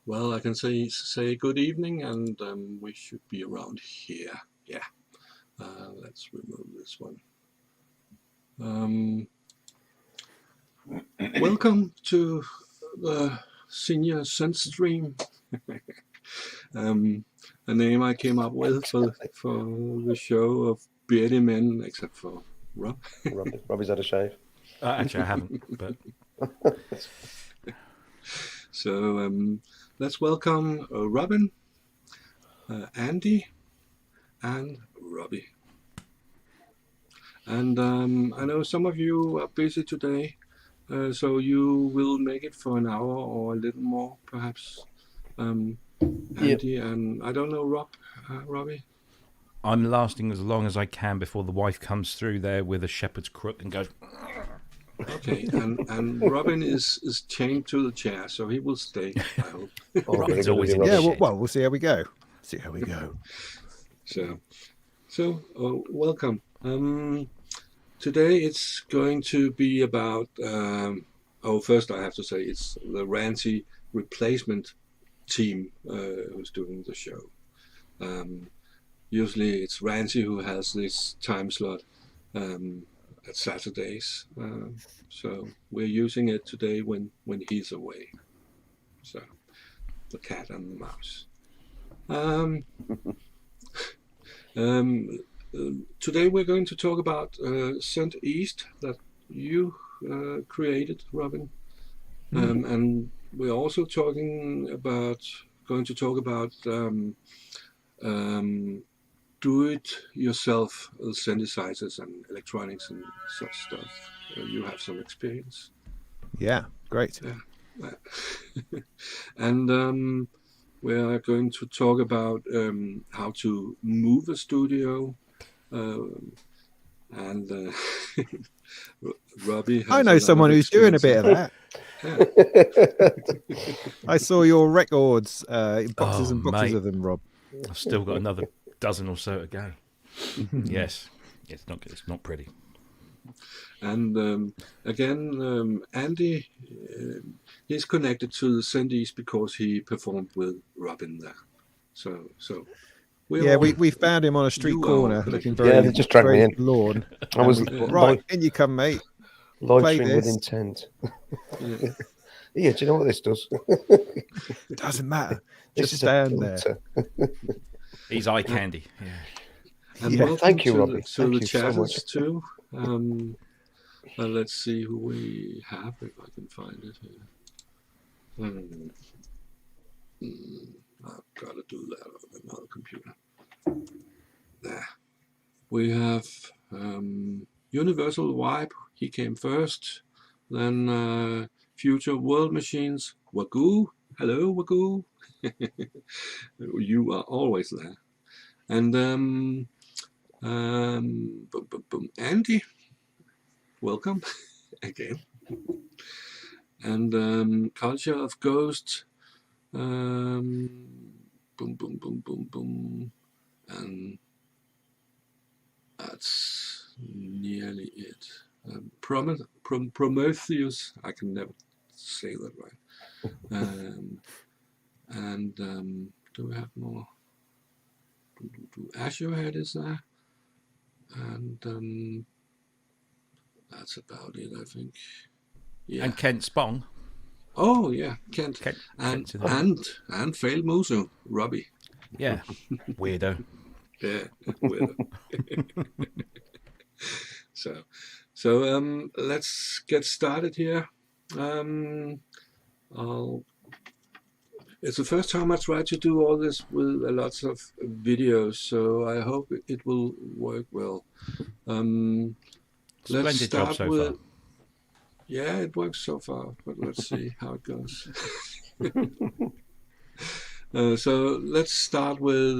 Well, I can say good evening, and we should be around here. Yeah. Let's remove this one. Welcome to the Senior Synth stream. A name I came up with for the show of bearded men, except for Rob. Robbie's had a shave. Actually, I haven't. But so let's welcome Robin, Andy, and Robbie. And I know some of you are busy today, so you will make it for an hour or a little more, perhaps. Andy and I don't know, Robbie. I'm lasting as long as I can before the wife comes through there with a shepherd's crook and goes. Okay, and Robin is chained to the chair, so he will stay, I hope. Robin's always in shit. Well, we'll see how we go. So welcome. Today it's going to be about. First I have to say it's the Ranze replacement team who's doing the show. Usually it's Ranze who has this time slot at Saturdays, so we're using it today when he's away. So the cat and the mouse. Today we're going to talk about Synth East that you created, Robin, and we're also going to talk about do-it-yourself synthesizers and electronics and such stuff. You have some experience. Yeah, great. Yeah. And we are going to talk about how to move a studio. And Robbie has I know someone who's doing a bit of that. Yeah. I saw your records, boxes and boxes mate. of them, Rob. I've still got another dozen or so to go. Yes, it's not good. It's not pretty. And again, Andy, he's connected to the Synth East because he performed with Robin there. So we found him on a street corner looking very. Yeah, they just dragged me in. Lawn. I was right. In you come, mate. Loitering with intent. Yeah, do you know what this does? It doesn't matter. This Just is stand there. He's eye candy. Yeah. And thank you, Robbie. So the chatters too. Let's see who we have, if I can find it here. I've got to do that on another computer. There. We have Universal Vibe. He came first. Then Future World Machines. Wagoo. Hello, Wagoo. You are always there. And Andy. Welcome again. And Culture of Ghost. Boom, boom, boom, boom, boom. And that's nearly it. Prometheus, I can never say that right. And do we have more? Azure Head is there. And that's about it, I think. Yeah. And Kent Spong. Oh yeah, Kent. And Fail Musu, Robbie. Yeah, weirdo. Yeah, weirdo. So let's get started here. It's the first time I try to do all this with lots of videos, so I hope it will work well. Let's Splendid start job so with. far. Yeah, it works so far, but let's see how it goes. So let's start with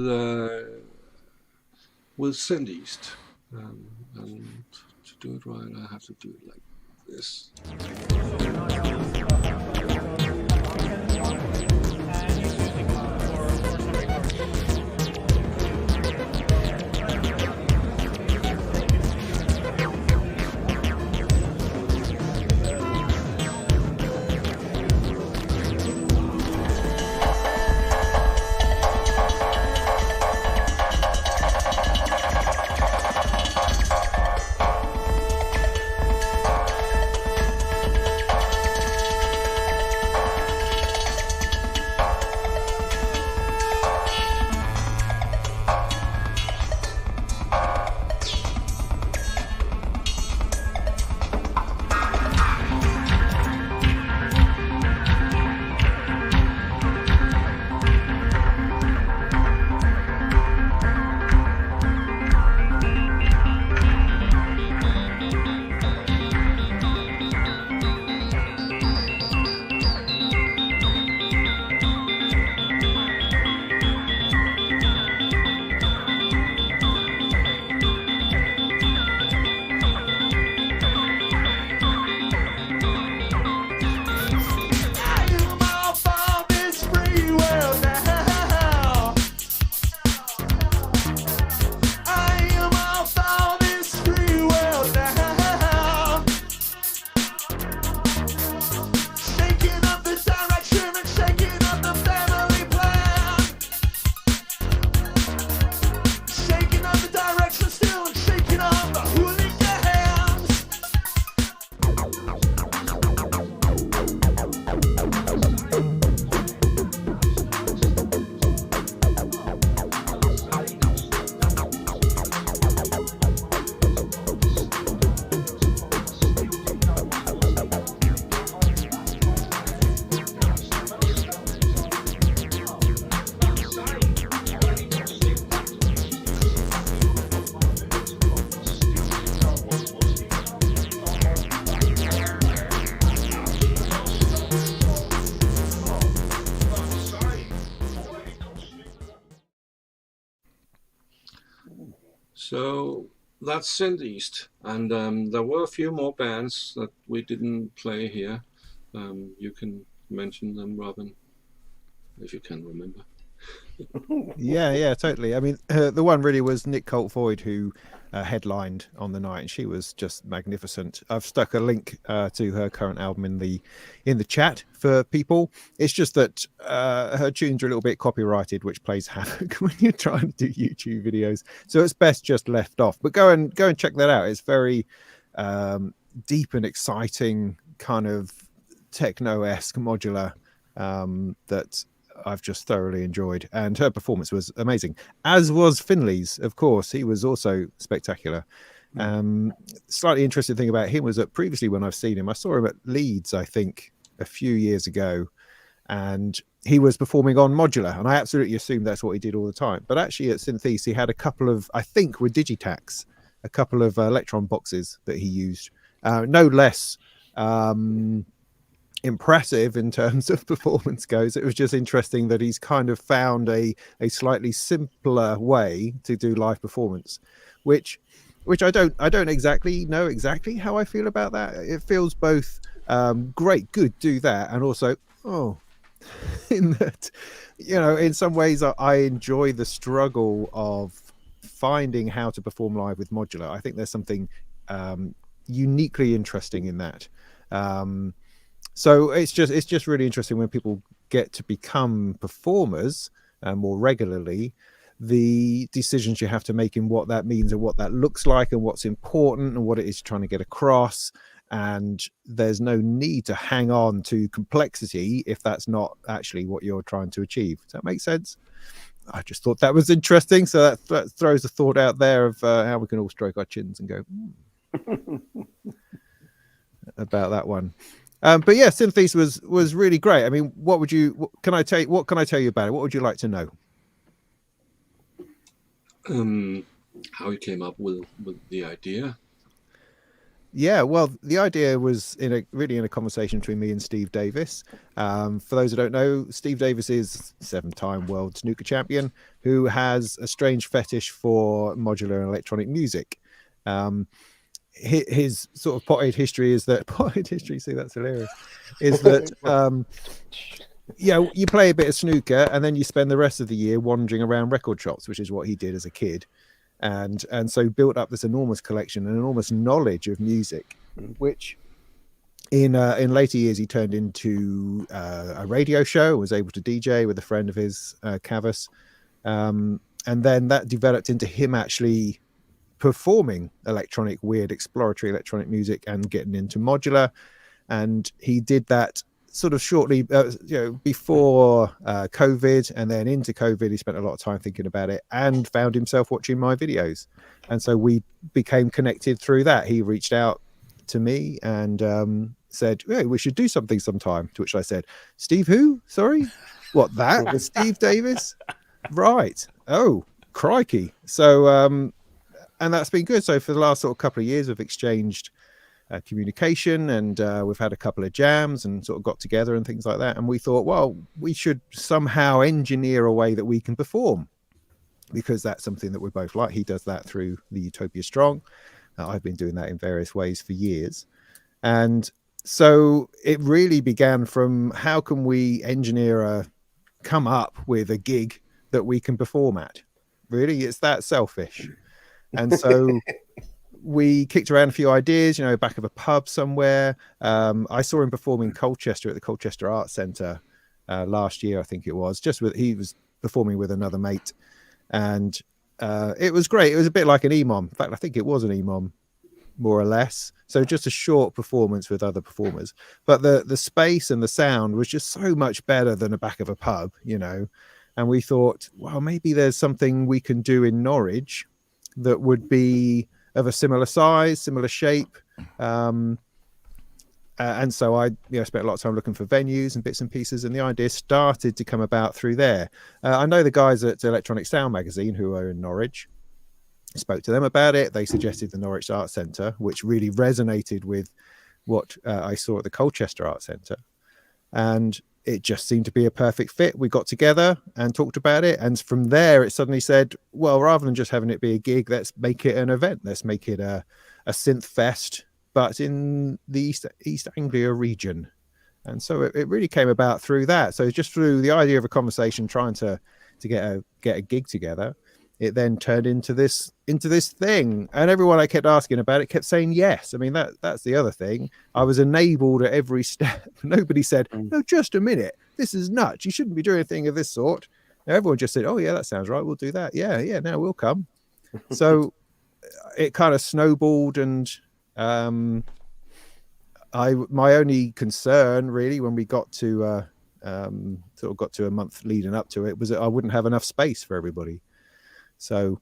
Synth East. And to do it right, I have to do it like this. So that's Synth East, and there were a few more bands that we didn't play here. You can mention them, Robin, if you can remember. Yeah, totally. I mean, the one really was Nick Colt-Void, who headlined on the night, and she was just magnificent. I've stuck a link to her current album in the chat for people. It's just that her tunes are a little bit copyrighted, which plays havoc when you're trying to do YouTube videos. So it's best just left off. But go and check that out. It's very deep and exciting, kind of techno-esque modular that I've just thoroughly enjoyed, and her performance was amazing, as was Finaly's, of course. He was also spectacular. Slightly interesting thing about him was that previously when I've seen him, I saw him at Leeds, I think, a few years ago, and he was performing on modular, and I absolutely assumed that's what he did all the time. But actually at Synth East, he had a couple of, I think with Digitax, a couple of Electron boxes that he used, no less impressive in terms of performance goes. It was just interesting that he's kind of found a slightly simpler way to do live performance, which I don't exactly know exactly how I feel about that. It feels both great, good, do that, and also in that, you know, in some ways I enjoy the struggle of finding how to perform live with modular. I think there's something uniquely interesting in that. So it's just really interesting when people get to become performers more regularly, the decisions you have to make in what that means and what that looks like and what's important and what it is trying to get across. And there's no need to hang on to complexity if that's not actually what you're trying to achieve. Does that make sense? I just thought that was interesting. So that throws a thought out there of how we can all stroke our chins and go about that one. But yeah, Synth East was really great. I mean, what can I tell you about it? What would you like to know? How you came up with the idea? Yeah, well, the idea was in a conversation between me and Steve Davis. For those who don't know, Steve Davis is 7-time world snooker champion who has a strange fetish for modular and electronic music. His sort of potted history is that see, that's hilarious, is that you play a bit of snooker and then you spend the rest of the year wandering around record shops, which is what he did as a kid, and so built up this enormous collection and enormous knowledge of music, which in later years he turned into a radio show, was able to DJ with a friend of his, Cavus, and then that developed into him actually performing weird exploratory electronic music and getting into modular. And he did that sort of shortly before COVID, and then into COVID he spent a lot of time thinking about it and found himself watching my videos, and so we became connected through that. He reached out to me and said, hey, we should do something sometime, to which I said, Steve who? Sorry, what, that Steve Davis? Right. Oh crikey. So and that's been good. So for the last sort of couple of years, we've exchanged communication, and we've had a couple of jams and sort of got together and things like that. And we thought, well, we should somehow engineer a way that we can perform, because that's something that we both like. He does that through the Utopia Strong. I've been doing that in various ways for years. And so it really began from how can we come up with a gig that we can perform at? Really, it's that selfish. And so we kicked around a few ideas, back of a pub somewhere. I saw him perform in Colchester at the Colchester Arts Centre last year, I think it was. He was performing with another mate, and it was great. It was a bit like an EMOM. In fact, I think it was an EMOM, more or less. So just a short performance with other performers. But the space and the sound was just so much better than the back of a pub, And we thought, well, maybe there's something we can do in Norwich that would be of a similar size, similar shape. And so I spent a lot of time looking for venues and bits and pieces, and the idea started to come about through there. I know the guys at Electronic Sound Magazine who are in Norwich. I spoke to them about it. They suggested the Norwich Arts Centre, which really resonated with what I saw at the Colchester Arts Centre. And it just seemed to be a perfect fit. We got together and talked about it, and from there it suddenly said, well, rather than just having it be a gig, let's make it an event. Let's make it a synth fest, but in the East Anglia region. And so it really came about through that. So just through the idea of a conversation, trying to get a gig together, it then turned into this thing. And everyone I kept asking about it kept saying yes. I mean, that's the other thing. I was enabled at every step. Nobody said, no, just a minute, this is nuts, you shouldn't be doing anything of this sort. Everyone just said, oh yeah, that sounds right, we'll do that. Yeah, now we'll come. So it kind of snowballed. And my only concern really when we got to sort of got to a month leading up to it was that I wouldn't have enough space for everybody. So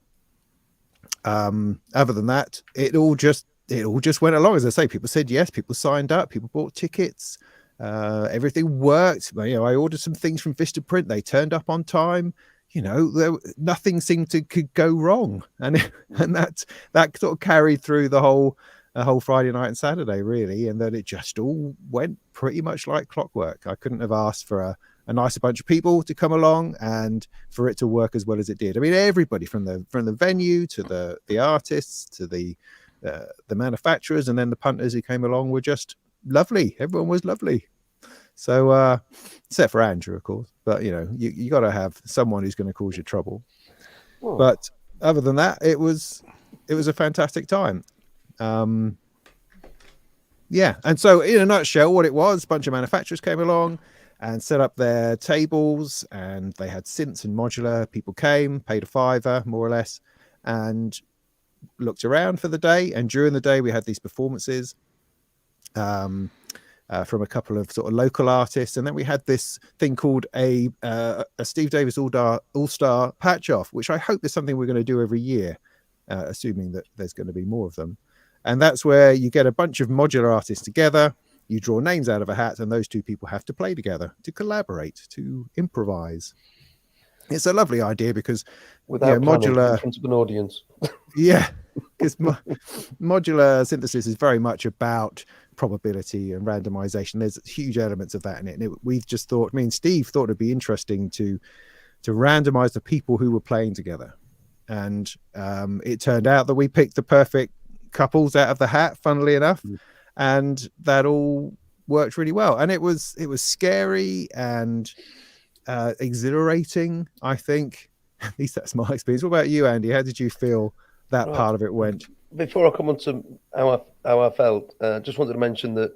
other than that, it all just went along. As I say, people said yes, people signed up, people bought tickets, everything worked. I ordered some things from Vistaprint, they turned up on time. Nothing seemed to could go wrong, and that sort of carried through the whole Friday night and Saturday really, and then it just all went pretty much like clockwork. I couldn't have asked for a nicer bunch of people to come along and for it to work as well as it did. I mean, everybody from the venue to the artists to the manufacturers and then the punters who came along were just lovely. Everyone was lovely. So except for Andrew, of course, but you got to have someone who's going to cause you trouble. Oh. But other than that, it was a fantastic time. And so in a nutshell, what it was, a bunch of manufacturers came along and set up their tables, and they had synths and modular. People came, paid a $5 more or less, and looked around for the day. And during the day we had these performances from a couple of sort of local artists, and then we had this thing called a Steve Davis All-Star Patch Off, which I hope is something we're going to do every year, assuming that there's going to be more of them. And that's where you get a bunch of modular artists together, you draw names out of a hat, and those two people have to play together, to collaborate, to improvise. It's a lovely idea because without modular in front of an audience. Yeah, because modular synthesis is very much about probability and randomization. There's huge elements of that in it. And we've just thought, me and Steve thought it'd be interesting to randomize the people who were playing together. And it turned out that we picked the perfect couples out of the hat, funnily enough. And that all worked really well. And it was scary and exhilarating, I think. At least that's my experience. What about you, Andy? How did you feel that part of it went? Before I come on to how I felt, just wanted to mention that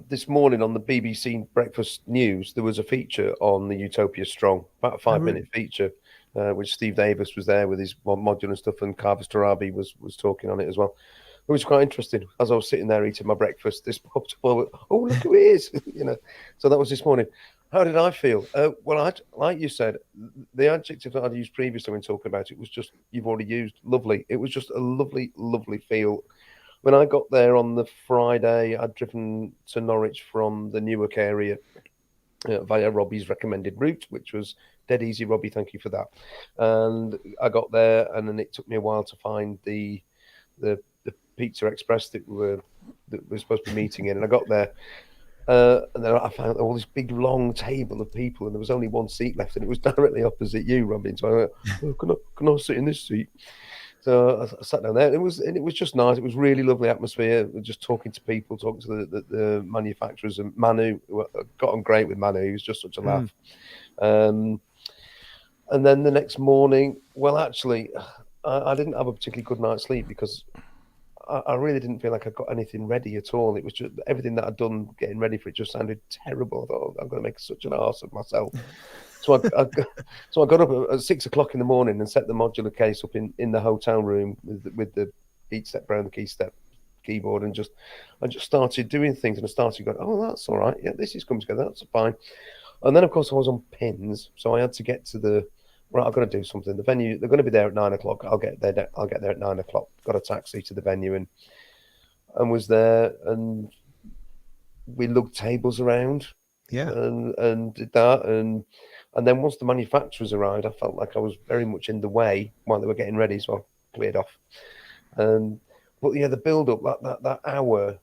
this morning on the BBC Breakfast News, there was a feature on the Utopia Strong, about a 5-minute feature, which Steve Davis was there with his modular stuff, and Carver Starabi was talking on it as well. It was quite interesting. As I was sitting there eating my breakfast, this popped up. Oh, look who it is! So that was this morning. How did I feel? Well, like you said, the adjective that I'd used previously when talking about it was just, you've already used, lovely. It was just a lovely, lovely feel. When I got there on the Friday, I'd driven to Norwich from the Newark area via Robbie's recommended route, which was dead easy, Robbie. Thank you for that. And I got there, and then it took me a while to find the Pizza Express that we're supposed to be meeting in. And I got there, and then I found all this big long table of people, and there was only one seat left, and it was directly opposite you, Robin. So I went, oh, can I sit in this seat? So I sat down there. And it was just nice. It was really lovely atmosphere. Just talking to people, talking to the manufacturers, and Manu. Got on great with Manu. He was just such a laugh. And then the next morning, well, actually, I didn't have a particularly good night's sleep because I really didn't feel like I got anything ready at all. It was just everything that I'd done getting ready for it just sounded terrible. I thought, I'm going to make such an arse of myself. So I got up at 6 o'clock in the morning and set the modular case up in the hotel room with the beat step brown, the key step keyboard, and I just started doing things, and I started going, oh, that's all right. Yeah, this is coming together. That's fine. And then, of course, I was on pins, so I had to get to right, I've got to do something. The venue, they're going to be there at 9 o'clock. I'll get there at 9 o'clock. Got a taxi to the venue and was there, and we lugged tables around. Yeah. And did that. And then once the manufacturers arrived, I felt like I was very much in the way while they were getting ready, so I cleared off. But yeah, the build up, that hour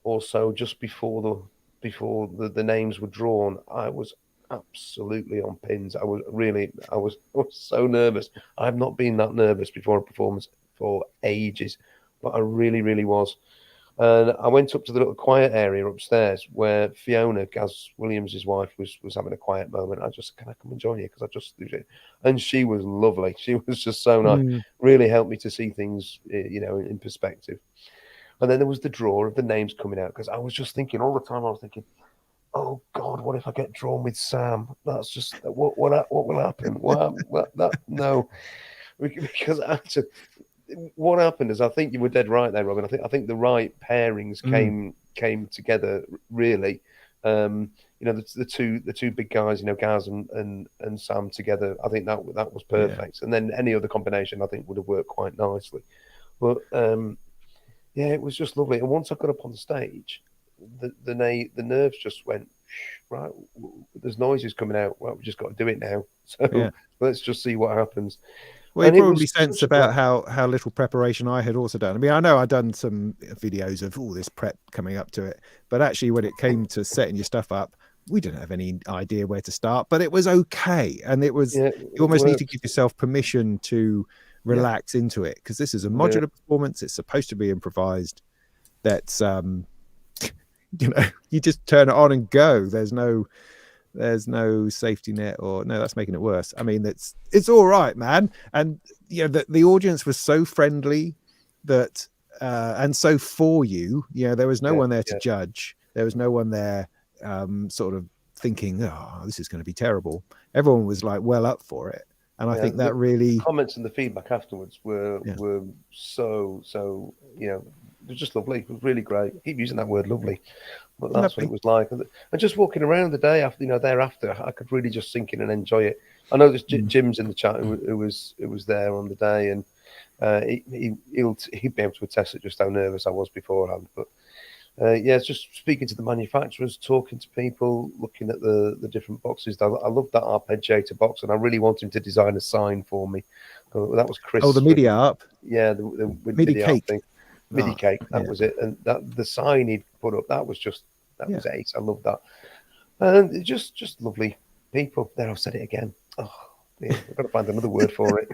or so just before before the names were drawn, I was absolutely on pins. I was so nervous. I've not been that nervous before a performance for ages, but I really was. And I went up to the little quiet area upstairs where Fiona, Gaz Williams' wife, was having a quiet moment. I just, can I come and join you? Because I just, and she was lovely. She was just so nice. Really helped me to see things, in perspective. And then there was the draw of the names coming out, because I was just thinking all the time. I was thinking, oh God, what if I get drawn with Sam? That's just what will happen? No, because actually, what happened is, I think you were dead right there, Robin. I think the right pairings came together really. The two big guys, Gaz and Sam together. I think that was perfect. Yeah. And then any other combination, I think, would have worked quite nicely. But it was just lovely. And once I got up on the stage, the nerves just went, right, there's noises coming out. Well, we just got to do it now. So let's just see what happens. Well, you probably sense about how little preparation I had also done. I mean, I know I'd done some videos of all this prep coming up to it, but actually when it came to setting your stuff up, we didn't have any idea where to start, but it was okay. And it was, you almost need to give yourself permission to relax into it, because this is a modular performance. It's supposed to be improvised. That's, you just turn it on and go. There's no safety net, or no, that's making it worse. I mean, it's all right, man. And the audience was so friendly that and so for you, there was no one there to judge. There was no one there sort of thinking, oh, this is going to be terrible. Everyone was like well up for it. And I think that really, the comments and the feedback afterwards were so they're just lovely. It was really great. I keep using that word, lovely. But that's what it was like. And just walking around the day after, thereafter, I could really just sink in and enjoy it. I know there's Jim's in the chat who was there on the day, and he'd be able to attest to just how nervous I was beforehand. But it's just speaking to the manufacturers, talking to people, looking at the different boxes. I love that arpeggiator box, and I really want him to design a sign for me. That was Chris. Oh, the MIDI ARP. Yeah, the MIDI cake. Thing. MIDI cake, that was it. And that the sign he'd put up, that was ace. I love that. And just lovely people. There, I've said it again. Oh, I've got to find another word for it.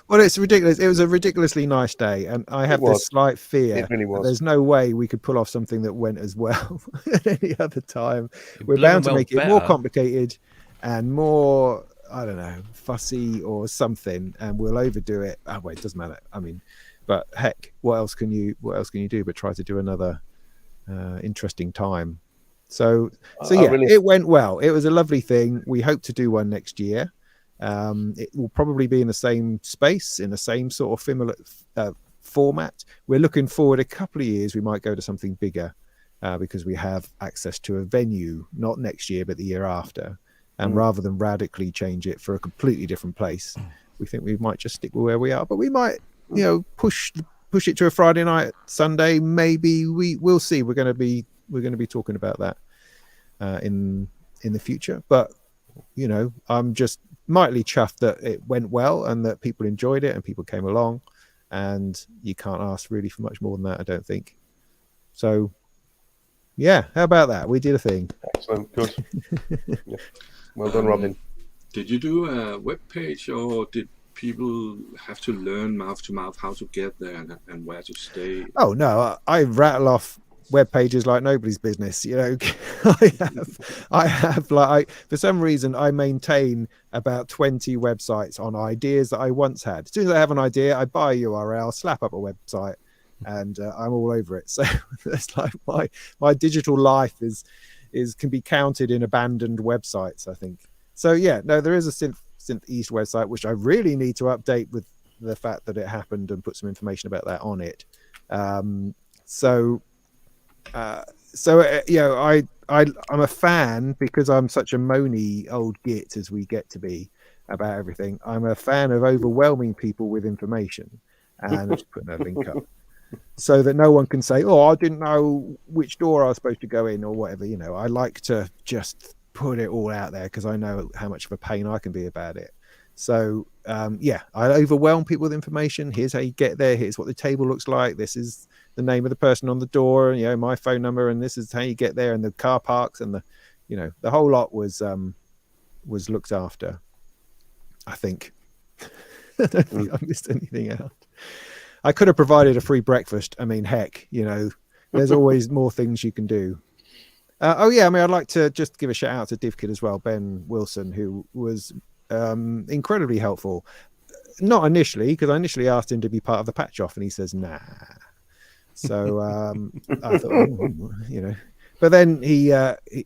Well, it's ridiculous. It was a ridiculously nice day, and I have this slight fear. It really was. There's no way we could pull off something that went as well at any other time. We're bound to make it more complicated and more, I don't know, fussy or something, and we'll overdo it. Oh, wait, it doesn't matter. I mean, but heck, what else can you do but try to do another interesting time? So it went well. It was a lovely thing. We hope to do one next year. It will probably be in the same space, in the same sort of similar format. We're looking forward a couple of years. We might go to something bigger because we have access to a venue, not next year, but the year after. And rather than radically change it for a completely different place, we think we might just stick with where we are. But we might, push it to a Friday night, Sunday. Maybe we'll see. We're going to be talking about that in the future. But I'm just mightily chuffed that it went well and that people enjoyed it and people came along, and you can't ask really for much more than that, I don't think. So how about that? We did a thing. Excellent. Good. Well done, Robin. Did you do a web page, or did people have to learn mouth to mouth how to get there and where to stay? Oh no, I rattle off web pages like nobody's business. I have like, for some reason I maintain about 20 websites on ideas that I once had. As soon as I have an idea, I buy a URL, slap up a website, and I'm all over it. So it's like my digital life can be counted in abandoned websites, I think. So there is a Synth East website which I really need to update with the fact that it happened and put some information about that on it. I'm a fan because I'm such a moany old git as we get to be about everything. I'm a fan of overwhelming people with information, and I'm just putting a link up so that no one can say, oh, I didn't know which door I was supposed to go in or whatever. I like to just put it all out there because I know how much of a pain I can be about it. So I overwhelm people with information. Here's how you get there. Here's what the table looks like. This is the name of the person on the door, and my phone number, and this is how you get there, and the car parks, and the whole lot was looked after. I think. I don't think I missed anything out. I could have provided a free breakfast. I mean, heck, there's always more things you can do. I'd like to just give a shout out to DivKid as well, Ben Wilson, who was incredibly helpful. Not initially, because I initially asked him to be part of the patch off, and he says nah. So I thought, but then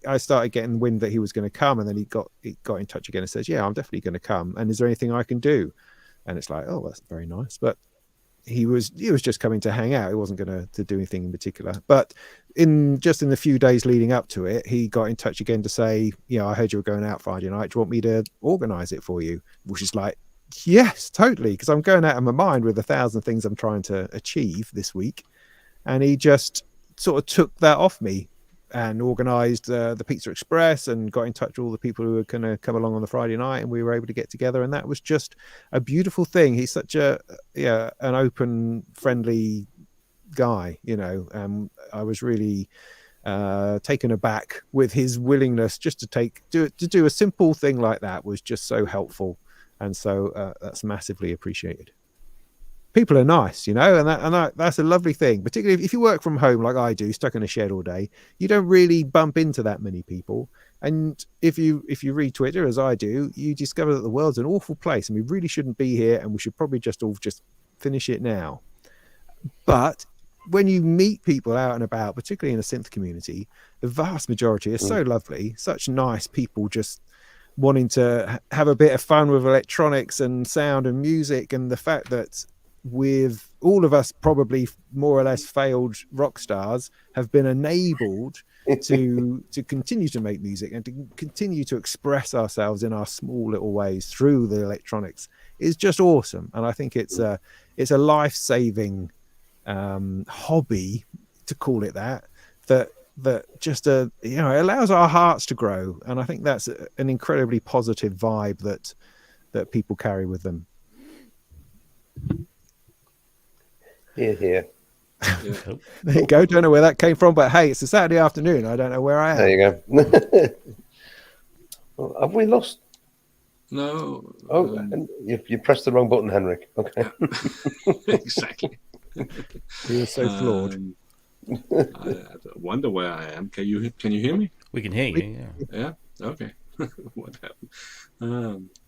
I started getting wind that he was going to come, and then he got in touch again and says, yeah, I'm definitely going to come, and is there anything I can do? And it's like, oh, that's very nice. But he was just coming to hang out. He wasn't going to do anything in particular. But in the few days leading up to it, he got in touch again to say, I heard you were going out Friday night. Do you want me to organise it for you? Which is like, yes, totally, because I'm going out of my mind with 1,000 things I'm trying to achieve this week. And he just sort of took that off me and organised the Pizza Express and got in touch with all the people who were going to come along on the Friday night, and we were able to get together, and that was just a beautiful thing. He's such an open, friendly guy, I was really taken aback with his willingness just to do a simple thing like that was just so helpful, and so that's massively appreciated. People are nice, and that's a lovely thing, particularly if you work from home like I do, stuck in a shed all day. You don't really bump into that many people, and if you read Twitter as I do, you discover that the world's an awful place, and we really shouldn't be here, and we should probably just finish it now. But when you meet people out and about, particularly in a synth community, the vast majority are so lovely, such nice people, just wanting to have a bit of fun with electronics and sound and music, and the fact that with all of us probably more or less failed rock stars have been enabled to continue to make music and to continue to express ourselves in our small little ways through the electronics is just awesome. And I think it's a life-saving hobby, to call it that just it allows our hearts to grow, and I think that's an incredibly positive vibe that people carry with them. Here. There you go. Don't know where that came from, but hey, it's a Saturday afternoon. I don't know where I am. There you go. Well, have we lost? No. Oh, you pressed the wrong button, Henrik. Okay. Exactly. He was so flawed. I wonder where I am. Can you hear me? We can hear you. Yeah. Okay. What happened?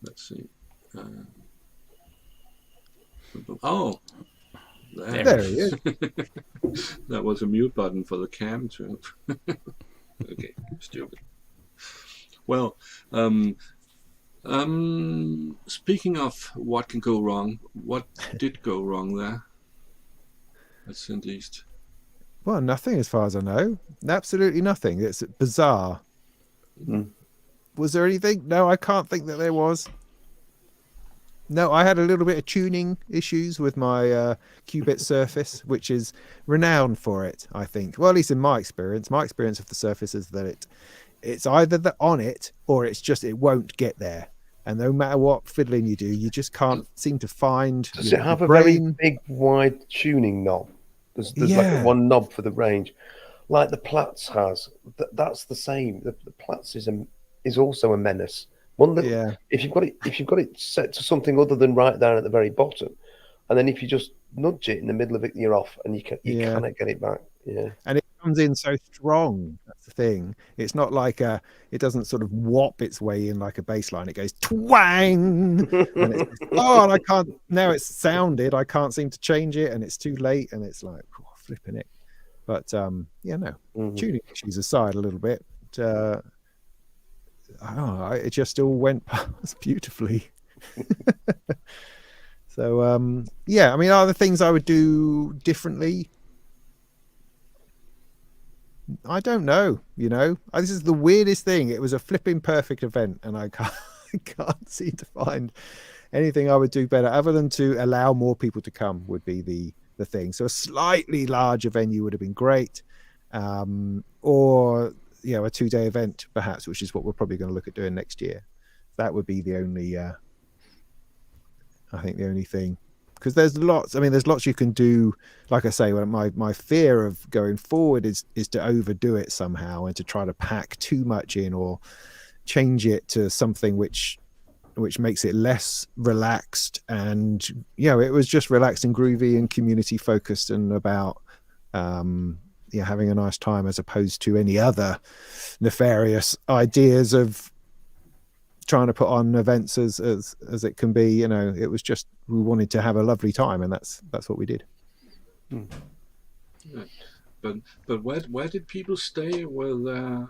Let's see. There he is. That was a mute button for the cam too. Okay, stupid. Well, speaking of what can go wrong, what did go wrong there? At St. East. Well, nothing as far as I know. Absolutely nothing. It's bizarre. Was there anything? No, I can't think that there was. No, I had a little bit of tuning issues with my Qubit Surface, which is renowned for it, I think. Well, at least in my experience. My experience of the Surface is that it's either on it or it's just it won't get there. And no matter what fiddling you do, you just can't seem to find. Does it have a very big, wide tuning knob? There's like one knob for the range, like the Platts has. That's the same. The Platts is also a menace. If you've got it set to something other than right down at the very bottom, and then if you just nudge it in the middle of it, you're off, and you cannot get it back. Yeah, and it comes in so strong. That's the thing. It's not like it doesn't sort of whop its way in like a bass line. It goes twang, and it's and I can't now. It's sounded. I can't seem to change it, and it's too late, and it's like flipping it. But tuning issues aside a little bit. It just all went past beautifully. So I mean, are there things I would do differently? I don't know. This is the weirdest thing. It was a flipping perfect event, and I can't seem to find anything I would do better other than to allow more people to come would be the thing. So a slightly larger venue would have been great, or a 2-day event perhaps, which is what we're probably going to look at doing next year. That would be the only I think the only thing, because there's lots. I mean, there's lots you can do. Like I say, my fear of going forward is to overdo it somehow and to try to pack too much in or change it to something which makes it less relaxed. And it was just relaxed and groovy and community focused and about having a nice time, as opposed to any other nefarious ideas of trying to put on events as it can be. It was just, we wanted to have a lovely time, and that's what we did. Yeah. But where did people stay? Well,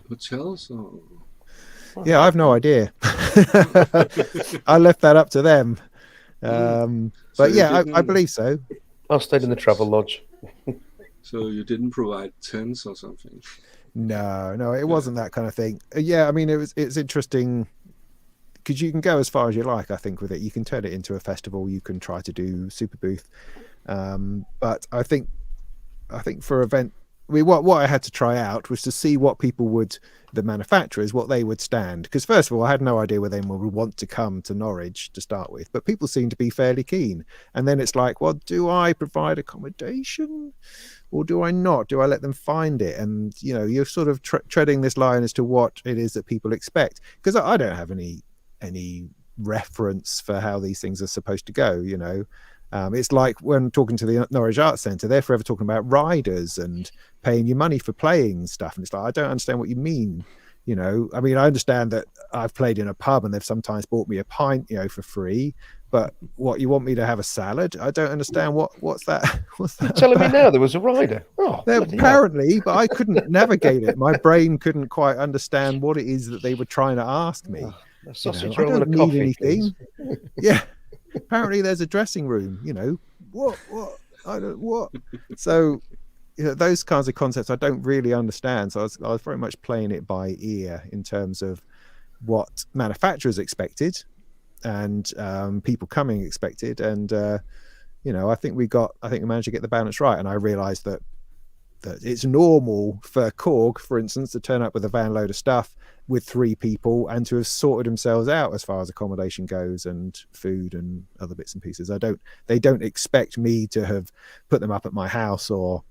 hotels or? Yeah, I have no idea. I left that up to them. But yeah, I believe so. I stayed in the travel lodge. So you didn't provide tents or something? No, it wasn't that kind of thing. Yeah, I mean, it's interesting because you can go as far as you like, I think, with it. You can turn it into a festival. You can try to do super booth. But I think for event, what I had to try out was to see what people the manufacturers, what they would stand. Because first of all, I had no idea whether they would want to come to Norwich to start with, but people seem to be fairly keen. And then it's like, well, do I provide accommodation or do I not? Do I let them find it? And, you're sort of treading this line as to what it is that people expect. Because I don't have any reference for how these things are supposed to go, It's like when talking to the Norwich Arts Centre, they're forever talking about riders and paying you money for playing stuff. And it's like, I don't understand what you mean. I mean, I understand that I've played in a pub and they've sometimes bought me a pint, for free. But what, you want me to have a salad? I don't understand what's that. What's that? You're telling me now there was a rider? Oh, apparently, but I couldn't navigate it. My brain couldn't quite understand what it is that they were trying to ask me. Sausage I roll and don't a need coffee, anything. please. Yeah. Apparently there's a dressing room, what I don't what. So those kinds of concepts I don't really understand. So I was very much playing it by ear in terms of what manufacturers expected and people coming expected. And I think we managed to get the balance right. And I realized that it's normal for Korg, for instance, to turn up with a van load of stuff with 3 people and to have sorted themselves out as far as accommodation goes and food and other bits and pieces. They don't expect me to have put them up at my house, or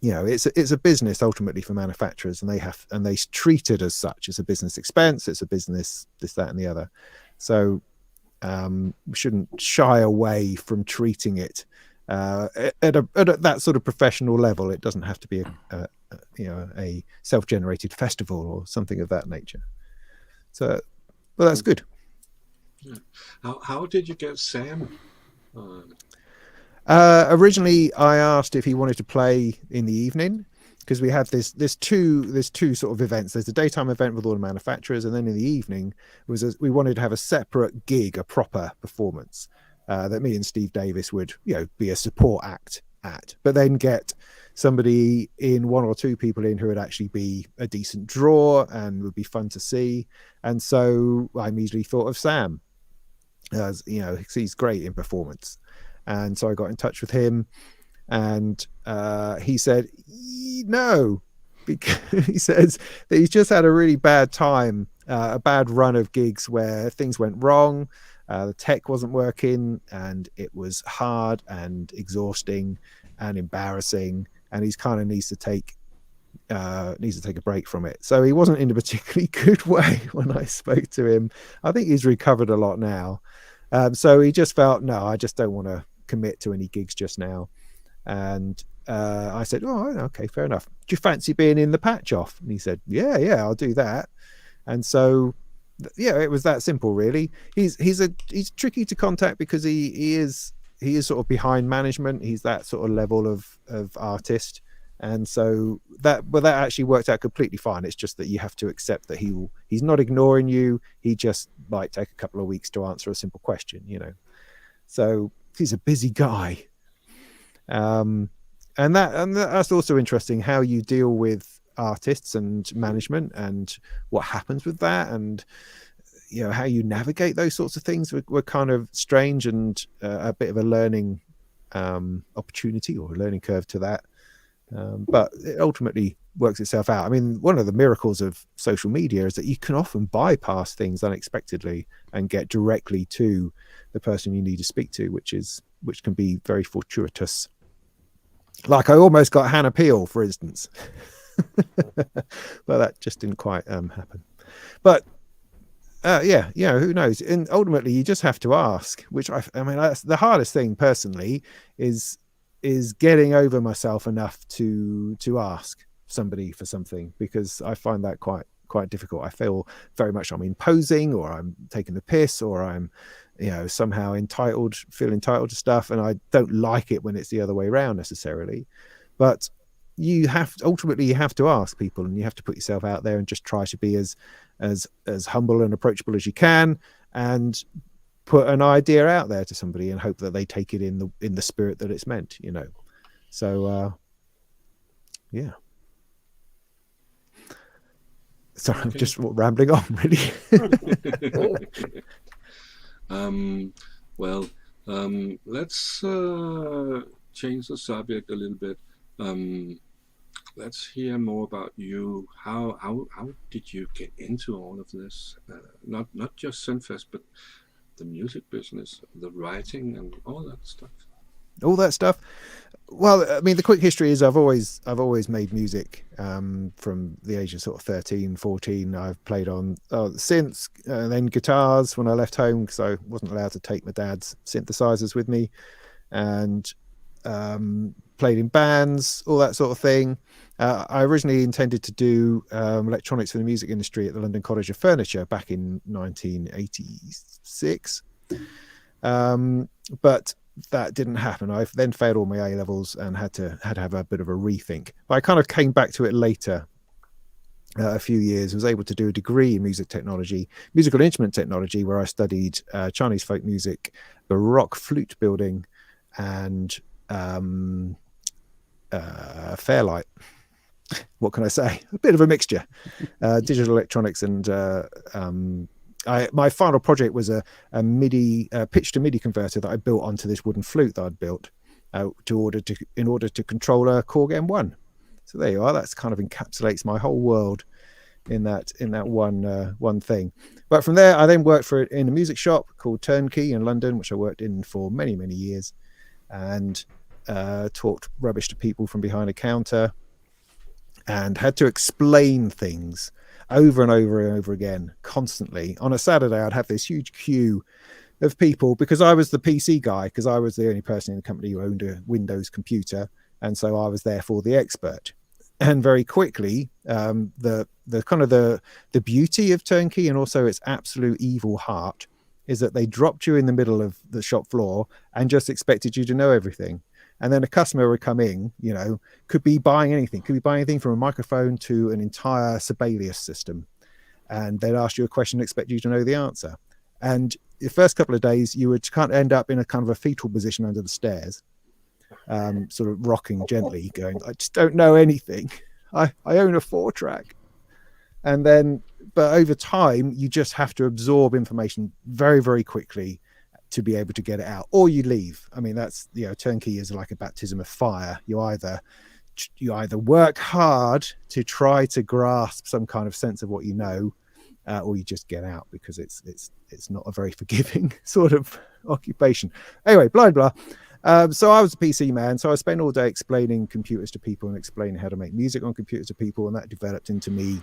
it's a business ultimately for manufacturers, and they treat it as such. It's a business expense, it's a business this, that and the other. So we shouldn't shy away from treating it at that sort of professional level. It doesn't have to be a self-generated festival or something of that nature. So, well, that's good. Yeah. How did you get Sam? Originally, I asked if he wanted to play in the evening, because we have there's two sort of events. There's a daytime event with all the manufacturers, and then in the evening we wanted to have a separate gig, a proper performance that me and Steve Davis would be a support act at, but then get somebody in, 1 or 2 people in who would actually be a decent draw and would be fun to see. And so I immediately thought of Sam, as he's great in performance. And so I got in touch with him, and he said no, because he says that he's just had a really bad time, a bad run of gigs where things went wrong. The tech wasn't working, and it was hard and exhausting and embarrassing, and he's kind of needs to take a break from it. So he wasn't in a particularly good way when I spoke to him. I think he's recovered a lot now. So he just felt, no, I just don't want to commit to any gigs just now. And I said, oh, okay, fair enough. Do you fancy being in the patch off? And he said, yeah, I'll do that. And so, it was that simple, really. He's tricky to contact because he is sort of behind management. He's that sort of level of artist. And so that actually worked out completely fine. It's just that you have to accept that he's not ignoring you. He just might take a couple of weeks to answer a simple question, So he's a busy guy. And that's also interesting, how you deal with artists and management and what happens with that, and how you navigate those sorts of things were kind of strange, and a bit of a learning opportunity or a learning curve to that. But it ultimately works itself out. I mean, one of the miracles of social media is that you can often bypass things unexpectedly and get directly to the person you need to speak to, which can be very fortuitous. Like I almost got Hannah Peel, for instance, but that just didn't quite happen. But yeah, who knows? And ultimately, you just have to ask. Which I mean, that's the hardest thing personally is getting over myself enough to ask somebody for something, because I find that quite difficult. I feel very much I'm imposing, or I'm taking the piss, or I'm somehow feel entitled to stuff, and I don't like it when it's the other way around necessarily. But you have to ask people, and you have to put yourself out there and just try to be as humble and approachable as you can, and put an idea out there to somebody and hope that they take it in the spirit that it's meant, So yeah. Sorry, I'm just rambling on, really. Well, let's change the subject a little bit. Let's hear more about you. How did you get into all of this? Not just Synfest, but the music business, the writing, and all that stuff. All that stuff. Well, I mean, the quick history is I've always made music from the age of sort of 13, 14. I've played on synths and then guitars when I left home, because I wasn't allowed to take my dad's synthesizers with me, and played in bands, all that sort of thing. I originally intended to do electronics for the music industry at the London College of Furniture back in 1986, but that didn't happen. I then failed all my A levels and had to have a bit of a rethink. But I kind of came back to it later, a few years. I was able to do a degree in musical instrument technology, where I studied Chinese folk music, Baroque flute building, and Fairlight. What can I say? A bit of a mixture, digital electronics, and my final project was a MIDI pitch to MIDI converter that I built onto this wooden flute that I'd built in order to control a Korg M1. So there you are. That's kind of encapsulates my whole world in that one thing. But from there, I then worked in a music shop called Turnkey in London, which I worked in for many years, and talked rubbish to people from behind a counter, and had to explain things over and over and over again, constantly. On a Saturday, I'd have this huge queue of people, because I was the PC guy, because I was the only person in the company who owned a Windows computer, and so I was therefore the expert. And very quickly, the kind of the beauty of Turnkey, and also its absolute evil heart, is that they dropped you in the middle of the shop floor and just expected you to know everything. And then a customer would come in, could be buying anything from a microphone to an entire Sibelius system. And they'd ask you a question and expect you to know the answer. And the first couple of days, you would kind of end up in a kind of a fetal position under the stairs, sort of rocking gently, going, I just don't know anything. I own a 4-track. And then, but over time, you just have to absorb information very, very quickly to be able to get it out, or you leave. I mean, that's, Turnkey is like a baptism of fire. You either work hard to try to grasp some kind of sense of what you know, or you just get out, because it's not a very forgiving sort of occupation. Anyway, blah blah. So I was a PC man, so I spent all day explaining computers to people and explaining how to make music on computers to people, and that developed into me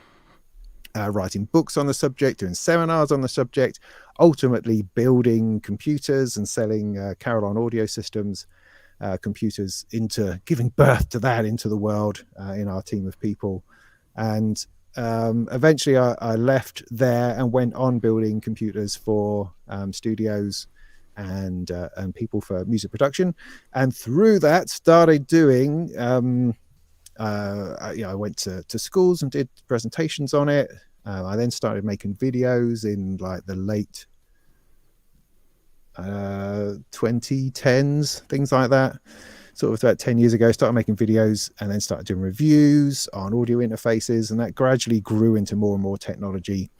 writing books on the subject, doing seminars on the subject, ultimately building computers and selling Caroline audio systems, computers, into giving birth to that into the world in our team of people. And eventually I left there and went on building computers for studios and people for music production. And through that started doing I went to schools and did presentations on it. I then started making videos in like the late 2010s, things like that. Sort of about 10 years ago, started making videos and then started doing reviews on audio interfaces, and that gradually grew into more and more technology.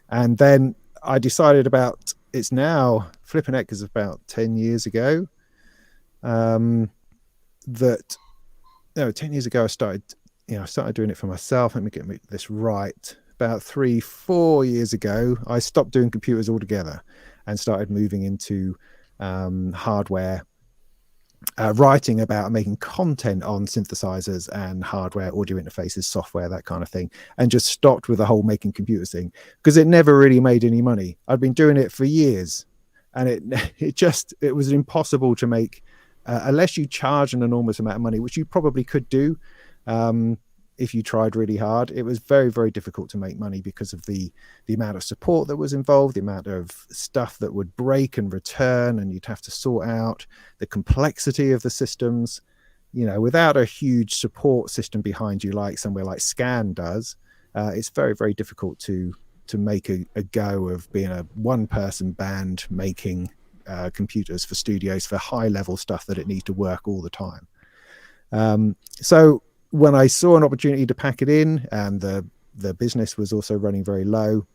And then I decided it's now flipping heck, is about 10 years ago, that 10 years ago, I started doing it for myself. Let me get this right. About 3-4 years ago, I stopped doing computers altogether and started moving into hardware, writing about making content on synthesizers and hardware, audio interfaces, software, that kind of thing, and just stopped with the whole making computers thing because it never really made any money. I'd been doing it for years, and it was impossible to make unless you charge an enormous amount of money, which you probably could do if you tried really hard. It was very, very difficult to make money because of the amount of support that was involved, the amount of stuff that would break and return and you'd have to sort out, the complexity of the systems. Without a huge support system behind you like somewhere like Scan does, it's very, very difficult to make a go of being a one-person band making computers for studios for high-level stuff that it needs to work all the time. So when I saw an opportunity to pack it in, and the business was also running very low,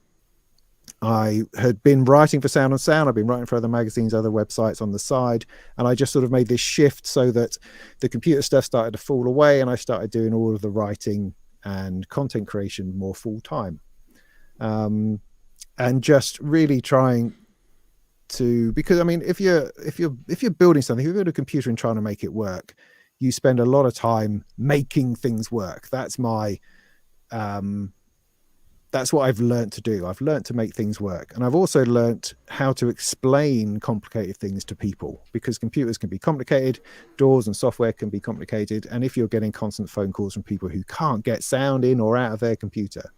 I had been writing for Sound on Sound. I've been writing for other magazines, other websites on the side, and I just sort of made this shift so that the computer stuff started to fall away, and I started doing all of the writing and content creation more full time, and just really trying to, because I mean, if you're building something, if you're building a computer and trying to make it work, you spend a lot of time making things work. That's what I've learned to do. I've learned to make things work. And I've also learned how to explain complicated things to people, because computers can be complicated, doors and software can be complicated. And if you're getting constant phone calls from people who can't get sound in or out of their computer,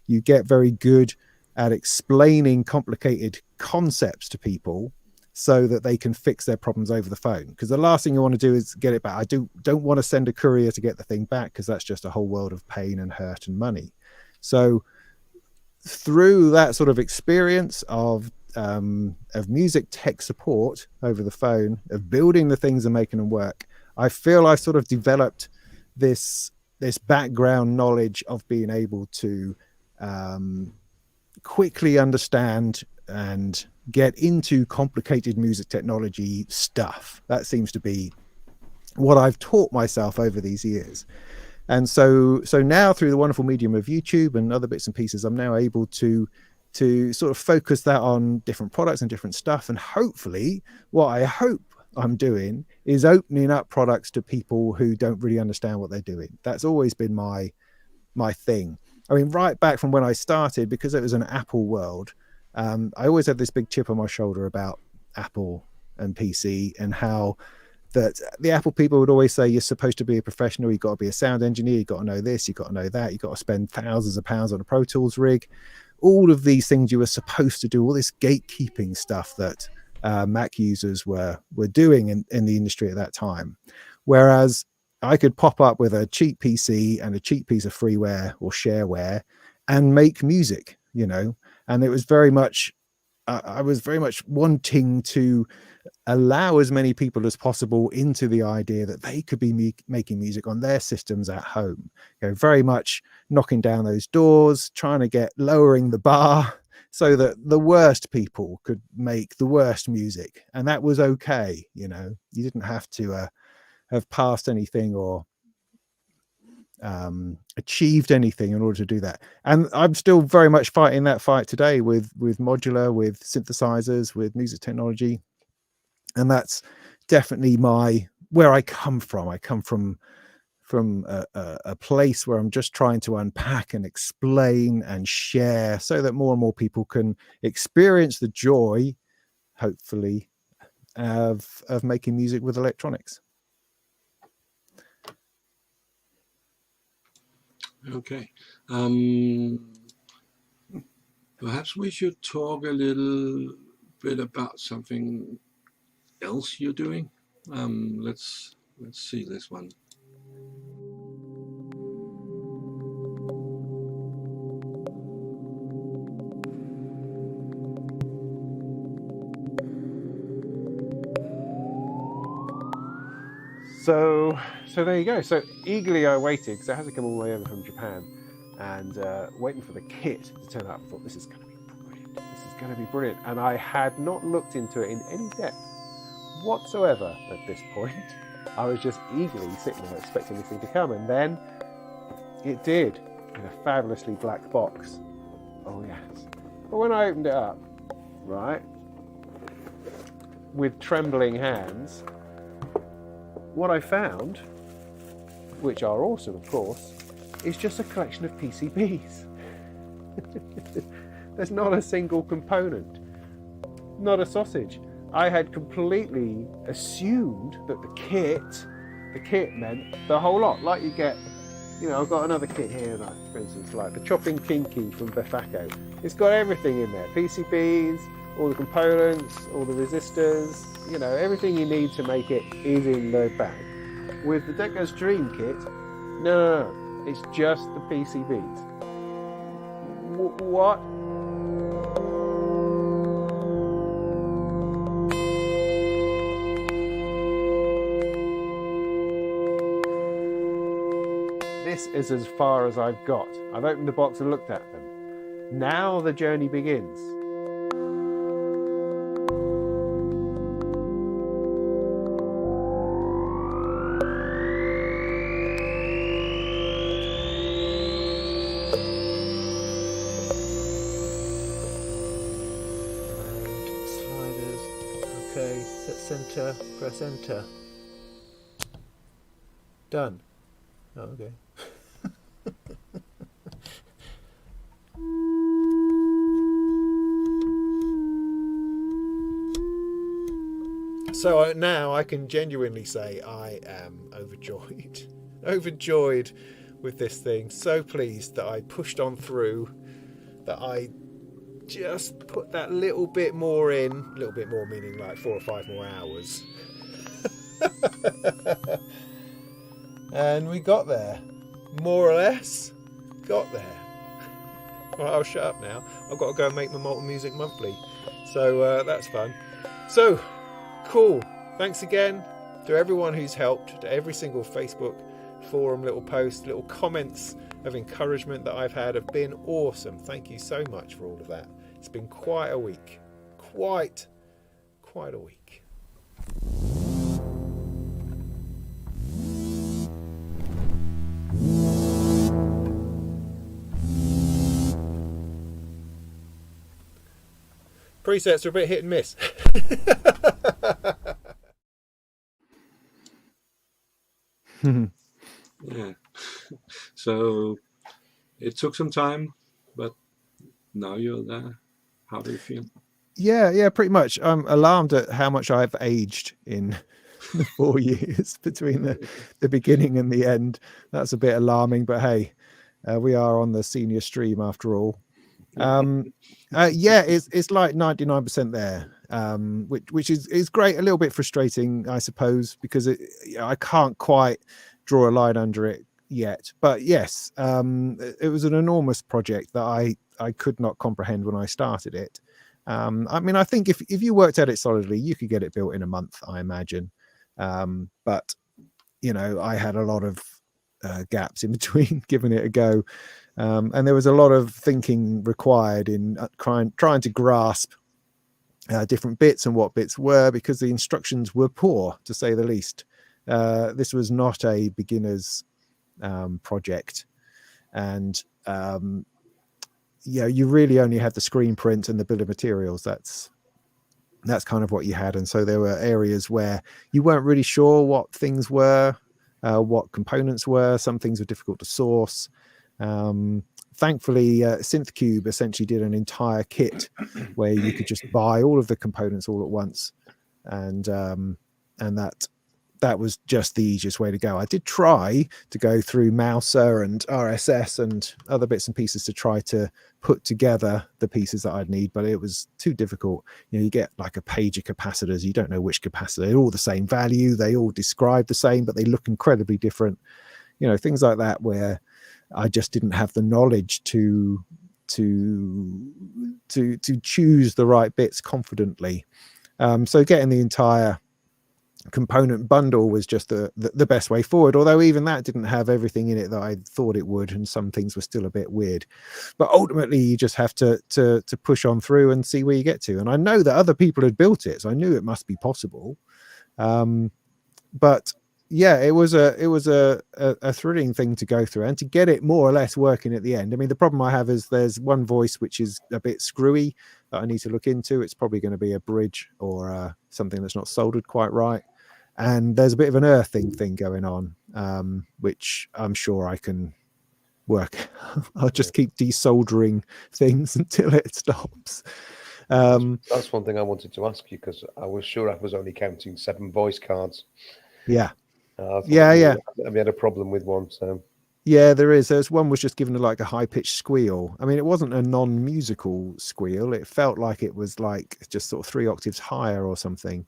you get very good at explaining complicated concepts to people so that they can fix their problems over the phone. Because the last thing you want to do is get it back. I don't want to send a courier to get the thing back, because that's just a whole world of pain and hurt and money. So through that sort of experience of music tech support over the phone, of building the things and making them work, I feel I've sort of developed this background knowledge of being able to quickly understand and get into complicated music technology stuff. That seems to be what I've taught myself over these years. And so now, through the wonderful medium of YouTube and other bits and pieces, I'm now able to sort of focus that on different products and different stuff. And hopefully what I hope I'm doing is opening up products to people who don't really understand what they're doing. That's always been my thing. I mean, right back from when I started, because it was an Apple world, I always had this big chip on my shoulder about Apple and PC, and how that the Apple people would always say, you're supposed to be a professional, you've got to be a sound engineer, you've got to know this, you've got to know that, you've got to spend thousands of pounds on a Pro Tools rig. All of these things you were supposed to do, all this gatekeeping stuff that Mac users were doing in the industry at that time. Whereas I could pop up with a cheap PC and a cheap piece of freeware or shareware and make music, and it was very much, I was very much wanting to allow as many people as possible into the idea that they could be making music on their systems at home. Very much knocking down those doors, trying to lowering the bar so that the worst people could make the worst music, and that was okay. You didn't have to have passed anything or achieved anything in order to do that. And I'm still very much fighting that fight today with modular, with synthesizers, with music technology. And that's definitely where I come from. I come from a place where I'm just trying to unpack and explain and share so that more and more people can experience the joy, hopefully, of making music with electronics. Okay. Perhaps we should talk a little bit about something else you're doing. Let's see this one. So there you go. So eagerly I waited, because it hasn't come all the way over from Japan, and waiting for the kit to turn up. I thought, this is going to be brilliant. This is going to be brilliant. And I had not looked into it in any depth whatsoever at this point. I was just eagerly sitting there expecting this thing to come, and then it did, in a fabulously black box. Oh yes. But when I opened it up, right, with trembling hands, what I found, which are awesome of course, is just a collection of PCBs. There's not a single component, not a sausage. I had completely assumed that the kit meant the whole lot. Like you get, I've got another kit here, like, for instance, like the Chopping Kinky from Befaco. It's got everything in there, PCBs, all the components, all the resistors, everything you need to make it is in the bag. With the Decker's Dream kit, no, it's just the PCBs. What? This is as far as I've got. I've opened the box and looked at them. Now the journey begins. Okay, set center, press enter. Done. Oh, okay. So now I can genuinely say I am overjoyed. Overjoyed with this thing. So pleased that I pushed on through, that I just put that little bit more in, a little bit more meaning like 4 or 5 more hours. And we got there, more or less, got there. Right, I'll shut up now. I've got to go and make my Molten Music Monthly. So that's fun. So, cool. Thanks again to everyone who's helped, to every single Facebook forum, little post, little comments of encouragement that I've had have been awesome. Thank you so much for all of that. It's been quite a week. Quite a week. Presets are a bit hit and miss. Yeah. So it took some time, but now you're there. How do you feel? Yeah, pretty much. I'm alarmed at how much I've aged in the 4 years between the beginning and the end. That's a bit alarming, but hey, we are on the senior stream after all. Yeah, it's like 99% there, which is great. A little bit frustrating, I suppose, because I can't quite draw a line under it yet. But yes, it was an enormous project that I could not comprehend when I started it. I mean, I think if you worked at it solidly, you could get it built in a month, I imagine. But I had a lot of gaps in between giving it a go. And there was a lot of thinking required in trying to grasp different bits and what bits were, because the instructions were poor, to say the least. This was not a beginner's project. And you really only had the screen print and the bill of materials. That's kind of what you had. And so there were areas where you weren't really sure what things were, what components were. Some things were difficult to source. Thankfully, SynthCube essentially did an entire kit where you could just buy all of the components all at once, and that was just the easiest way to go. I did try to go through Mouser and RSS and other bits and pieces to try to put together the pieces that I'd need, but it was too difficult. You get like a page of capacitors. You don't know which capacitor. They're all the same value. They all describe the same, but they look incredibly different. Things like that where I just didn't have the knowledge to choose the right bits confidently. So getting the entire component bundle was just the best way forward, although even that didn't have everything in it that I thought it would, and some things were still a bit weird. But ultimately you just have to push on through and see where you get to. And I know that other people had built it, so I knew it must be possible. But yeah, it was a thrilling thing to go through and to get it more or less working at the end. I mean, the problem I have is there's one voice which is a bit screwy that I need to look into. It's probably going to be a bridge or something that's not soldered quite right. And there's a bit of an earthing thing going on, which I'm sure I can work. I'll just keep desoldering things until it stops. That's one thing I wanted to ask you, because I was sure I was only counting 7 voice cards. Yeah. Yeah. We had a problem with one, so. Yeah, there is. There's one was just given like a high-pitched squeal. I mean, it wasn't a non-musical squeal. It felt like it was like just sort of 3 octaves higher or something.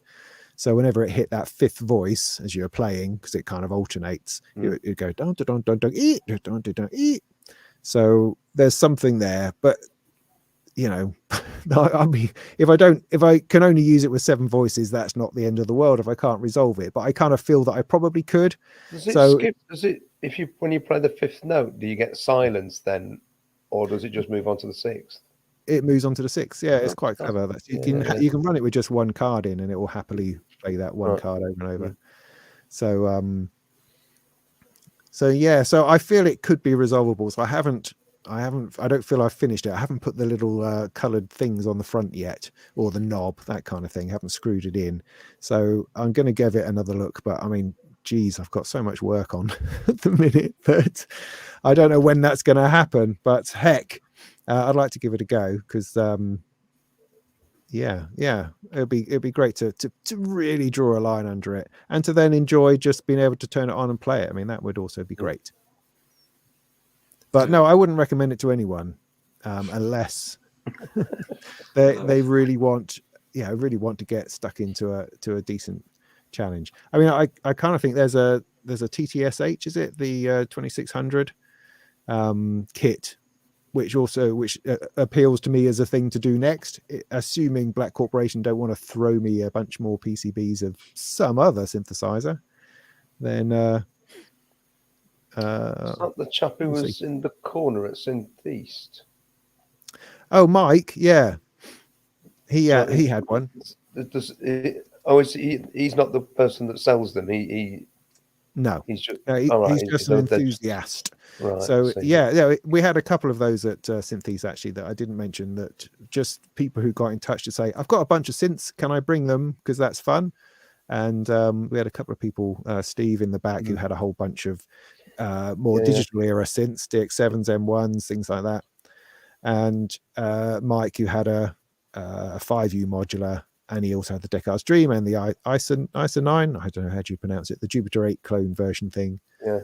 So whenever it hit that 5th voice as you're playing, because it kind of alternates, it go dun dun dun dun dun dun dun dun dun. So there's something there, but you know, I mean, if I can only use it with 7 voices, that's not the end of the world if I can't resolve it. But I kind of feel that I probably could. Does it skip? Does it, when you play the 5th note, do you get silence then, or does it just move on to the 6th? It moves on to the 6th. Yeah, it's quite clever. That's, you can run it with just 1 card in, and it will happily play that 1 card over and over. So so I feel it could be resolvable. So I don't feel I've finished it. I haven't put the little coloured things on the front yet, or the knob, that kind of thing. I haven't screwed it in. So I'm going to give it another look. But I mean, geez, I've got so much work on at the minute that I don't know when that's going to happen. But heck, I'd like to give it a go, because it'd be great to really draw a line under it, and to then enjoy just being able to turn it on and play it. I mean, that would also be great. But no, I wouldn't recommend it to anyone unless they really want to get stuck into a decent challenge. I mean, I kind of think there's a TTSH, is it, the 2600 kit, which appeals to me as a thing to do next, assuming Black Corporation don't want to throw me a bunch more PCBs of some other synthesizer. Then it's not the chap who was in the corner at Synth East. Oh, Mike, yeah, he had one. He's not the person that sells them. No, he's just he's just an enthusiast. Right. So yeah, we had a couple of those at Synth East actually that I didn't mention, that just people who got in touch to say, I've got a bunch of synths, can I bring them, because that's fun. And we had a couple of people, Steve in the back, who had a whole bunch of more digital era synths, DX7s, M1s, things like that. And Mike, who had a 5U modular, and he also had the Descartes Dream and the ISA 9. I don't know how do you pronounce it, the Jupiter 8 clone version thing. A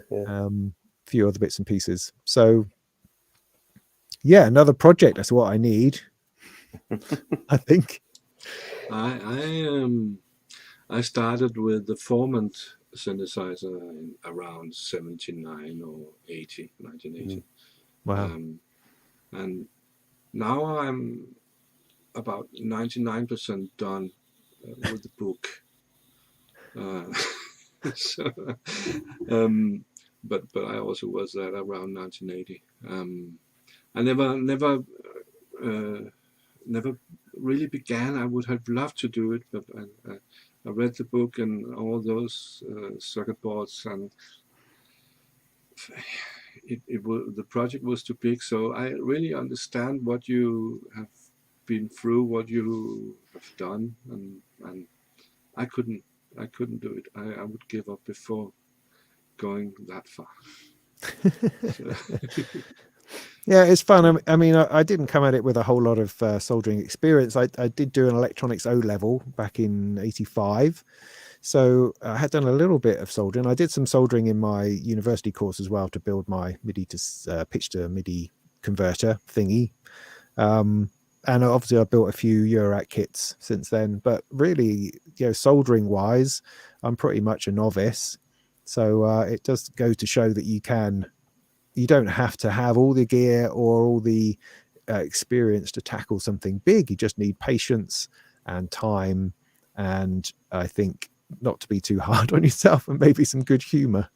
few other bits and pieces. So yeah, another project. That's what I need. I think. I started with the Formant synthesizer in around 79 or 1980. Wow. And now I'm about 99% done with the book. But I also was at around 1980. I never really began. I would have loved to do it, but I read the book and all those circuit boards, and the project was too big. So I really understand what you have been through, what you have done, and I couldn't do it. I would give up before going that far. Yeah, it's fun. I mean, I didn't come at it with a whole lot of soldering experience. I did do an electronics O level back in '85, so I had done a little bit of soldering. I did some soldering in my university course as well to build my MIDI to pitch to MIDI converter thingy. And obviously I built a few Eurorack kits since then, but really, soldering wise, I'm pretty much a novice. So it does go to show that you don't have to have all the gear or all the experience to tackle something big. You just need patience and time, and I think not to be too hard on yourself, and maybe some good humor.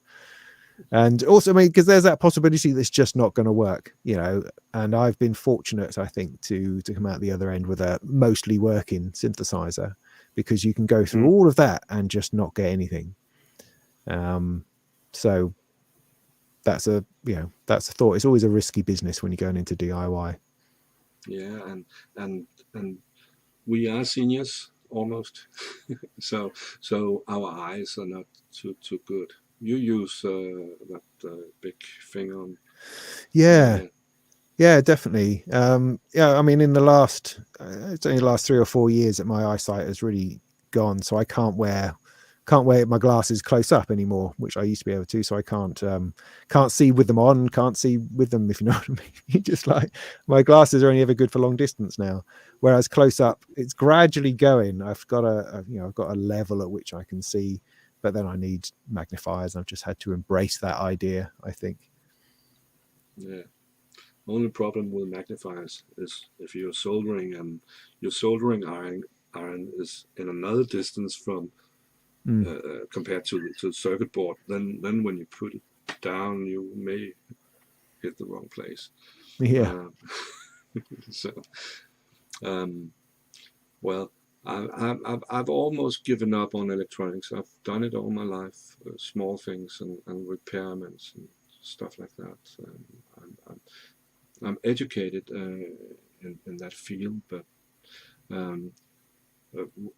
And also, I mean, because there's that possibility that's just not going to work, and I've been fortunate, I think, to come out the other end with a mostly working synthesizer, because you can go through all of that and just not get anything. So that's a thought. It's always a risky business when you're going into DIY. Yeah, and we are seniors almost, so our eyes are not too good. You use that big thing on. Yeah. Yeah, definitely. Yeah, I mean, in the last, it's only the last 3 or 4 years that my eyesight has really gone. So I can't wear my glasses close up anymore, which I used to be able to. So I can't see with them on, can't see with them, if you know what I mean. Just like my glasses are only ever good for long distance now, whereas close up, it's gradually going. I've got I've got a level at which I can see, but then I need magnifiers. I've just had to embrace that idea, I think. Yeah. Only problem with magnifiers is if you're soldering and your soldering iron is in another distance from compared to the circuit board, then when you put it down, you may hit the wrong place. Yeah. So, well, I've almost given up on electronics. I've done it all my life, small things and repairments and stuff like that. I'm educated in that field, but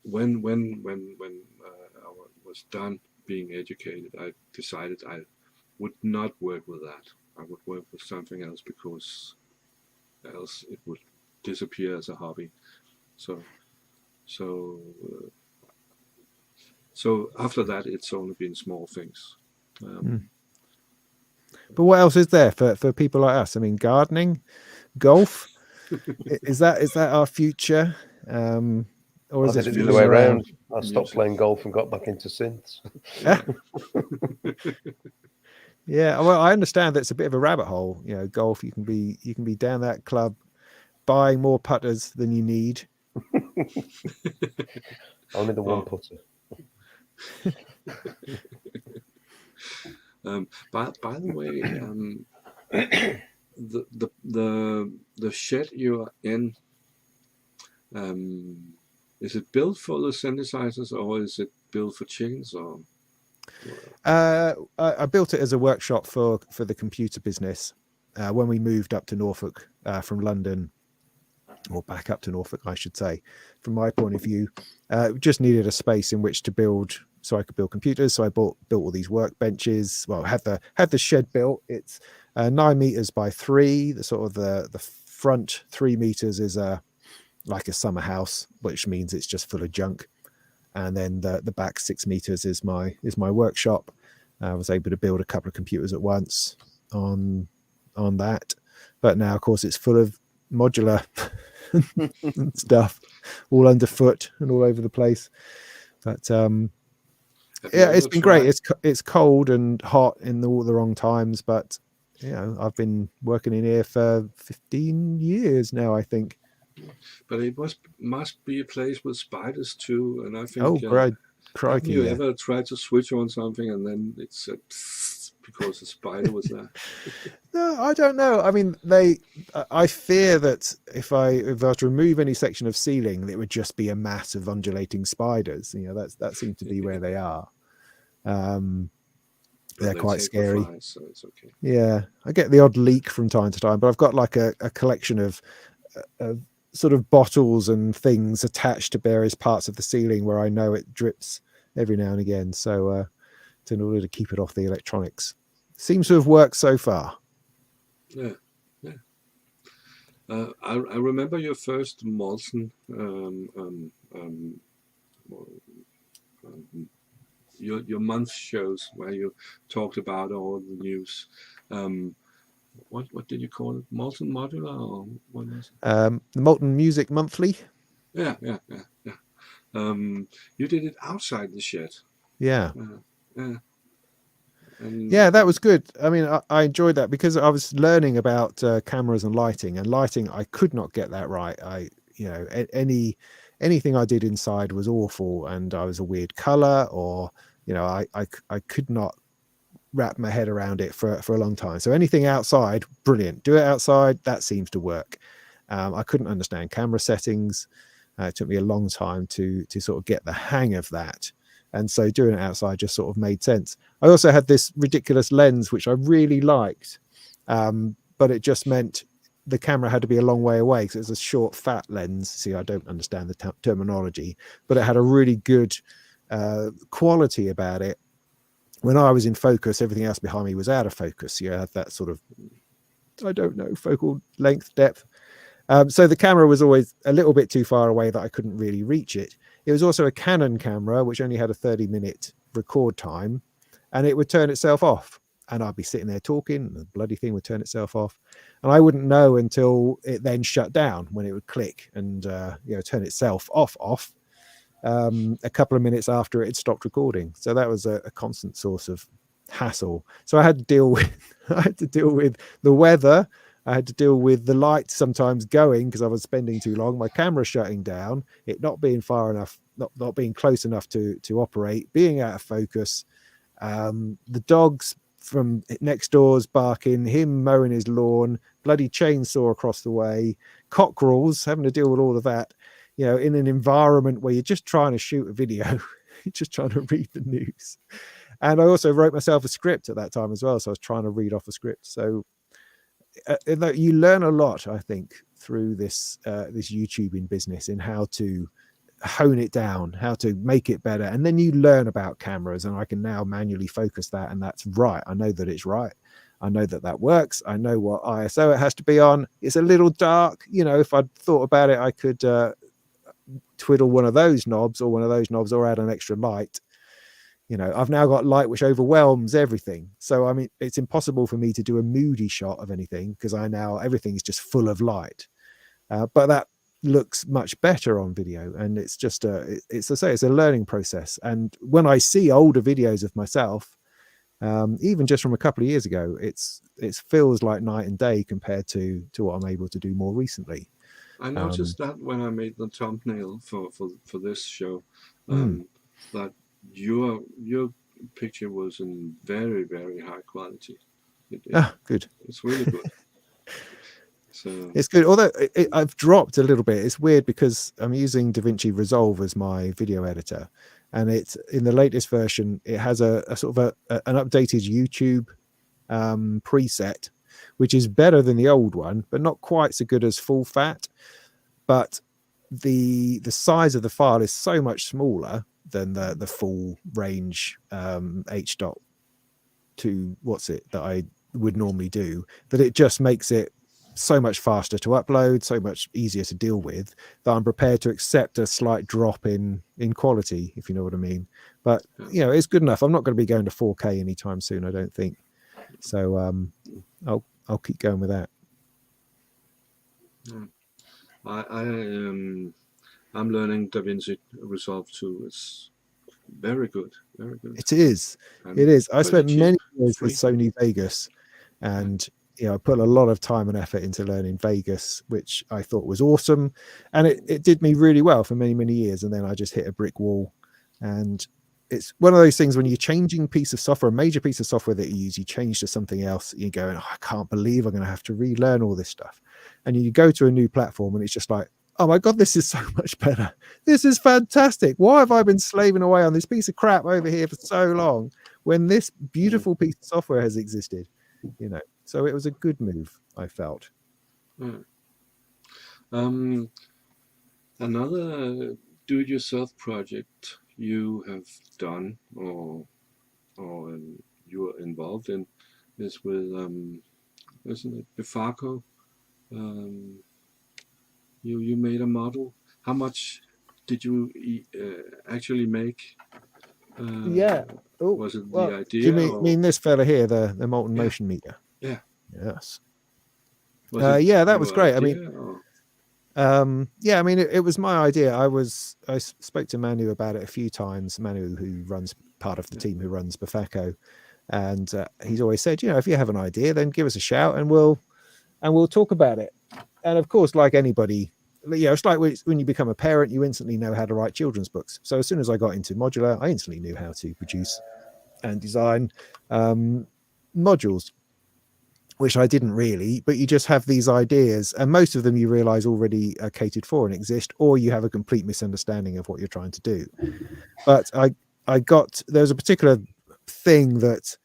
when I was done being educated, I decided I would not work with that. I would work with something else because else it would disappear as a hobby. So after that, it's only been small things. But what else is there for people like us? I mean, gardening, golf. Is that our future? Or is I it did it the other way around? I stopped playing golf and got back into synths. Yeah, well, I understand that it's a bit of a rabbit hole. You know, golf. You can be down that club, buying more putters than you need. Only the one putter. By the way, the shed you are in, is it built for the synthesizers or is it built for chickens? Or I built it as a workshop for the computer business when we moved up to Norfolk from London, or back up to Norfolk, I should say. From my point of view, just needed a space in which to build, so I could build computers. So I built all these workbenches. Well, had the shed built. It's 9 meters by 3. The sort of the front 3 meters is like a summer house, which means it's just full of junk. And then the back 6 meters is my workshop. I was able to build a couple of computers at once on that, but now of course it's full of modular stuff all underfoot and all over the place. But yeah, it's been great. It's cold and hot in all the wrong times, but you know, I've been working in here for 15 years now, I think. But it must be a place with spiders too, and I think. Oh, crikey! Have you ever tried to switch on something and then it's because the spider was there? No, I don't know. I mean, I fear that if I were to remove any section of ceiling, it would just be a mass of undulating spiders. You know, that seems to be where they are. They're quite scary. Flies, so it's okay. Yeah, I get the odd leak from time to time, but I've got like a collection of sort of bottles and things attached to various parts of the ceiling where I know it drips every now and again. So in order to keep it off the electronics, seems to have worked so far. Yeah. I remember your first Molson your month shows where you talked about all the news. What did you call it? Molten Modular, or what was it? The Molten Music Monthly. Yeah. You did it outside the shed. Yeah. Yeah, that was good. I mean, I enjoyed that because I was learning about cameras and lighting. I could not get that right. Anything I did inside was awful, and I was a weird color, or I could not wrap my head around it for a long time. So anything outside, brilliant. Do it outside, that seems to work. I couldn't understand camera settings. It took me a long time to sort of get the hang of that. and so doing it outside just sort of made sense. I also had this ridiculous lens which I really liked, but it just meant the camera had to be a long way away because it was a short fat lens. See, I don't understand the terminology, but it had a really good quality about it. When I was in focus, everything else behind me was out of focus. You had that sort of, I don't know, focal length, depth. So the camera was always a little bit too far away that I couldn't really reach it. It was also a Canon camera, which only had a 30-minute record time, and it would turn itself off. And I'd be sitting there talking, and the bloody thing would turn itself off. And I wouldn't know until it then shut down, when it would click and turn itself off a couple of minutes after it had stopped recording. So that was a constant source of hassle. So I had to deal with the weather. I had to deal with the light sometimes going because I was spending too long, my camera shutting down, it not being far enough, not being close enough to operate, being out of focus, the dogs from next door's barking, him mowing his lawn, bloody chainsaw across the way, cockerels, having to deal with all of that, in an environment where you're just trying to shoot a video, you're just trying to read the news. And I also wrote myself a script at that time as well, so I was trying to read off a script. So you learn a lot, I think, through this YouTubing business, in how to hone it down, how to make it better, and then you learn about cameras, and I can now manually focus that, and that's right. I know that it's right. I know that works. I know what ISO it has to be on. It's a little dark, if I'd thought about it, I could twiddle one of those knobs or add an extra light. I've now got light which overwhelms everything. So, I mean, it's impossible for me to do a moody shot of anything because everything is just full of light. But that looks much better on video. And it's just it's a learning process. And when I see older videos of myself, even just from a couple of years ago, it feels like night and day compared to what I'm able to do more recently. I noticed that when I made the thumbnail for this show, that your picture was in very, very high quality. Good. It's really good. So it's good. Although I've dropped a little bit. It's weird because I'm using DaVinci Resolve as my video editor, and it's in the latest version. It has a sort of an updated YouTube preset, which is better than the old one, but not quite so good as full fat. But the size of the file is so much smaller than the full range H.2 that I would normally do, that it just makes it so much faster to upload, so much easier to deal with, that I'm prepared to accept a slight drop in quality, if you know what I mean. But it's good enough. I'm not going to be going to 4K anytime soon, I don't think. So I'll keep going with that. I'm learning DaVinci Resolve 2. It's very good, very good. It is. It is. I spent many years with Sony Vegas, and I put a lot of time and effort into learning Vegas, which I thought was awesome, and it did me really well for many, many years. And then I just hit a brick wall, and it's one of those things when you're changing piece of software, a major piece of software that you use, you change to something else, you're going, I can't believe I'm going to have to relearn all this stuff. And you go to a new platform and it's just like, oh my God, this is so much better. This is fantastic. Why have I been slaving away on this piece of crap over here for so long when this beautiful piece of software has existed? So it was a good move, I felt. Another do-it-yourself project you have done or you are involved in is with isn't it Bifaco? You made a model. How much did you actually make? Was it the idea? Do you mean this fella here, the molten motion meter? Yeah. Yes. That was great. It was my idea. I spoke to Manu about it a few times. Manu, who runs part of the team who runs Bifaco, and he's always said, if you have an idea, then give us a shout and we'll talk about it. And of course, like anybody, it's like when you become a parent, you instantly know how to write children's books. So as soon as I got into modular, I instantly knew how to produce and design modules, which I didn't really, but you just have these ideas, and most of them you realize already are catered for and exist, or you have a complete misunderstanding of what you're trying to do. But there was a particular thing that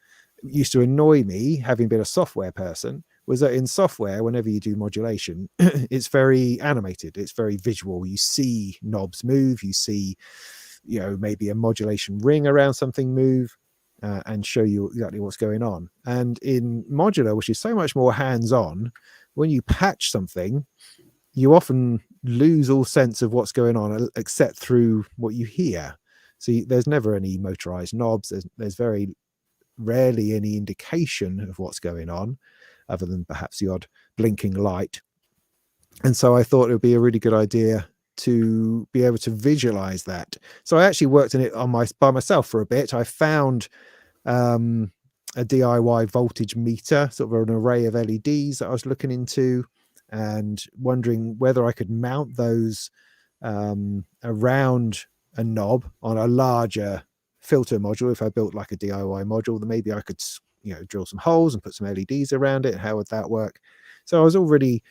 used to annoy me, having been a software person, was that in software, whenever you do modulation, it's very animated, it's very visual. You see knobs move, you see, maybe a modulation ring around something move, and show you exactly what's going on. And in modular, which is so much more hands-on, when you patch something, you often lose all sense of what's going on except through what you hear. So there's never any motorized knobs. There's very rarely any indication of what's going on, other than perhaps the odd blinking light. And so I thought it would be a really good idea to be able to visualize that. So I actually worked on it by myself for a bit. I found a DIY voltage meter, sort of an array of LEDs that I was looking into, and wondering whether I could mount those around a knob on a larger filter module. If I built like a DIY module, then maybe I could drill some holes and put some LEDs around it. How would that work? So I was already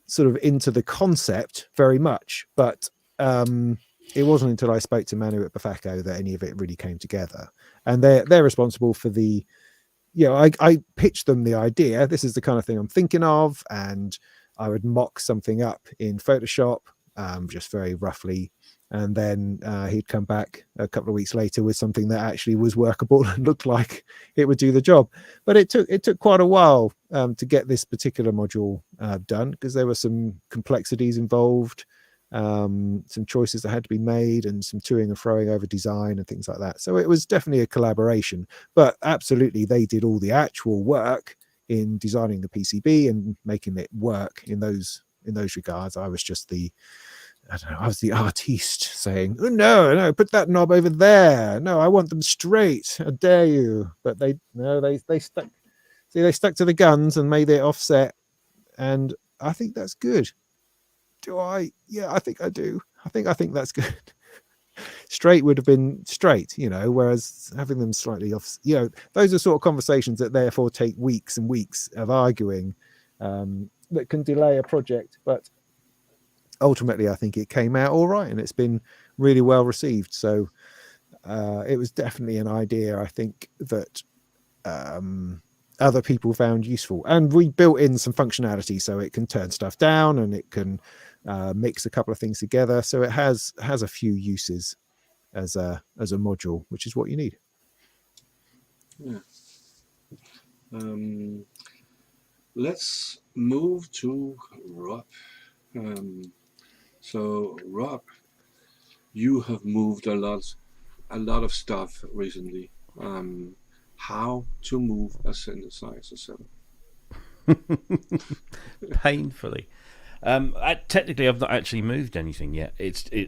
sort of into the concept very much, but it wasn't until I spoke to Manu at Bafako that any of it really came together. And they're responsible for the, I pitched them the idea. This is the kind of thing I'm thinking of, and I would mock something up in Photoshop, just very roughly, and then he'd come back a couple of weeks later with something that actually was workable and looked like it would do the job. But it took quite a while to get this particular module done, because there were some complexities involved, some choices that had to be made, and some toing and froing over design and things like that. So it was definitely a collaboration, but absolutely they did all the actual work in designing the PCB and making it work in those regards. I was just I was the artiste saying, oh, no, put that knob over there. No, I want them straight. How dare you? But they stuck. See, they stuck to the guns and made it offset. And I think that's good. Do I? Yeah, I think I do. I think that's good. Straight would have been straight, whereas having them slightly off, those are sort of conversations that therefore take weeks and weeks of arguing, that can delay a project. But ultimately, I think it came out all right, and it's been really well received. So it was definitely an idea, I think, that other people found useful. And we built in some functionality, so it can turn stuff down and it can mix a couple of things together. So it has a few uses as a module, which is what you need. Yeah. Let's move to Rob. So Rob, you have moved a lot of stuff recently. How to move a synthesizer setup? Painfully. Technically, I've not actually moved anything yet.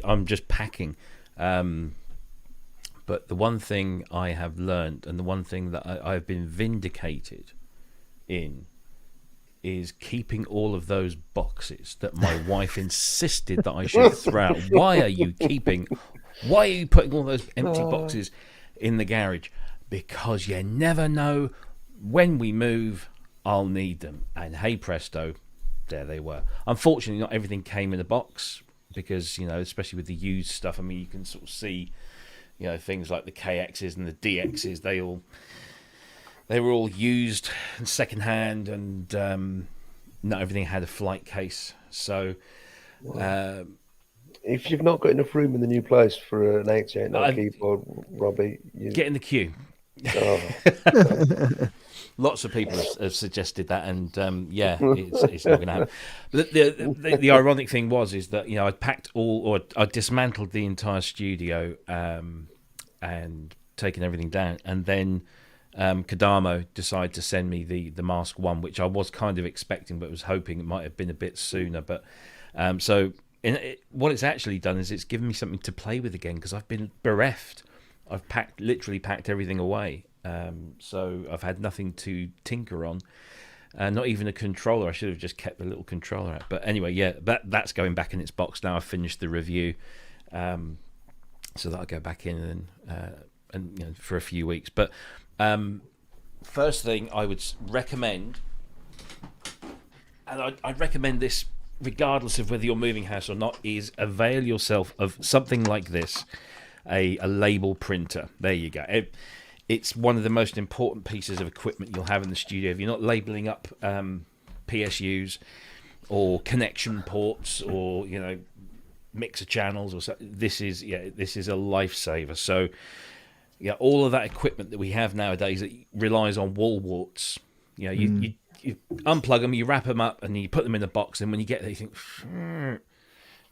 I'm just packing. But the one thing I have learned, and the one thing that I've been vindicated in, is keeping all of those boxes that my wife insisted that I should throw out. Why are you putting all those empty boxes in the garage? Because you never know when we move, I'll need them. And hey presto, there they were. Unfortunately, not everything came in a box, because, especially with the used stuff, I mean, you can sort of see, things like the KXs and the DXs, they were all used and secondhand, and not everything had a flight case. So if you've not got enough room in the new place for an 88 keyboard, Robbie, get in the queue. Oh. Lots of people have suggested that, and it's not going to happen. But the ironic thing is that I dismantled the entire studio and taken everything down, and then Kadamo decided to send me the Mask 1, which I was kind of expecting, but was hoping it might have been a bit sooner. But what it's actually done is it's given me something to play with again, because I've been bereft. I've literally packed everything away, so I've had nothing to tinker on, not even a controller. I should have just kept the little controller out. But anyway, yeah, that's going back in its box now. I've finished the review, so that I'll go back in and for a few weeks. But first thing I would recommend, and I'd recommend this regardless of whether you're moving house or not, is avail yourself of something like this. a label printer. There you go. It's one of the most important pieces of equipment you'll have in the studio. If you're not labeling up PSUs or connection ports or mixer channels or so, this is a lifesaver. So yeah, all of that equipment that we have nowadays that relies on wall warts. You unplug them, you wrap them up, and you put them in a box. And when you get there, you think,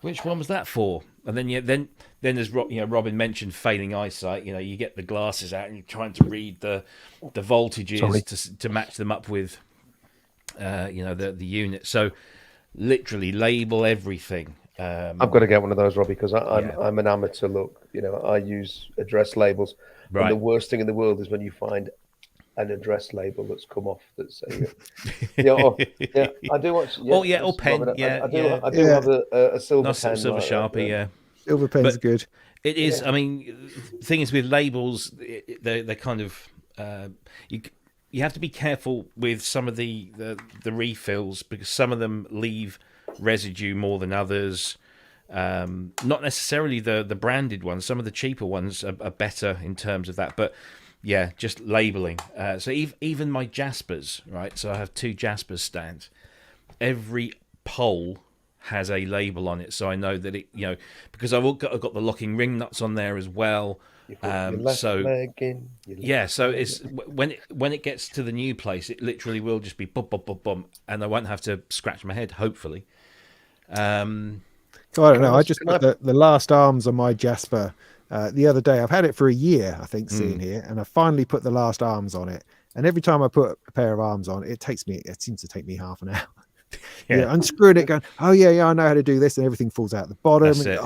which one was that for? And then as Robin mentioned, failing eyesight. You get the glasses out and you're trying to read the voltages to match them up with the unit. So literally label everything. I've got to get one of those, Robbie, because I'm an amateur. Look, I use address labels, and the worst thing in the world is when you find an address label that's come off that's I do watch. Or pen. Robin, I do have a silver pen, silver Sharpie. Silver pen's good. It is. I mean, the thing is with labels, they're kind of you have to be careful with some of the refills, because some of them leave residue more than others. Not necessarily the branded ones. Some of the cheaper ones are better in terms of that, but yeah, just labeling. So even my Jaspers, right? So I have 2 Jaspers stands. Every pole has a label on it, so I know that it, because I've got the locking ring nuts on there as well. So it's when it gets to the new place, it literally will just be bum bum bum bum, and I won't have to scratch my head, hopefully. So I don't know. I just put the last arms on my Jasper the other day. I've had it for a year, I think, seeing here, and I finally put the last arms on it. And every time I put a pair of arms on, it seems to take me half an hour. Unscrewing it, going, oh yeah, I know how to do this, and everything falls out the bottom. That's and, it.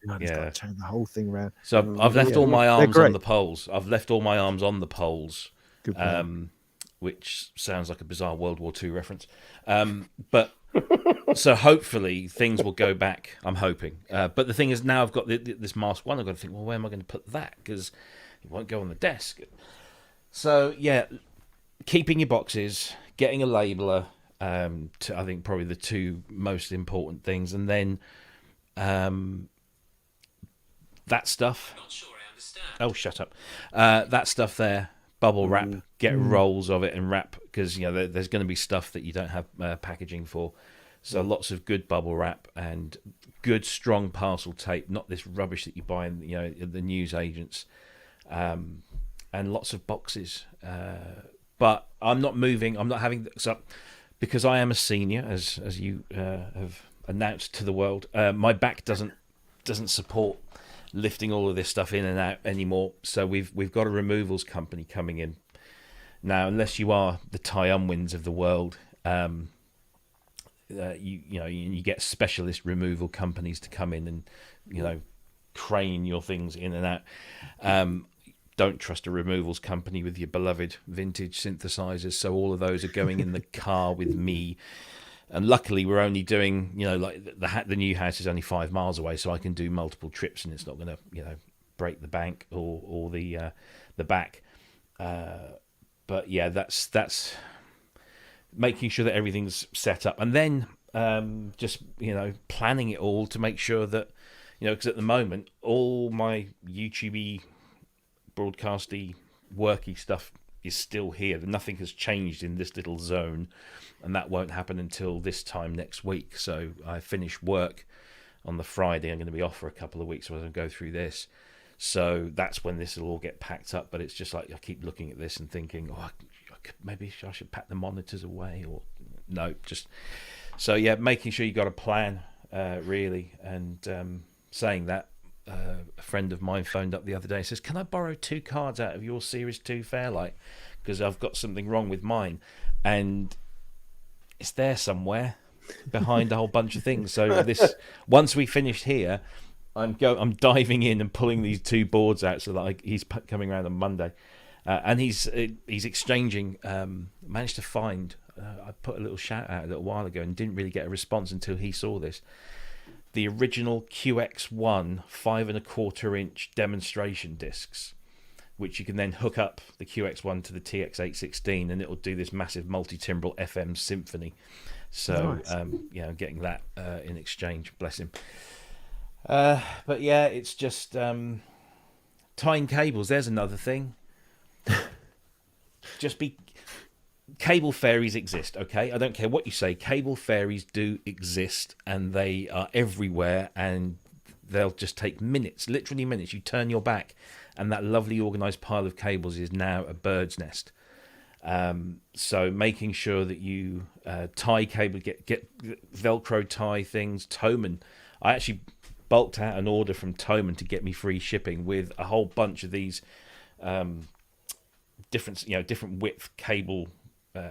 Got to turn the whole thing around. So I've left all my arms on the poles. I've left all my arms on the poles. Good point. Which sounds like a bizarre World War II reference. But so hopefully things will go back. I'm hoping. But the thing is, now I've got this Mask 1. I've got to think, well, where am I going to put that? Because it won't go on the desk. So yeah, keeping your boxes, getting a labeler. I think probably the 2 most important things, and then that stuff. Not sure I understand. Oh, shut up! That stuff there, bubble wrap. Get rolls of it and wrap, because there's going to be stuff that you don't have packaging for. So lots of good bubble wrap and good strong parcel tape, not this rubbish that you buy in the news agents, and lots of boxes. But I'm not moving. I'm not having so. Because I am a senior, as you have announced to the world, my back doesn't support lifting all of this stuff in and out anymore. So we've got a removals company coming in now. Unless you are the Ty Unwins of the world, you get specialist removal companies to come in and crane your things in and out. Don't trust a removals company with your beloved vintage synthesizers. So all of those are going in the car with me. And luckily, we're only doing, like the new house is only 5 miles away, so I can do multiple trips, and it's not going to, break the bank or the back. But yeah, that's making sure that everything's set up, and then just planning it all to make sure that because at the moment all my YouTube broadcasty worky stuff is still here. Nothing has changed in this little zone, and that won't happen until this time next week. So I finish work on the Friday. I'm going to be off for a couple of weeks, so I'm going to go through this. So that's when this will all get packed up. But it's just like I keep looking at this and thinking, maybe I should pack the monitors away, or no, just so yeah, making sure you got a plan really. And saying that, a friend of mine phoned up the other day and says, can I borrow 2 cards out of your Series 2 Fairlight, because I've got something wrong with mine, and it's there somewhere behind a whole bunch of things. So this, once we finish here, I'm diving in and pulling these 2 boards out, so that he's coming around on Monday, and he's exchanging. Managed to find. I put a little shout out a little while ago and didn't really get a response until he saw this. The original QX1 5.25-inch demonstration discs, which you can then hook up the QX1 to the TX816, and it'll do this massive multi-timbral FM symphony. So, nice. Getting that in exchange, bless him. But yeah, it's just tying cables. There's another thing. Cable fairies exist, okay? I don't care what you say. Cable fairies do exist, and they are everywhere, and they'll just take minutes, literally minutes. You turn your back, and that lovely organised pile of cables is now a bird's nest. So making sure that you tie cable, get Velcro tie things. Toman, I actually bulked out an order from Toman to get me free shipping with a whole bunch of these different width cable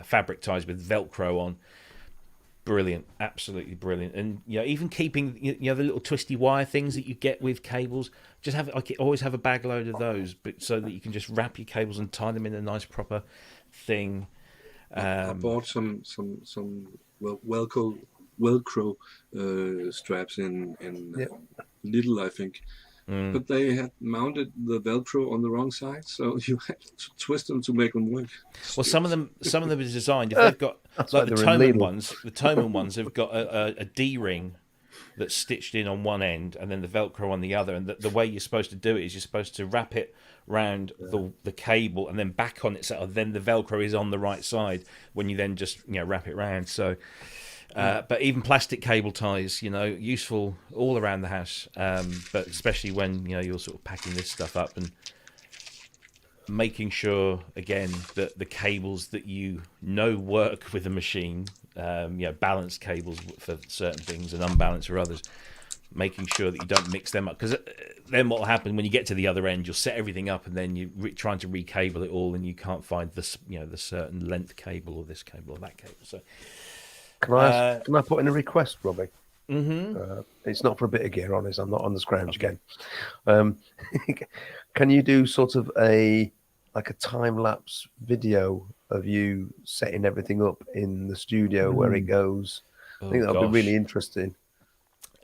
fabric ties with Velcro on. Brilliant, absolutely brilliant. And even keeping the little twisty wire things that you get with cables, always have a bag load of those, but so that you can just wrap your cables and tie them in a nice proper thing. I bought some Velcro straps in Lidl, I think. But they had mounted the Velcro on the wrong side, so you had to twist them to make them work. Well, some of them are designed. If they've got like the Toman ones have got a D-ring that's stitched in on one end, and then the Velcro on the other. And the way you're supposed to do it is you're supposed to wrap it round the cable and then back on it, so then the Velcro is on the right side when you then just wrap it round. So. But even plastic cable ties, useful all around the house. But especially when you're sort of packing this stuff up and making sure again that the cables that work with the machine, balanced cables for certain things and unbalanced for others. Making sure that you don't mix them up, because then what will happen when you get to the other end, you'll set everything up and then you're trying to recable it all, and you can't find this, the certain length cable or this cable or that cable. So. Can I put in a request, Robbie? Mm-hmm. It's not for a bit of gear on this. I'm not on the scrounge again. Can you do sort of a time-lapse video of you setting everything up in the studio where it goes? I think that would be really interesting.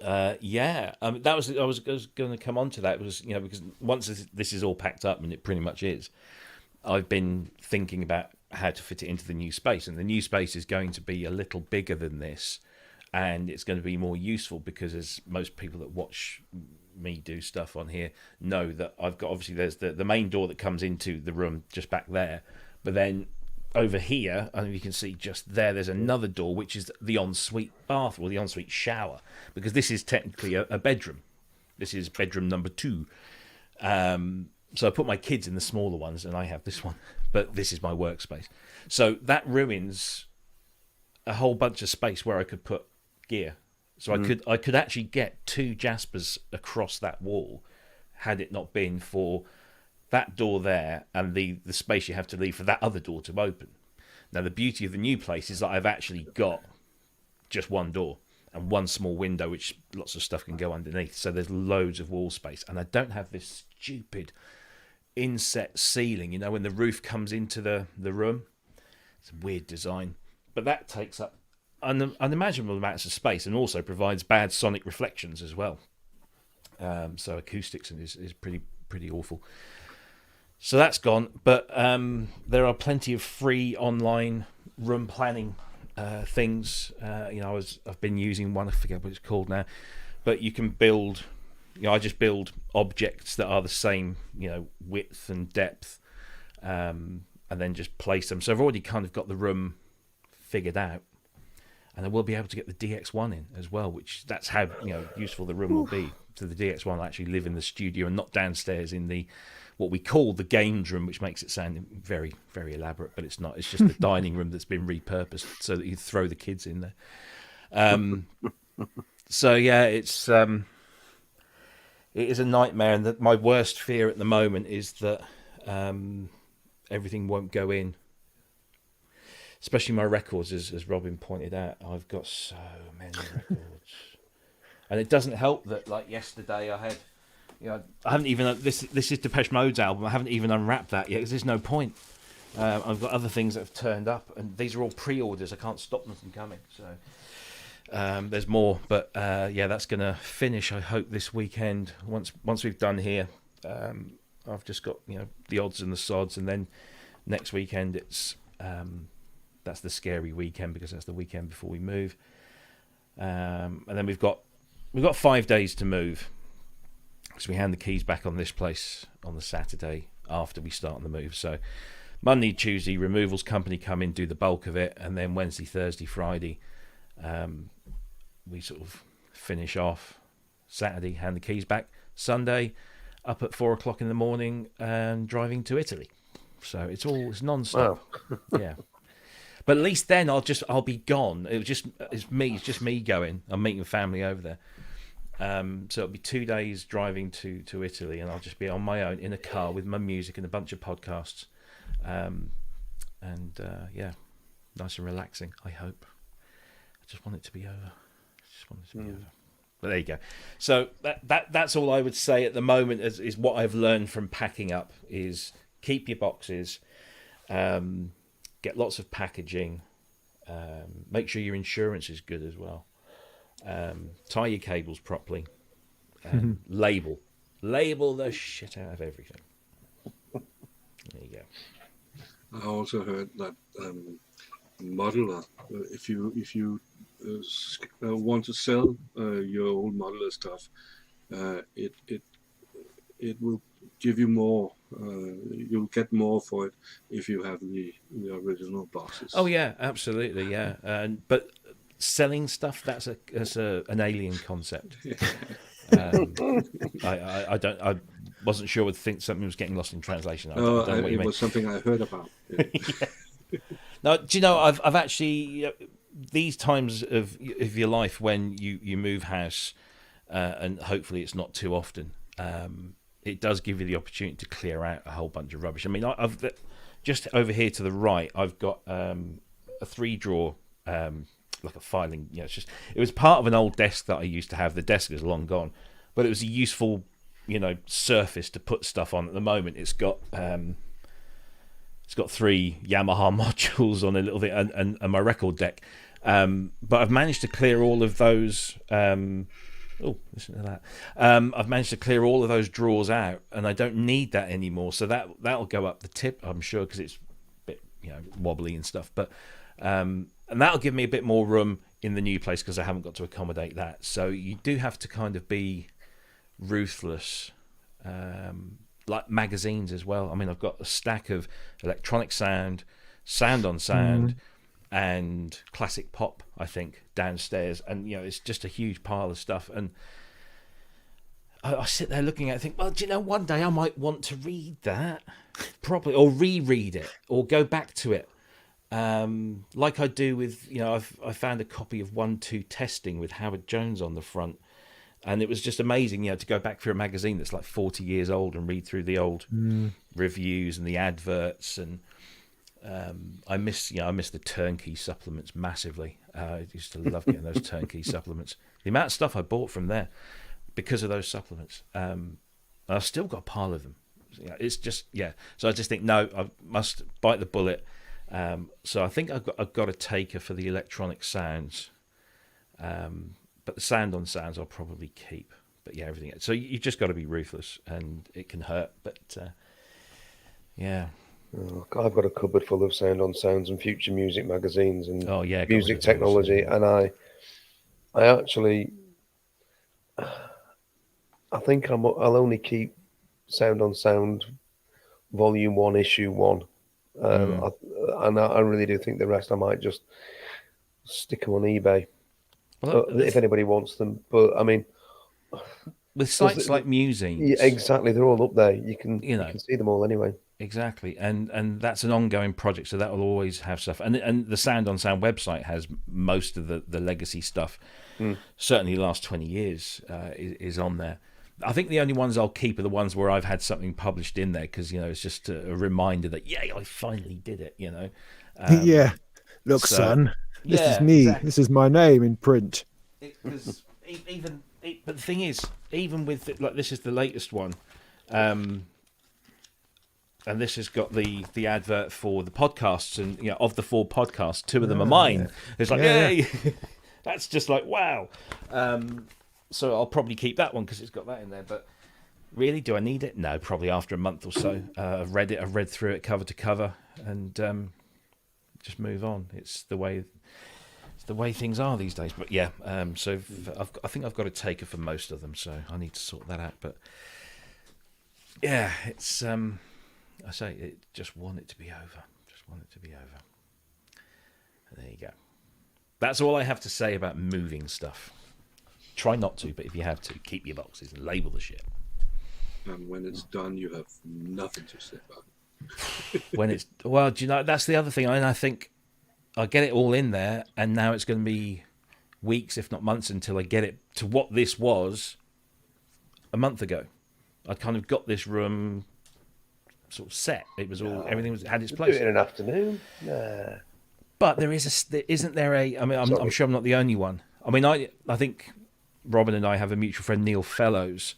Yeah, I was going to come on to that. It was because once this is all packed up, and it pretty much is, I've been thinking about how to fit it into the new space, and the new space is going to be a little bigger than this, and it's going to be more useful because, as most people that watch me do stuff on here know, that I've got, obviously there's the main door that comes into the room just back there, but then over here, I don't know if you can see just there's another door which is the ensuite bath or the ensuite shower, because this is technically a bedroom. This is bedroom number 2. So I put my kids in the smaller ones, and I have this one, but this is my workspace. So that ruins a whole bunch of space where I could put gear. So I could actually get 2 Jaspers across that wall, had it not been for that door there and the space you have to leave for that other door to open. Now the beauty of the new place is that I've actually got just one door and one small window, which lots of stuff can go underneath. So there's loads of wall space, and I don't have this stupid inset ceiling, when the roof comes into the room. It's a weird design, but that takes up unimaginable amounts of space and also provides bad sonic reflections as well. So acoustics is pretty awful. So that's gone, but there are plenty of free online room planning things. I've been using one, I forget what it's called now, but you can build. I just build objects that are the same, width and depth, and then just place them. So I've already kind of got the room figured out, and I will be able to get the DX1 in as well, which that's how useful the room will be. So the DX1 will actually live in the studio and not downstairs in the what we call the games room, which makes it sound very, very elaborate, but it's not. It's just the dining room that's been repurposed so that you throw the kids in there. So yeah, it is a nightmare, and that my worst fear at the moment is that everything won't go in, especially my records, as Robin pointed out. I've got so many records, and it doesn't help that, like yesterday, I had, I haven't even this is Depeche Mode's album. I haven't even unwrapped that yet because there's no point. I've got other things that have turned up, and these are all pre-orders. I can't stop them from coming. So. There's more, but that's going to finish, I hope, this weekend. Once we've done here, I've just got the odds and the sods, and then next weekend it's that's the scary weekend, because that's the weekend before we move, and then we've got 5 days to move. So we hand the keys back on this place on the Saturday after we start on the move. So Monday, Tuesday, removals company come in, do the bulk of it, and then Wednesday, Thursday, Friday, we sort of finish off. Saturday, hand the keys back. Sunday, up at 4 o'clock in the morning and driving to Italy. So it's non-stop. Wow. Yeah. But at least then I'll be gone. It's just me going. I'm meeting family over there. So it'll be 2 days driving to Italy, and I'll just be on my own in a car with my music and a bunch of podcasts. Yeah, nice and relaxing, I hope. I just want it to be over. But there you go. So that's all I would say at the moment is what I've learned from packing up is keep your boxes, get lots of packaging, make sure your insurance is good as well, tie your cables properly, label the shit out of everything. There you go. I also heard that modeler, if you want to sell your old modeler stuff, it will give you more. You'll get more for it if you have the original boxes. Oh yeah, absolutely, yeah. But selling stuff, that's an alien concept. I wasn't sure. Would think something was getting lost in translation. I don't know what you mean. It was something I heard about. Yeah. Yeah. Now, do you know I've actually these times of your life when you move house, and hopefully it's not too often. It does give you the opportunity to clear out a whole bunch of rubbish. I mean, I've just over here to the right, I've got a 3-drawer, like a filing. You know, it was part of an old desk that I used to have. The desk is long gone, but it was a useful, surface to put stuff on. At the moment, it's got 3 Yamaha modules on a little bit and my record deck. But I've managed to clear all of those. Listen to that. I've managed to clear all of those drawers out, and I don't need that anymore. So that'll go up the tip, I'm sure, because it's a bit wobbly and stuff. But and that'll give me a bit more room in the new place because I haven't got to accommodate that. So you do have to kind of be ruthless. Like magazines as well. I mean, I've got a stack of electronic sound on sound, and classic pop, I think, downstairs, and it's just a huge pile of stuff. And I sit there looking at it and think, well, do you know, one day I might want to read that properly, or reread it, or go back to it, like I do with I found a copy of 1-2 Testing with Howard Jones on the front. And it was just amazing, to go back through a magazine that's like 40 years old and read through the old reviews and the adverts. And I miss the turnkey supplements massively. I used to love getting those turnkey supplements. The amount of stuff I bought from there because of those supplements. I've still got a pile of them. It's just, So I just think, no, I must bite the bullet. So I think I've got a taker for the electronic sounds. But the sound on sounds I'll probably keep. But everything. So you just got to be ruthless, and it can hurt. But yeah. Oh, I've got a cupboard full of sound on sounds and future music magazines and music technology, and I actually, I think I'll only keep Sound on Sound Volume 1, Issue 1, and I really do think the rest I might just stick them on eBay. Well, if anybody wants them, but I mean, with sites like Musings, exactly, they're all up there. You can see them all anyway. Exactly, and that's an ongoing project, so that will always have stuff. And the Sound on Sound website has most of the legacy stuff. Certainly, the last 20 years is on there. I think the only ones I'll keep are the ones where I've had something published in there because it's just a reminder that I finally did it. Look, son. This is me. Exactly. This is my name in print. But the thing is, even with this is the latest one, and this has got the advert for the podcasts, and of the 4 podcasts, 2 of them are mine. Yeah. It's like, yay! That's just like wow. So I'll probably keep that one because it's got that in there. But really, do I need it? No, probably after a month or so. I've read through it cover to cover, and just move on. It's the way It's the way things are these days. But yeah, so I think I've got a taker for most of them, so I need to sort that out. But yeah, it's I say it. Just want it to be over. Just want it to be over. And there you go. That's all I have to say about moving stuff. Try not to, but if you have to, keep your boxes and label the shit. And when it's done, you have nothing to say about it. When it's well, do you know, that's the other thing. I think I get it all in there, and now it's going to be weeks, if not months, until I get it to what this was a month ago. I kind of got this room sort of set. It was all everything had its place. Do it in an afternoon. Nah. But isn't there a? I mean, I'm sure I'm not the only one. I mean, I think Robin and I have a mutual friend, Neil Fellows,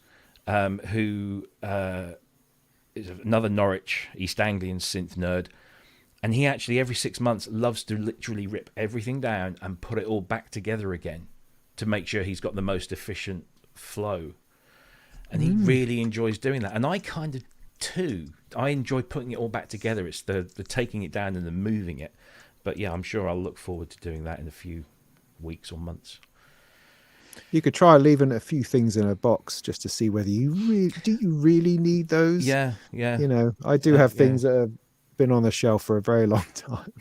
who is another Norwich East Anglian synth nerd, and he actually every 6 months loves to literally rip everything down and put it all back together again to make sure he's got the most efficient flow. And he really enjoys doing that, and I kind of too. I enjoy putting it all back together. It's the taking it down and the moving it. But yeah, I'm sure I'll look forward to doing that in a few weeks or months. You could try leaving a few things in a box just to see whether you really need those. Yeah. You know, I do have things that have been on the shelf for a very long time.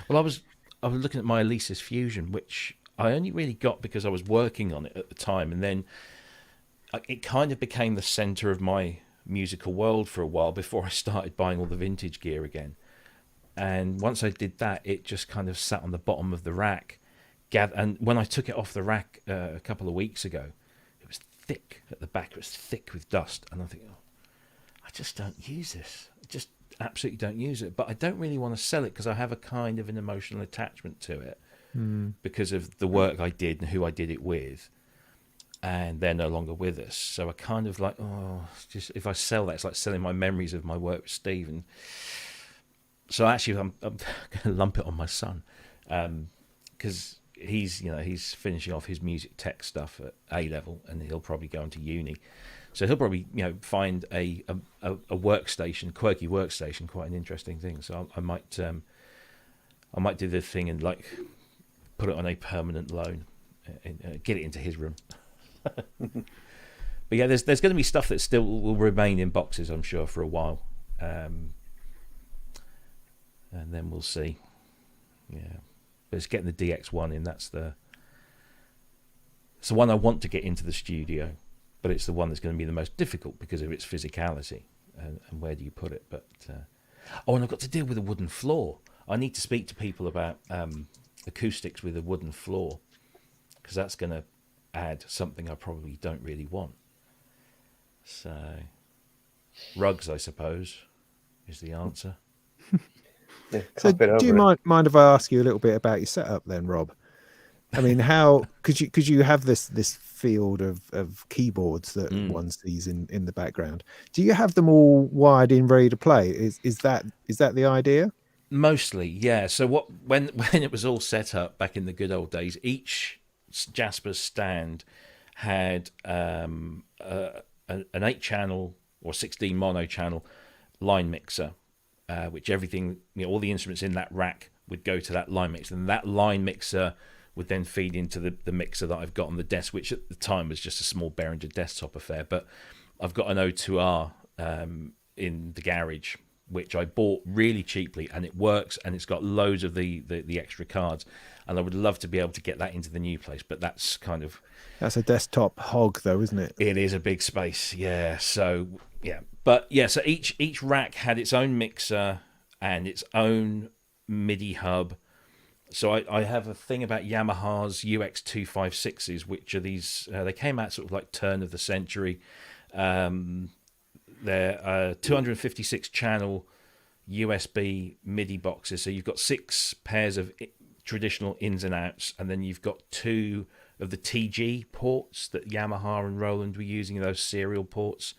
Well, I was looking at my Alesis Fusion, which I only really got because I was working on it at the time, and then it kind of became the center of my musical world for a while before I started buying all the vintage gear again. And once I did that, it just kind of sat on the bottom of the rack. And when I took it off the rack a couple of weeks ago, it was thick at the back. It was thick with dust. And I think, I just don't use this. I just absolutely don't use it. But I don't really want to sell it because I have a kind of an emotional attachment to it because of the work I did and who I did it with. And they're no longer with us. So I kind of like, just if I sell that, it's like selling my memories of my work with Steve. And so actually, I'm going to lump it on my son because he's finishing off his music tech stuff at A level, and he'll probably go into uni. So he'll probably find a workstation, quirky workstation, quite an interesting thing. So I might do the thing and like put it on a permanent loan and get it into his room. But yeah, there's going to be stuff that still will remain in boxes, I'm sure, for a while. And then we'll see. Yeah, but it's getting the DX1 in. It's the one I want to get into the studio, but it's the one that's going to be the most difficult because of its physicality and where do you put it. But and I've got to deal with a wooden floor. I need to speak to people about acoustics with a wooden floor because that's going to add something I probably don't really want. So rugs, I suppose, is the answer. Yeah, so do you mind if I ask you a little bit about your setup then, Rob? I mean, how could you have this field of keyboards that one sees in the background? Do you have them all wired in, ready to play? Is that the idea? Mostly, yeah. So when it was all set up back in the good old days, each Jasper's stand had an 8-channel or 16 mono channel line mixer. Which everything, all the instruments in that rack would go to that line mixer, and that line mixer would then feed into the mixer that I've got on the desk, which at the time was just a small Behringer desktop affair. But I've got an O2R in the garage, which I bought really cheaply, and it works, and it's got loads of the extra cards, and I would love to be able to get that into the new place, but that's a desktop hog, though, isn't it? It is a big space, yeah. So yeah. But yeah, so each rack had its own mixer and its own MIDI hub. So I have a thing about Yamaha's UX256s, which are these, they came out sort of like turn of the century. They're 256 channel USB MIDI boxes. So you've got 6 pairs of traditional ins and outs, and then you've got 2 of the TG ports that Yamaha and Roland were using, those serial ports.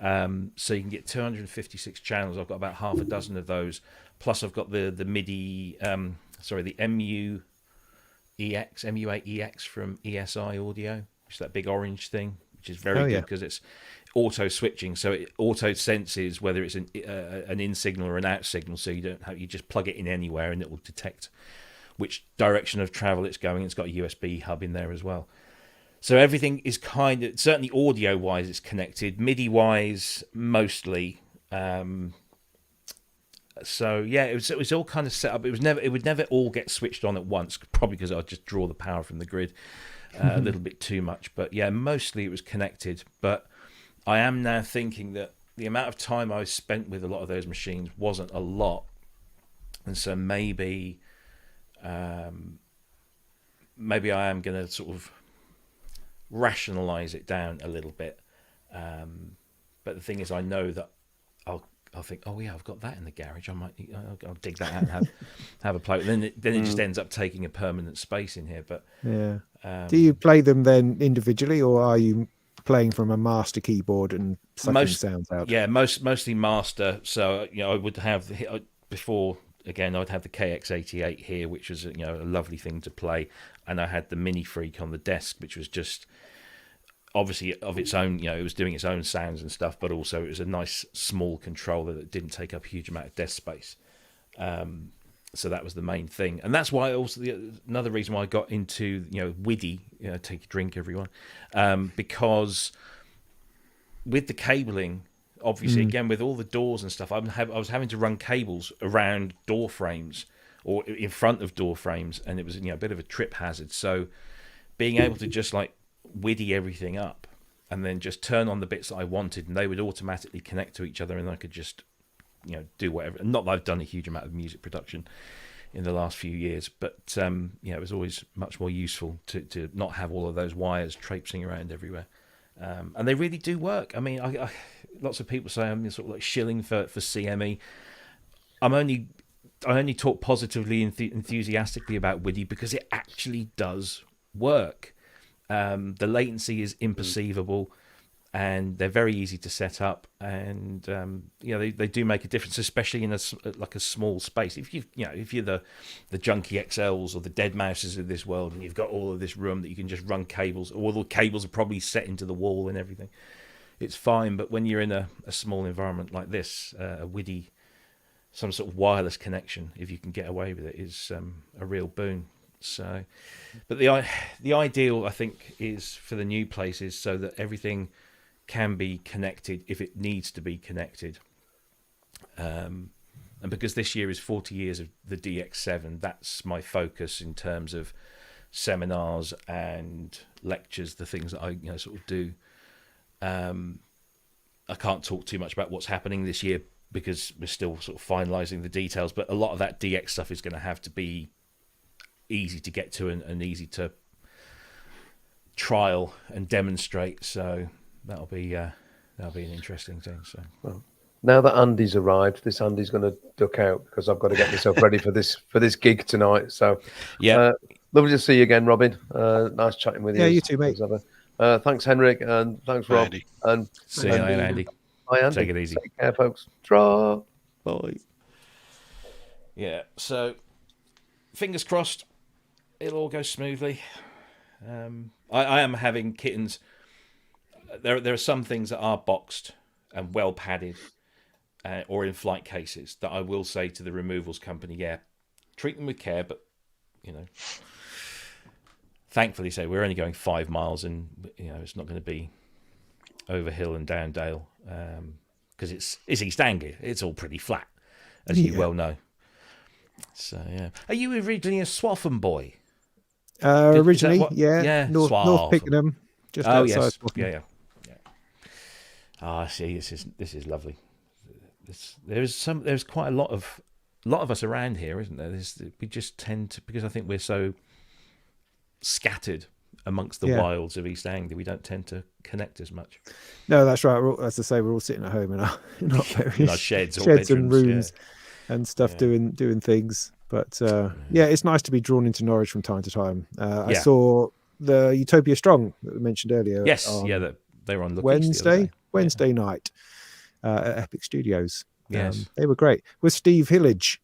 So you can get 256 channels. I've got about half a dozen of those. Plus I've got the MIDI, the MU8EX from ESI Audio, which is that big orange thing, which is very good because it's auto switching. So it auto senses whether it's an in signal or an out signal. So you just plug it in anywhere and it will detect which direction of travel it's going. It's got a USB hub in there as well. So everything is kind of, certainly audio-wise, it's connected. MIDI-wise, mostly. So yeah, it was all kind of set up. It would never all get switched on at once, probably because I'd just draw the power from the grid a little bit too much. But yeah, mostly it was connected. But I am now thinking that the amount of time I spent with a lot of those machines wasn't a lot, and so maybe I am going to sort of rationalize it down a little bit. But the thing is, I know that I'll think, oh yeah, I've got that in the garage. I'll dig that out and have a play. Then it just ends up taking a permanent space in here. But yeah, do you play them then individually, or are you playing from a master keyboard and sucking sounds out? Yeah, mostly master. So I would have before. Again, I'd have the KX88 here, which was a lovely thing to play, and I had the Mini Freak on the desk, which was just obviously of its own. It was doing its own sounds and stuff, but also it was a nice small controller that didn't take up a huge amount of desk space. So that was the main thing, and that's why also another reason why I got into WIDI. Take a drink, everyone, because with the cabling. Obviously, again, with all the doors and stuff, I was having to run cables around door frames or in front of door frames, and it was a bit of a trip hazard. So being able to just like WIDI everything up and then just turn on the bits that I wanted, and they would automatically connect to each other, and I could just do whatever. Not that I've done a huge amount of music production in the last few years, but it was always much more useful to not have all of those wires traipsing around everywhere. And they really do work. I mean, I lots of people say I'm sort of like shilling for CME. I only talk positively and enthusiastically about WIDI because it actually does work. The latency is imperceivable, and they're very easy to set up, and they do make a difference, especially in a small space. If you're the junky XLs or the dead mouses of this world, and you've got all of this room that you can just run cables, all the cables are probably set into the wall and everything, it's fine. But when you're in a small environment like this, a WIDI, some sort of wireless connection, if you can get away with it, is a real boon. So, but the ideal, I think, is for the new places, so that everything can be connected if it needs to be connected. And because this year is 40 years of the DX7, that's my focus in terms of seminars and lectures, the things that I sort of do. I can't talk too much about what's happening this year because we're still sort of finalising the details, but a lot of that DX stuff is going to have to be easy to get to and easy to trial and demonstrate. So that'll be an interesting thing. So well, now that Andy's arrived, this Andy's going to duck out because I've got to get myself ready for this gig tonight. So yeah, lovely to see you again, Robin. Nice chatting with you. Yeah, you too, mate. Thanks, Henrik, and thanks, Rob. Andy. And see you later, Andy. Bye, Andy. Take it easy. Take care, folks. Draw. Bye. Yeah. So fingers crossed, it'll all go smoothly. I am having kittens. There are some things that are boxed and well padded, or in flight cases, that I will say to the removals company, yeah, treat them with care, but thankfully, say we're only going 5 miles, and it's not going to be over hill and down dale, because it's East Anglia. It's all pretty flat, as you well know. So yeah, are you originally a Swaffham boy? Originally, North Swaffham. Pickenham, just outside. Yeah. Ah, see, this is lovely. There's quite a lot of us around here, isn't there? We just tend to, because I think we're so scattered amongst the wilds of East Anglia, we don't tend to connect as much. No, that's right. As I say, we're all sitting at home in our in our sheds and rooms and stuff, doing things. But it's nice to be drawn into Norwich from time to time. I saw the Utopia Strong that we mentioned earlier. Yes, they were on the Wednesday night at Epic Studios. Yes, they were great with Steve Hilliage.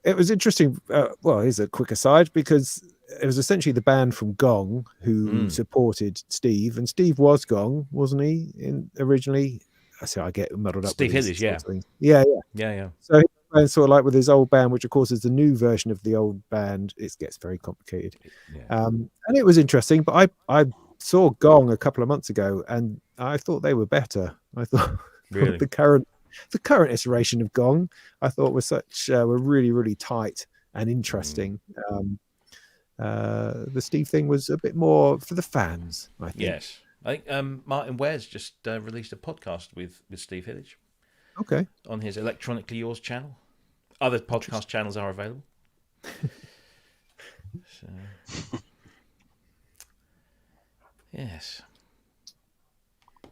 It was interesting. Here's a quick aside, because it was essentially the band from Gong who supported Steve, and Steve was Gong, wasn't he? Originally, I get muddled up. Steve Hilliage, yeah. So and sort of like with his old band, which of course is the new version of the old band, it gets very complicated. Yeah. And it was interesting, but I saw Gong a couple of months ago, and I thought they were better. I thought Really? the current iteration of Gong, I thought were really, really tight and interesting. The Steve thing was a bit more for the fans, I think. Yes. I think Martin Ware's just released a podcast with Steve Hillage. Okay. On his Electronically Yours channel. Other podcast channels are available. So, yes.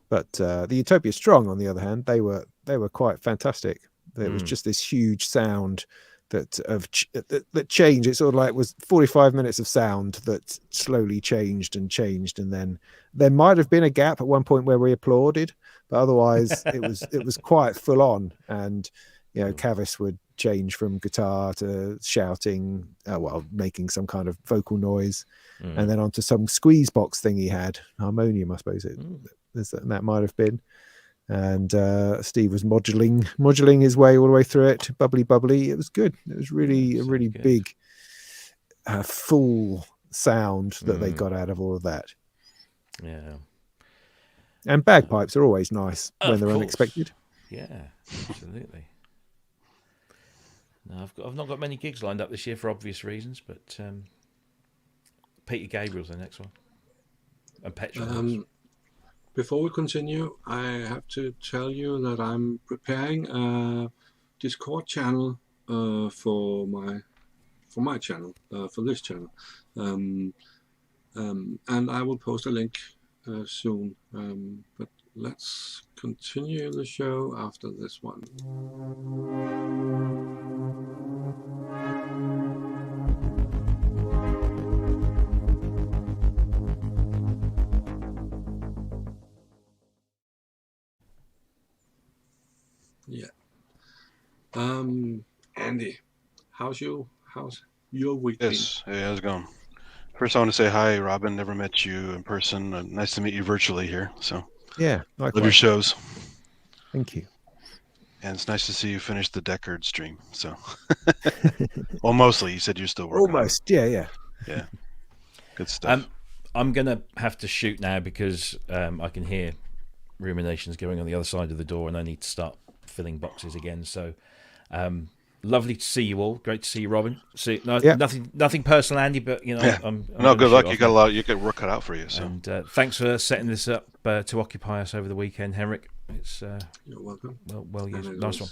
But the Utopia Strong, on the other hand, they were quite fantastic. There was just this huge sound that changed. It sort of like was 45 minutes of sound that slowly changed, and then there might have been a gap at one point where we applauded, but otherwise it was quite full on. And Kavis would change from guitar to shouting, making some kind of vocal noise, and then onto some squeeze box thing he had, harmonium, I suppose that might have been. And Steve was modulating his way all the way through it, bubbly. It was good. It was really a really big, full sound that they got out of all of that. Yeah. And bagpipes are always nice when they're unexpected. Yeah, absolutely. No, I've not got many gigs lined up this year for obvious reasons, but Peter Gabriel's the next one, and Petra. Before we continue, I have to tell you that I'm preparing a Discord channel for my channel, for this channel, and I will post a link soon. But let's continue the show after this one. Yeah. Andy, how's your week been? Yes. Hey, how's it going? First, I want to say hi, Robin. Never met you in person. Nice to meet you virtually here. So yeah, love your shows. Thank you. And it's nice to see you finish the Deckard stream. So, well, mostly you said you're still working. Almost, yeah. Good stuff. I'm gonna have to shoot now because I can hear ruminations going on the other side of the door, and I need to start filling boxes again. So lovely to see you all. Great to see you, Robin. Nothing personal, Andy, but I'm good luck. You got a lot. You got work cut out for you. So. And thanks for setting this up to occupy us over the weekend, Henrik. It's you're welcome. Well used. Nice one.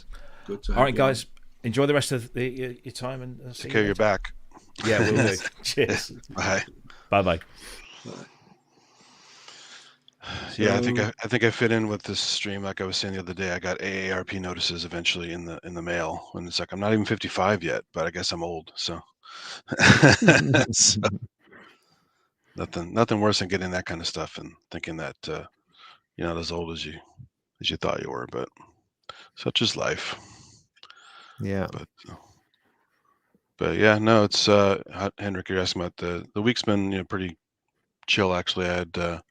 Good to all right, guys. Enjoy the rest of your time and take care of your back. Yeah, we'll do. Cheers. Bye. Bye. Yeah, I think I fit in with this stream. Like I was saying the other day, I got AARP notices eventually in the mail. When it's like I'm not even 55 yet, but I guess I'm old. So, so nothing worse than getting that kind of stuff and thinking that you're not as old as you thought you were. But such is life. Yeah. But yeah, no, it's Henrik. You're asking about the week's been pretty chill actually. I had.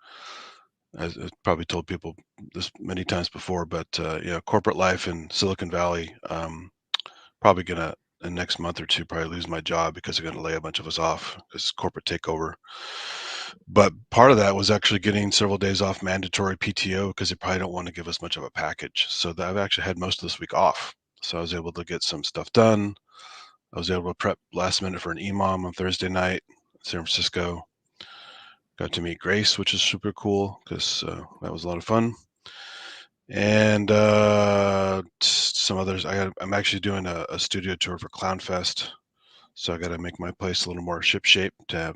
I've probably told people this many times before, but corporate life in Silicon Valley, probably gonna in the next month or two probably lose my job because they're gonna lay a bunch of us off this corporate takeover. But part of that was actually getting several days off mandatory PTO because they probably don't want to give us much of a package. So I've actually had most of this week off. So I was able to get some stuff done. I was able to prep last minute for an EMOM on Thursday night in San Francisco. Got to meet Grace, which is super cool because that was a lot of fun. And some others. I'm actually doing a studio tour for Clown Fest, so I got to make my place a little more shipshape to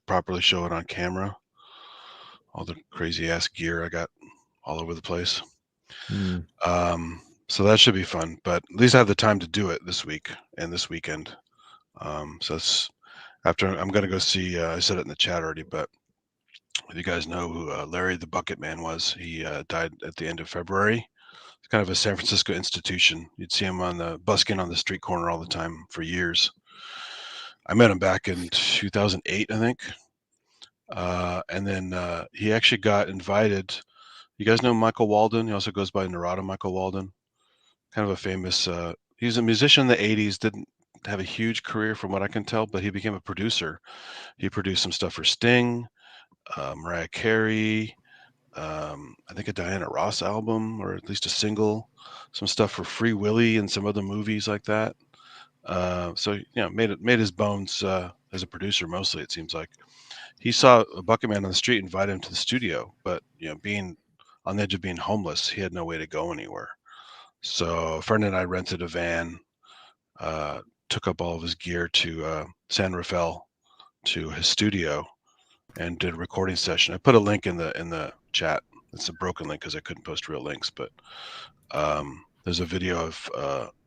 properly show it on camera. All the crazy ass gear I got all over the place. So that should be fun. But at least I have the time to do it this week and this weekend. So it's after I'm going to go see. I said it in the chat already, but. You guys know who Larry the Bucket Man was. He died at the end of February. It's kind of a San Francisco institution. You'd see him busking on the street corner all the time for years. I met him back in 2008, I think. And then he actually got invited. You guys know Michael Walden? He also goes by Narada Michael Walden. Kind of a famous a musician in the 80s, didn't have a huge career from what I can tell, but he became a producer. He produced some stuff for Sting, Mariah Carey, I think a Diana Ross album, or at least a single, some stuff for Free Willy and some other movies like that. So made his bones as a producer mostly. It seems like he saw a bucket man on the street, invited him to the studio, but being on the edge of being homeless, he had no way to go anywhere. So a friend and I rented a van, took up all of his gear to San Rafael to his studio, and did a recording session. I put a link in the chat. It's a broken link because I couldn't post real links, but there's a video of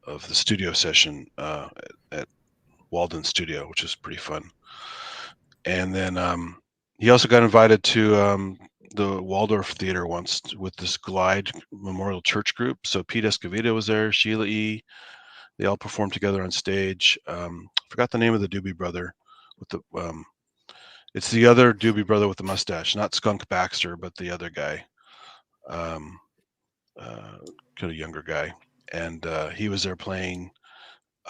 the studio session at Walden Studio, which is pretty fun. And then he also got invited to the Waldorf Theater once with this Glide Memorial Church group. So Pete Escovedo was there, Sheila E. They all performed together on stage. Forgot the name of the Doobie Brother with the it's the other Doobie Brother with the mustache, not Skunk Baxter, but the other guy, kind of younger guy. And he was there playing.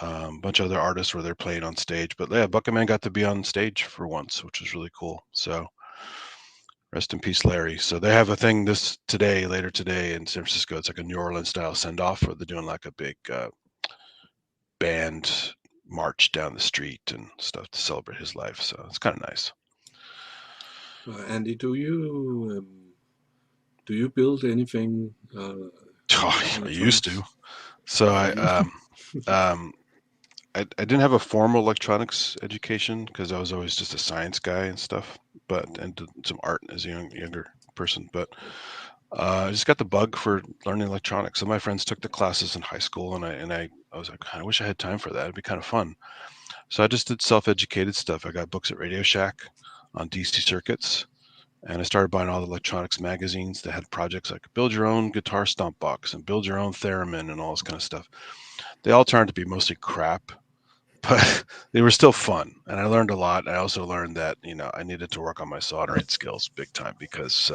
A bunch of other artists were there playing on stage. But yeah, Bucket Man got to be on stage for once, which was really cool. So rest in peace, Larry. So they have a thing later today in San Francisco. It's like a New Orleans style send off where they're doing like a big band march down the street and stuff to celebrate his life. So it's kind of nice. Andy, do you build anything? I used to. So I didn't have a formal electronics education because I was always just a science guy and stuff, and did some art as a younger person. But I just got the bug for learning electronics. Some of my friends took the classes in high school, and I was like, I wish I had time for that. It'd be kind of fun. So I just did self-educated stuff. I got books at Radio Shack on DC circuits, and I started buying all the electronics magazines that had projects like build your own guitar stomp box and build your own theremin and all this kind of stuff. They all turned to be mostly crap, but they were still fun, and I learned a lot. I also learned that I needed to work on my soldering skills big time because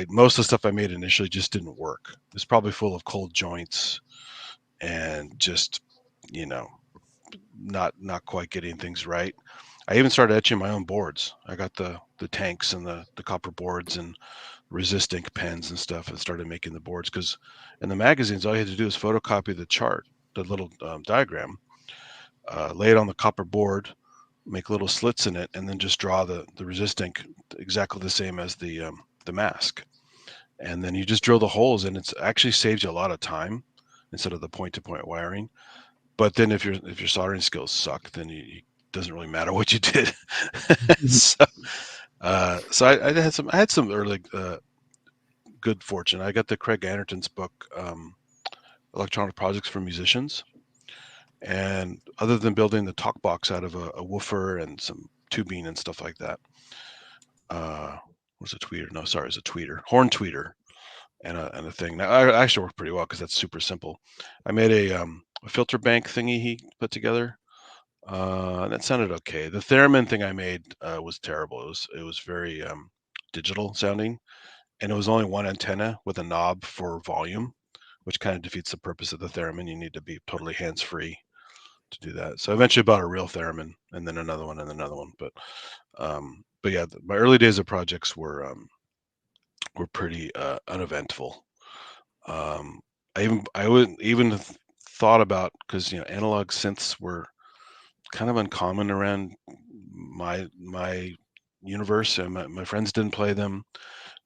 most of the stuff I made initially just didn't work. It was probably full of cold joints and just not quite getting things right. I even started etching my own boards. I got the tanks and the copper boards and resist ink pens and stuff, and started making the boards because in the magazines all you had to do is photocopy the chart, the little diagram, lay it on the copper board, make little slits in it, and then just draw the resist ink exactly the same as the mask. And then you just drill the holes, and it actually saves you a lot of time instead of the point-to-point wiring. But then if your soldering skills suck, then it doesn't really matter what you did. So I had some early good fortune. I got the Craig Anderton's book, Electronic Projects for Musicians. And other than building the talk box out of a woofer and some tubing and stuff like that, was a tweeter? No, sorry, it's a tweeter, horn tweeter, and a thing. Now, I actually worked pretty well because that's super simple. I made a filter bank thingy he put together. That sounded okay. The theremin thing I made was terrible. It was very digital sounding, and it was only one antenna with a knob for volume, which kind of defeats the purpose of the theremin. You need to be totally hands-free to do that. So I eventually bought a real theremin, and then another one, and another one. But yeah, my early days of projects were pretty uneventful. I would even thought about, because analog synths were kind of uncommon around my universe, and my friends didn't play them.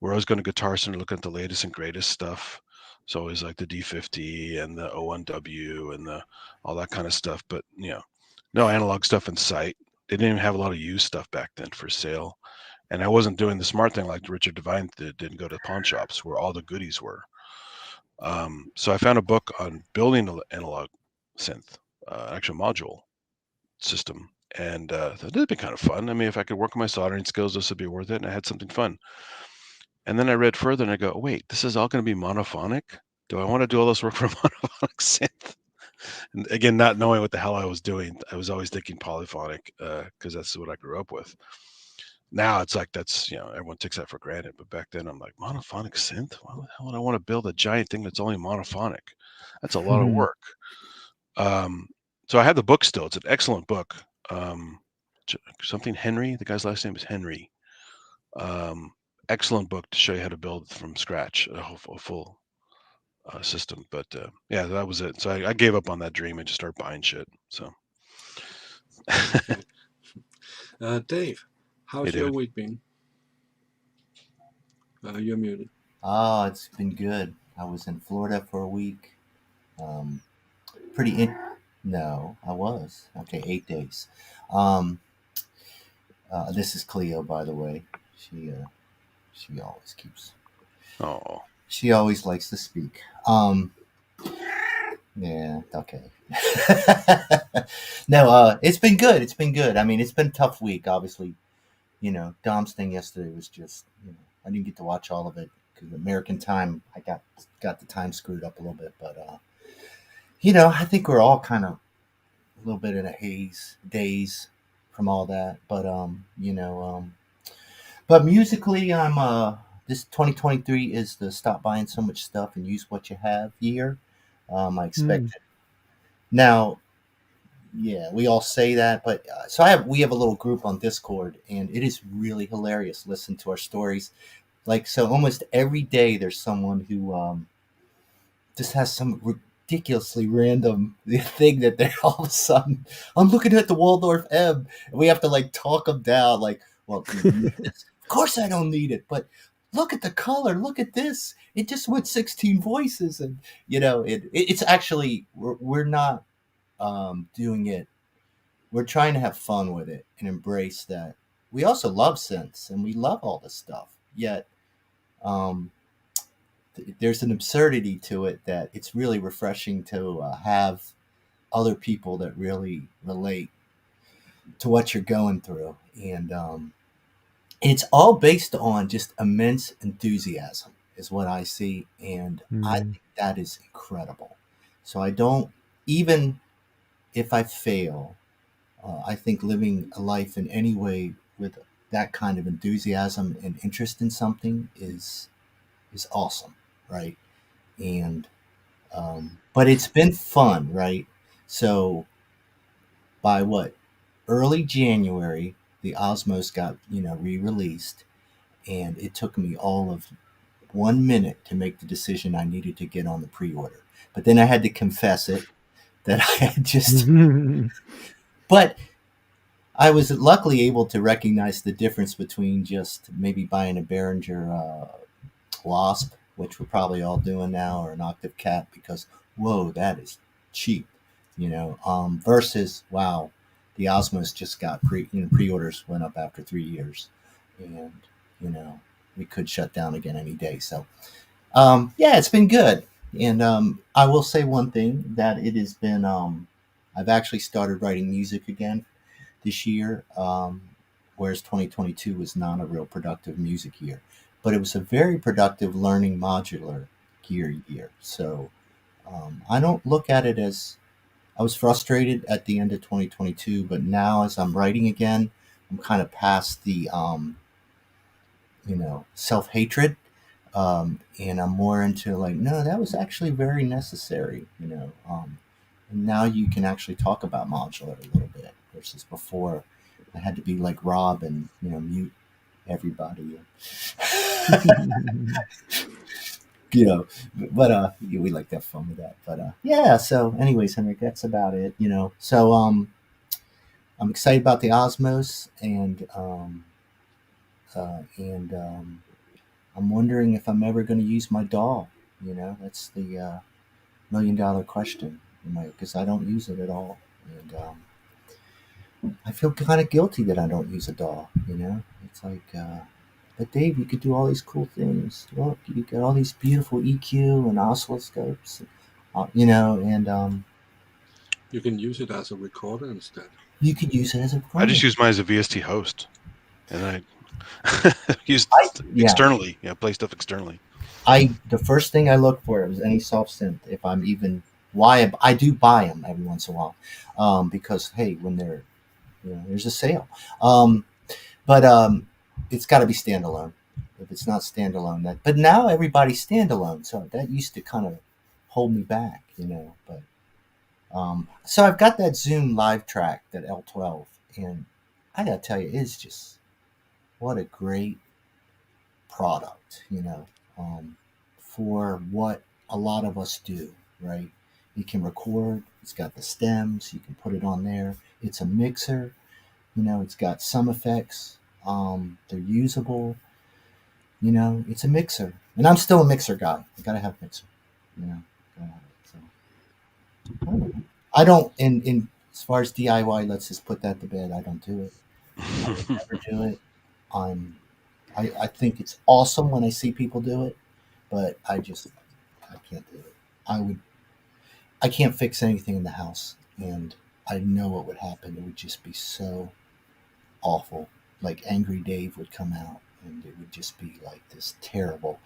We're always going to Guitar Center looking at the latest and greatest stuff. It's always like the D50 and the O1W and all that kind of stuff. But no analog stuff in sight. They didn't even have a lot of used stuff back then for sale. And I wasn't doing the smart thing like Richard Devine didn't go to pawn shops where all the goodies were. So I found a book on building an analog synth, actual module system. And that'd be kind of fun. I mean, if I could work on my soldering skills, this would be worth it. And I had something fun. And then I read further and I go, wait, this is all going to be monophonic? Do I want to do all this work for a monophonic synth? And again, not knowing what the hell I was doing, I was always thinking polyphonic because that's what I grew up with. Now it's like that's, everyone takes that for granted. But back then I'm like, monophonic synth? Why the hell would I want to build a giant thing that's only monophonic? That's a lot of work. So I have the book still. It's an excellent book. Something Henry. The guy's last name is Henry. Excellent book to show you how to build from scratch a full system. But yeah, that was it. So I gave up on that dream and just started buying shit. So Dave, how's Hey, your David. week been? You're muted. Oh, it's been good. I was in Florida for a week. No, I was. Okay, 8 days. This is Cleo, by the way. She always keeps. Oh, She always likes to speak. Yeah, okay. No, it's been good. It's been good. I mean, it's been a tough week, obviously. Dom's thing yesterday was just, I didn't get to watch all of it because American time, I got the time screwed up a little bit. But, I think we're all kind of a little bit in a daze from all that. But, but musically, this 2023 is the stop buying so much stuff and use what you have year. I expect it. Now, yeah, we all say that, but we have a little group on Discord, and it is really hilarious. Listen to our stories, so almost every day there's someone who just has some ridiculously random thing that they're all of a sudden. I'm looking at the Waldorf M, and we have to talk them down. Well, do you need this? Of course I don't need it, but look at the color. Look at this. It just went 16 voices, and it's actually we're not doing it. We're trying to have fun with it and embrace that. We also love synths and we love all this stuff. Yet, there's an absurdity to it that it's really refreshing to have other people that really relate to what you're going through, and it's all based on just immense enthusiasm, is what I see, and I think that is incredible. So I don't even. If I fail, I think living a life in any way with that kind of enthusiasm and interest in something is awesome, right? And but it's been fun, right? So by early January, the Osmos got re-released, and it took me all of 1 minute to make the decision I needed to get on the pre-order. But then I had to confess it. That I had just, but I was luckily able to recognize the difference between just maybe buying a Behringer Wasp, which we're probably all doing now, or an Octave Cat, because whoa, that is cheap, versus wow, the Osmos just got pre-orders went up after 3 years, and we could shut down again any day. So yeah, it's been good. And I will say one thing, that it has been, I've actually started writing music again this year, whereas 2022 was not a real productive music year. But it was a very productive learning modular gear year. So I don't look at it as, I was frustrated at the end of 2022, but now as I'm writing again, I'm kind of past the, self-hatred. And I'm more into no, that was actually very necessary, and now you can actually talk about modular a little bit versus before I had to be like Rob and, mute everybody. But we like to have fun with that. But yeah, so anyways, Henrik, that's about it, So I'm excited about the Osmos, and I'm wondering if I'm ever going to use my DAW. That's the $1 million question. Because I don't use it at all, and I feel kind of guilty that I don't use a DAW. It's like, but Dave, you could do all these cool things. Look, you got all these beautiful EQ and oscilloscopes, and You can use it as a recorder instead. You could use it as a recorder. I just use mine as a VST host, and I use externally. Yeah, play stuff externally. The first thing I look for is any soft synth. If I'm even I do buy them every once in a while, because hey, when they're there's a sale, but it's got to be standalone. If it's not standalone, but now everybody's standalone, so that used to kind of hold me back, But so I've got that Zoom live track, that L12, and I gotta tell you, it's just what a great product, for what a lot of us do, right? You can record, it's got the stems, you can put it on there. It's a mixer, it's got some effects. They're usable, it's a mixer. And I'm still a mixer guy. I gotta have a mixer, gotta have it. So I don't, in as far as DIY, let's just put that to bed. I don't do it. I would never do it. I think it's awesome when I see people do it, but I can't do it. I can't fix anything in the house, and I know what would happen. It would just be so awful. Like Angry Dave would come out, and it would just be like this terrible.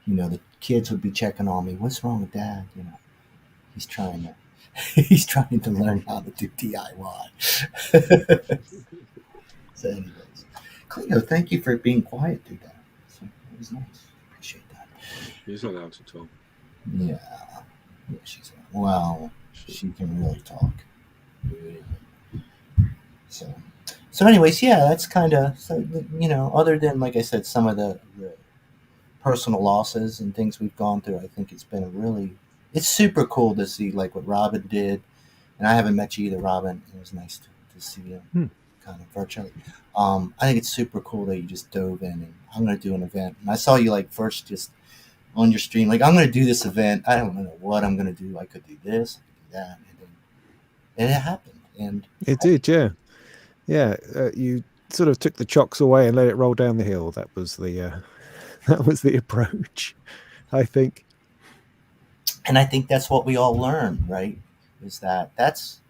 The kids would be checking on me. What's wrong with Dad? He's trying to he's trying to learn how to do DIY. So, anyways, Cleo, thank you for being quiet through that. So, it was nice. Appreciate that. He's allowed to talk. Yeah, she can really talk. Really. So anyways, yeah, that's kind of, other than, like I said, some of the personal losses and things we've gone through, I think it's super cool to see like what Robin did. And I haven't met you either, Robin. It was nice to see you kind of virtually. I think it's super cool that you just dove in, and I'm going to do an event. And I saw you like first just on your stream, like, I'm going to do this event. I don't know what I'm going to do. I could do this, I could do that. And it happened. And it did, yeah. Yeah, you sort of took the chocks away and let it roll down the hill. That was the approach, I think. And I think that's what we all learn, right? Is that's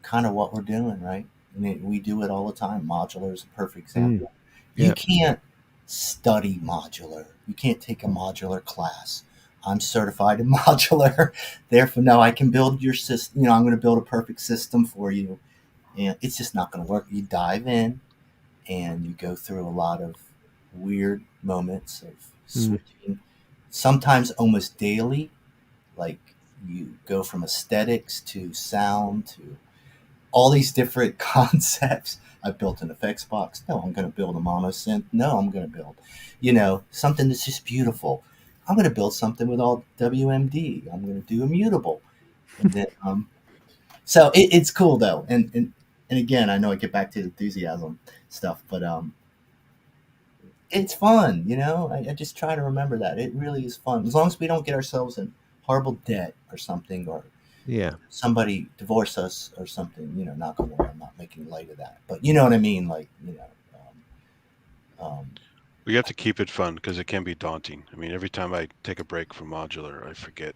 kind of what we're doing, right? And we do it all the time. Modular is a perfect example. Yeah. You can't study modular. You can't take a modular class. I'm certified in modular. Therefore, no, I can build your system. I'm going to build a perfect system for you. And it's just not going to work. You dive in and you go through a lot of weird moments of switching, sometimes almost daily. Like you go from aesthetics to sound to all these different concepts. I built an effects box. No, I'm going to build a mono synth. No, I'm going to build, something that's just beautiful. I'm going to build something with all WMD. I'm going to do immutable. And then, so it's cool though. And again, I know I get back to the enthusiasm stuff, but it's fun, I just try to remember that. It really is fun. As long as we don't get ourselves in horrible debt or something, or somebody divorce us or something, knock on wood, I'm not making light of that. But you know what I mean? Like, we have to keep it fun because it can be daunting. I mean, every time I take a break from modular, I forget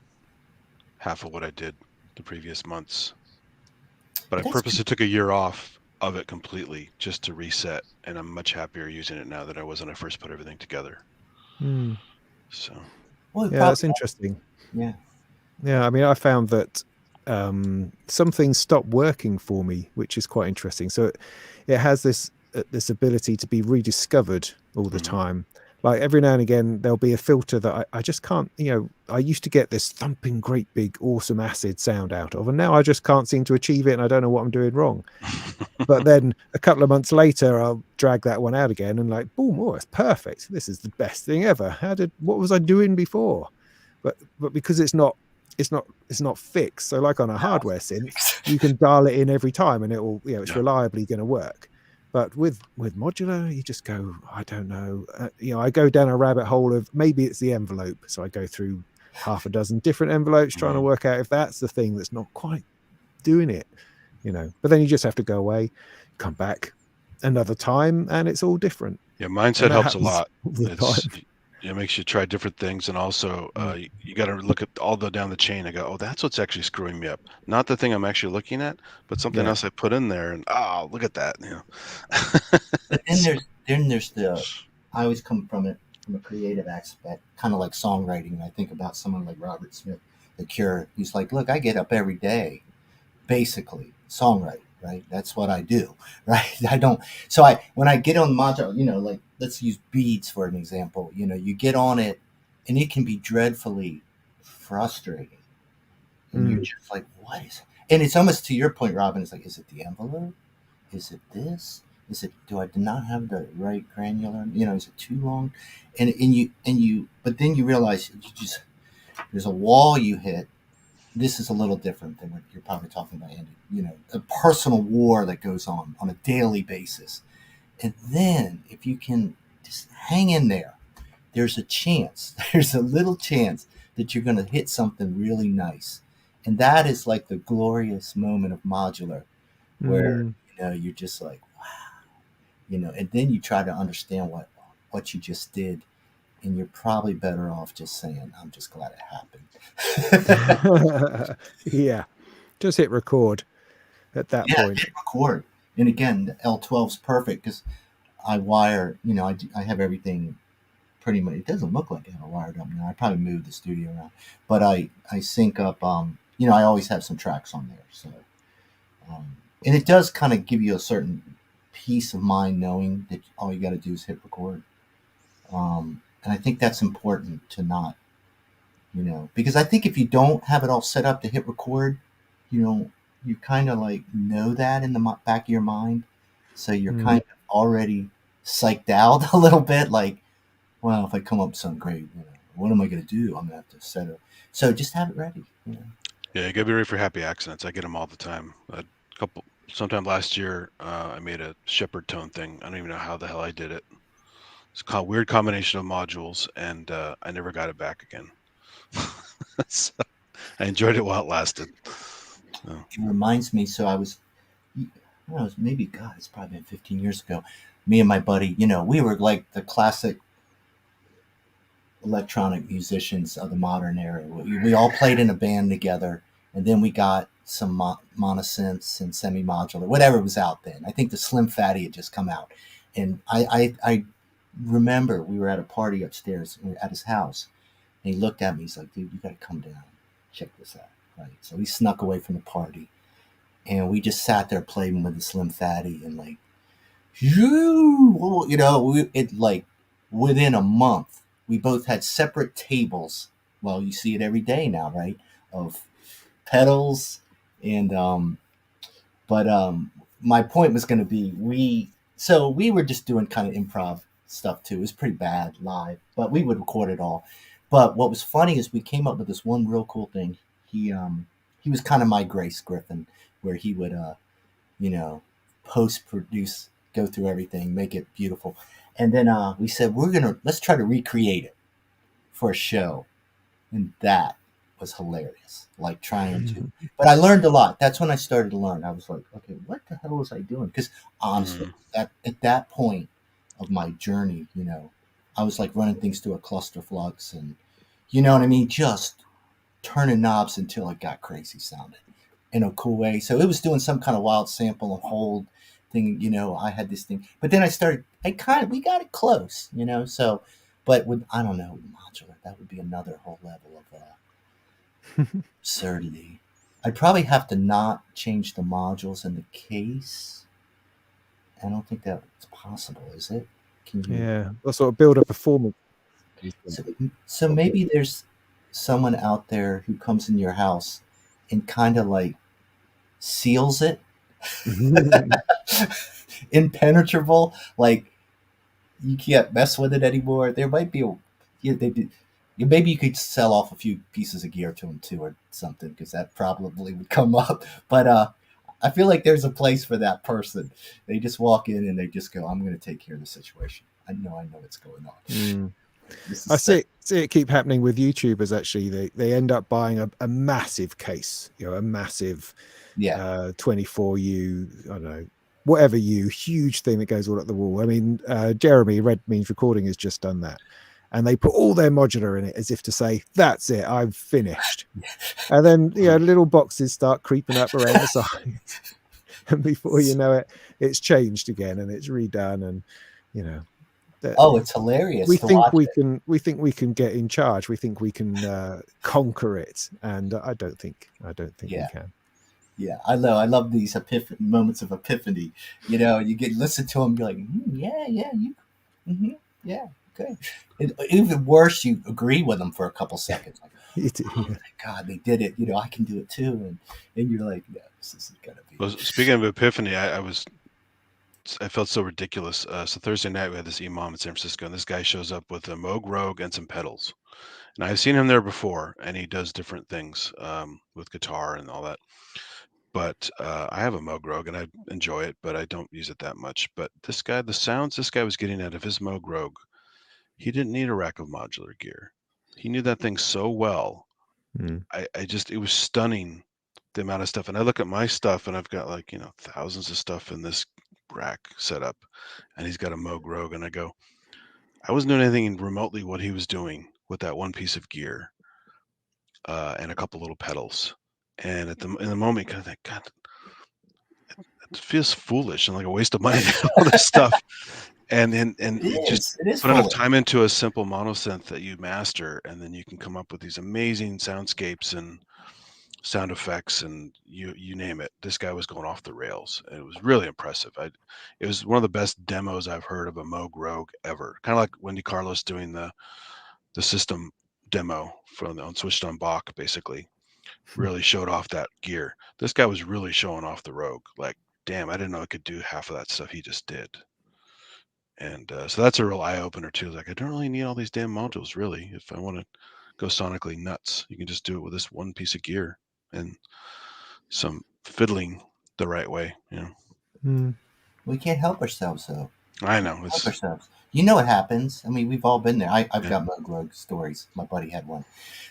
half of what I did the previous months. But I purposely took a year off of it completely just to reset, and I'm much happier using it now than I was when I first put everything together. So, that's interesting. Yeah. I mean, I found that some things stopped working for me, which is quite interesting. So it has this ability to be rediscovered all the time. Like every now and again, there'll be a filter that I just can't, I used to get this thumping, great big, awesome acid sound out of, and now I just can't seem to achieve it, and I don't know what I'm doing wrong. But then a couple of months later, I'll drag that one out again and like, boom, it's perfect. This is the best thing ever. What was I doing before? But because it's not fixed. So like on a hardware synth, you can dial it in every time and it will, it's reliably going to work. But with modular, you just go, I don't know. I go down a rabbit hole of maybe it's the envelope. So I go through half a dozen different envelopes trying to work out if that's the thing that's not quite doing it, But then you just have to go away, come back another time, and it's all different. Yeah, mindset helps a lot. It makes you try different things, and also you got to look at all down the chain and go, oh, that's what's actually screwing me up. Not the thing I'm actually looking at, but something else I put in there, and look at that. But then there's the. I always come from it from a creative aspect, kind of like songwriting, and I think about someone like Robert Smith, The Cure. He's like, look, I get up every day, basically songwriting. Right, that's what I do. Right, I don't. So when I get on module, like let's use beats for an example. You get on it, and it can be dreadfully frustrating. and you're just like, what is it? And it's almost to your point, Robin. It's like, is it the envelope? Is it this? Is it? Do I not have the right granular? Is it too long? And you, but then you realize there's a wall you hit. This is a little different than what you're probably talking about, Andy. A personal war that goes on a daily basis. And then if you can just hang in there, there's a little chance that you're going to hit something really nice. And that is like the glorious moment of modular where, you're just like, wow, and then you try to understand what you just did. And you're probably better off just saying, I'm just glad it happened. Yeah. Just hit record at that point. Hit record. And again, the L12's perfect because I wire, I have everything pretty much. It doesn't look like I have it wired up now. I probably moved the studio around. But I sync up, I always have some tracks on there. So, and it does kind of give you a certain peace of mind knowing that all you got to do is hit record. And I think that's important to not, because I think if you don't have it all set up to hit record, you kind of like know that in the back of your mind. So you're kind of already psyched out a little bit. Like, well, if I come up with something great, what am I going to do? I'm going to have to set it. So just have it ready. Yeah, you got to be ready for happy accidents. I get them all the time. Sometime last year, I made a shepherd tone thing. I don't even know how the hell I did it. It's a weird combination of modules, and I never got it back again. So I enjoyed it while it lasted. So. It reminds me, so I was maybe, God, it's probably been 15 years ago. Me and my buddy, we were like the classic electronic musicians of the modern era. We all played in a band together, and then we got some monosynths and semi-modular, whatever was out then. I think the Slim Fatty had just come out. And I remember we were at a party upstairs at his house, and he looked at me. He's like, dude, you got to come down. Check this out. Right. So we snuck away from the party, and we just sat there playing with the Slim Fatty, and like, it like within a month, we both had separate tables. Well, you see it every day now, right? Of pedals. And, my point was going to be, we were just doing kind of improv stuff too. It was pretty bad live, but we would record it all. But what was funny is we came up with this one real cool thing. He was kind of my Grace Griffin, where he would, post-produce, go through everything, make it beautiful. And then we said, let's try to recreate it for a show. And that was hilarious, like trying to. But I learned a lot. That's when I started to learn. I was like, okay, what the hell was I doing? Because honestly, at that point of my journey, I was like running things through a cluster flux and, you know what I mean? Just turning knobs until it got crazy sounding in a cool way. So it was doing some kind of wild sample and hold thing. I had this thing, but then we got it close, so, but I don't know, modular, that would be another whole level of absurdity. I'd probably have to not change the modules in the case. I don't think that's possible, is it? Can you? Yeah, that sort of build a performance. So maybe there's someone out there who comes in your house and kind of like seals it. Impenetrable, like you can't mess with it anymore. There might be maybe you could sell off a few pieces of gear to them too or something, because that probably would come up. But I feel like there's a place for that person. They just walk in and they just go, I'm going to take care of the situation. I know what's going on. I see it keep happening with YouTubers. Actually, they end up buying a massive case, a massive 24U, I don't know, whatever huge thing that goes all up the wall. I mean, Jeremy, Red Means Recording, has just done that. And they put all their modular in it as if to say, that's it, I've finished. And then, little boxes start creeping up around the sides. And before you know it, it's changed again and it's redone. And, it's hilarious. We think we can get in charge. We think we can conquer it. And I don't think we can. Yeah, I love these moments of epiphany. You listen to them, you're like, okay. And even worse, you agree with them for a couple seconds. Like, Yeah. thank God they did it. I can do it too. And you're like, no, this isn't gonna be. Well, speaking of Epiphany, I felt so ridiculous. So Thursday night we had this imam in San Francisco, and this guy shows up with a Moog Rogue and some pedals. And I've seen him there before, and he does different things with guitar and all that. But I have a Moog Rogue, and I enjoy it, but I don't use it that much. But this guy, the sounds this guy was getting out of his Moog Rogue, he didn't need a rack of modular gear. He knew that thing so well. Mm. It was stunning, the amount of stuff. And I look at my stuff, and I've got like, thousands of stuff in this rack set up, and he's got a Moog Rogue, and I go, I wasn't doing anything remotely what he was doing with that one piece of gear and a couple little pedals. And in the moment, you kind of think, God, it feels foolish and like a waste of money to do all this stuff. And It just is put enough foolish. time into a simple monosynth that you master, and then you can come up with these amazing soundscapes and sound effects, and you name it. This guy was going off the rails. It was really impressive. It was one of the best demos I've heard of a Moog Rogue ever. Kind of like Wendy Carlos doing the system demo on Switched on Bach, basically. Really showed off that gear. This guy was really showing off the Rogue. Like, damn, I didn't know I could do half of that stuff he just did. And so that's a real eye opener too. Like, I don't really need all these damn modules, really. If I want to go sonically nuts, you can just do it with this one piece of gear and some fiddling the right way. Mm. We can't help ourselves, though. I know. Help ourselves. You know what happens. I mean, we've all been there. I've Yeah. got Moog Rogue stories. My buddy had one,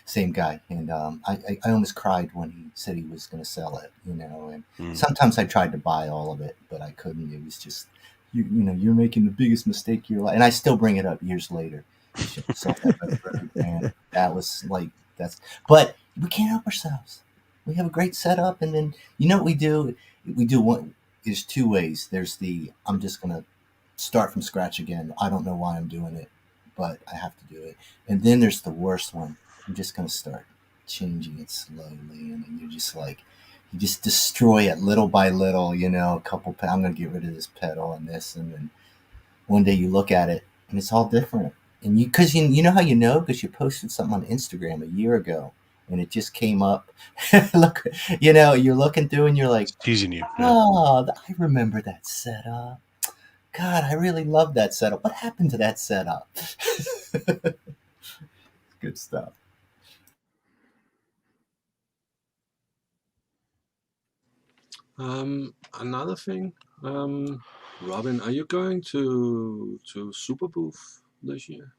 same guy, and I almost cried when he said he was going to sell it. And sometimes I tried to buy all of it, but I couldn't. It was just, you're making the biggest mistake of your life, and I still bring it up years later. You should have sold that Moog Rogue, man. That was like but we can't help ourselves. We have a great setup, and then what we do? We do one. There's two ways. There's I'm just going to start from scratch again. I don't know why I'm doing it, but I have to do it. And then there's the worst one. I'm just going to start changing it slowly, and then you're just like, you just destroy it little by little. A couple. I'm going to get rid of this pedal and this, and then one day you look at it and it's all different. And because you know how because you posted something on Instagram a year ago. And it just came up. Look, you're looking through and you're like, it's teasing you. Yeah. Oh, I remember that setup. God, I really love that setup. What happened to that setup? Good stuff. Another thing, Robin, are you going to Super Booth this year?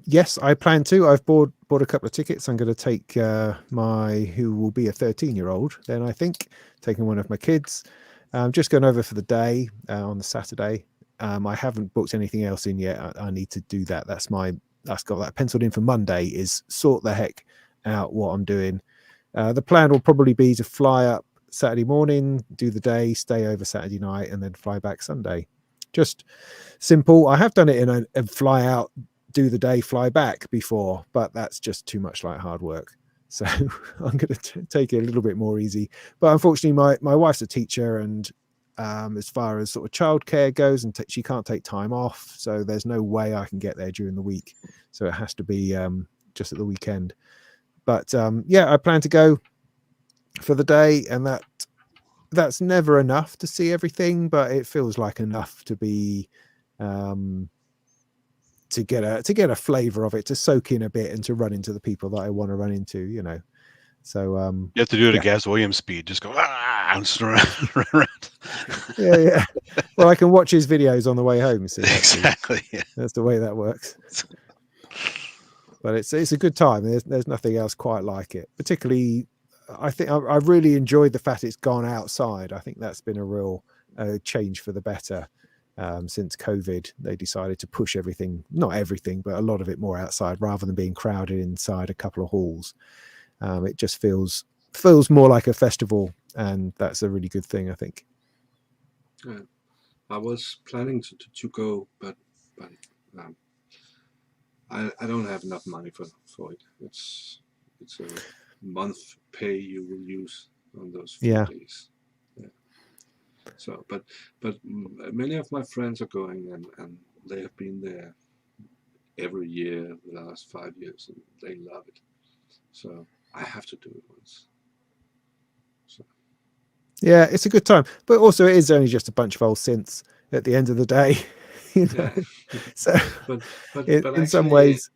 Yes, I plan to. I've bought a couple of tickets. I'm going to take who will be a 13-year-old. Then I think taking one of my kids. Just going over for the day on the Saturday. I haven't booked anything else in yet. I need to do that. That's got that penciled in for Monday. Is sort the heck out what I'm doing. The plan will probably be to fly up Saturday morning, do the day, stay over Saturday night, and then fly back Sunday. Just simple. I have done it in a fly out, do the day, fly back before, but that's just too much like hard work. So I'm going to take it a little bit more easy. But unfortunately, my wife's a teacher, and as far as sort of childcare goes, and she can't take time off, so there's no way I can get there during the week. So it has to be just at the weekend. But I plan to go for the day, and that's never enough to see everything, but it feels like enough to be to get a flavor of it, to soak in a bit, and to run into the people that I want to run into. So you have to do it at Gaz Williams speed. Just go and just run around. Yeah. Well, I can watch his videos on the way home. See, exactly. That's the way that works. But it's a good time. There's nothing else quite like it. Particularly, I think I've really enjoyed the fact it's gone outside. I think that's been a real change for the better since COVID. They decided to push everything, not everything, but a lot of it more outside rather than being crowded inside a couple of halls. It just feels more like a festival, and that's a really good thing, I think. Yeah. I was planning to go, but I don't have enough money for it. It's a month pay you will use on those 4 days. Yeah. So, but many of my friends are going, and they have been there every year the last 5 years, and they love it. So I have to do it once. So. Yeah, it's a good time, but also it is only just a bunch of old synths at the end of the day. Yeah. So but in some actually, ways,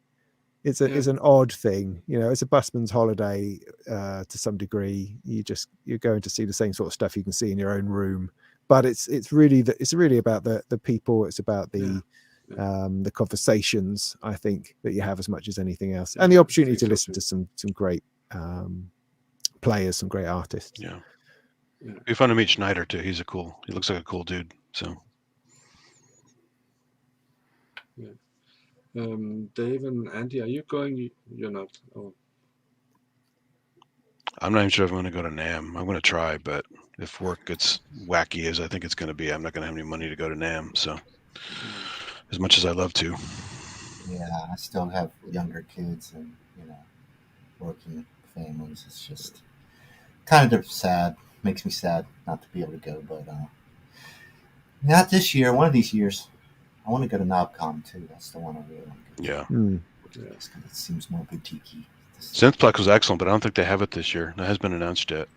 it's yeah. it's an odd thing. It's a busman's holiday to some degree. You're going to see the same sort of stuff you can see in your own room, but it's really about the people. It's about the the conversations, I think, that you have as much as anything else, and the opportunity to listen to some great players, some great artists. Yeah. It'd be fun to meet Schneider too. He looks like a cool dude. So. Yeah. Dave and Andy, are you going? You're not. Oh. I'm not even sure if I'm going to go to NAMM. I'm going to try, but if work gets wacky as I think it's going to be, I'm not going to have any money to go to NAMM. So, as much as I love to. Yeah, I still have younger kids and working families. It's just kind of sad. Makes me sad not to be able to go, but not this year. One of these years, I want to go to NobCon too. That's the one I really want to go to. Yeah. Just because it seems more boutique-y. Synthplex was excellent, but I don't think they have it this year. That has been announced yet.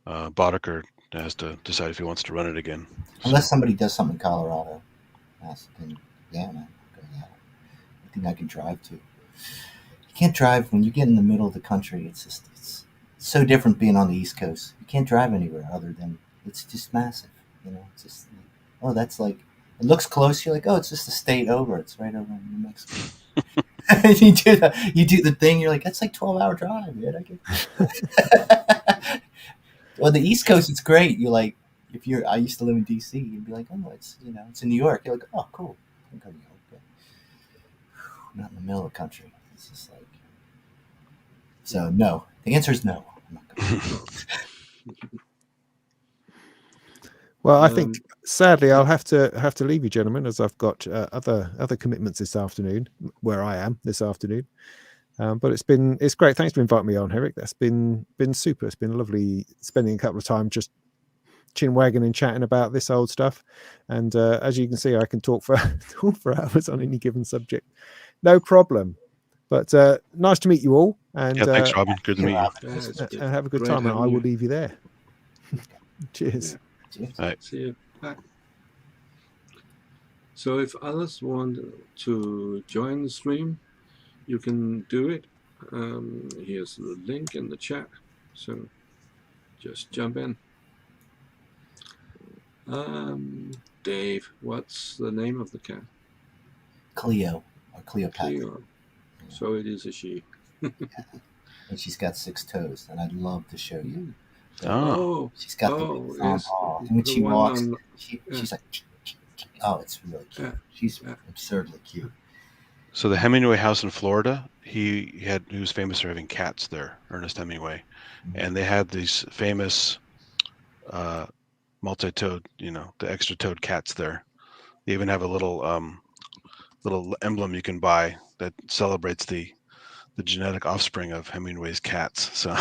Boddicker has to decide if he wants to run it again. Unless somebody does something in Colorado. Then, yeah, man. I think I can drive too. You can't drive when you get in the middle of the country. It's so different being on the East Coast. You can't drive anywhere other than it's just massive. It's just that's like it looks close. You're like, oh, it's just a state over. It's right over in New Mexico. you do the thing. You're like, that's like 12-hour drive, man. Well, the East Coast, it's great. You like I used to live in D.C. You'd be like, oh, it's it's in New York. You're like, oh, cool. I can go to New York, but not in the middle of the country. It's just like so. No, the answer is no. I'm not going. Well, I think sadly I'll have to leave you, gentlemen, as I've got other commitments this afternoon where I am this afternoon. But it's great. Thanks for inviting me on, Eric. That's been super. It's been lovely spending a couple of times just chin wagging and chatting about this old stuff. And as you can see, I can talk for hours on any given subject, no problem. But nice to meet you all. And thanks, Robin. Good to meet you. And have a good time. And I will leave you there. Cheers. Yeah. Right. See you. Bye. So if others want to join the stream, you can do it. Here's the link in the chat. So just jump in. Dave, what's the name of the cat? Cleo or Cleopatra. Cleo. So it is a she. Yeah. And she's got 6 toes, and I'd love to show you. Oh, she's got the and when she walks, she's like, oh, it's really cute. She's absurdly cute. So the Hemingway house in Florida, he was famous for having cats there, Ernest Hemingway, and they had these famous multi-toed, the extra-toed cats there. They even have a little emblem you can buy that celebrates the genetic offspring of Hemingway's cats. So.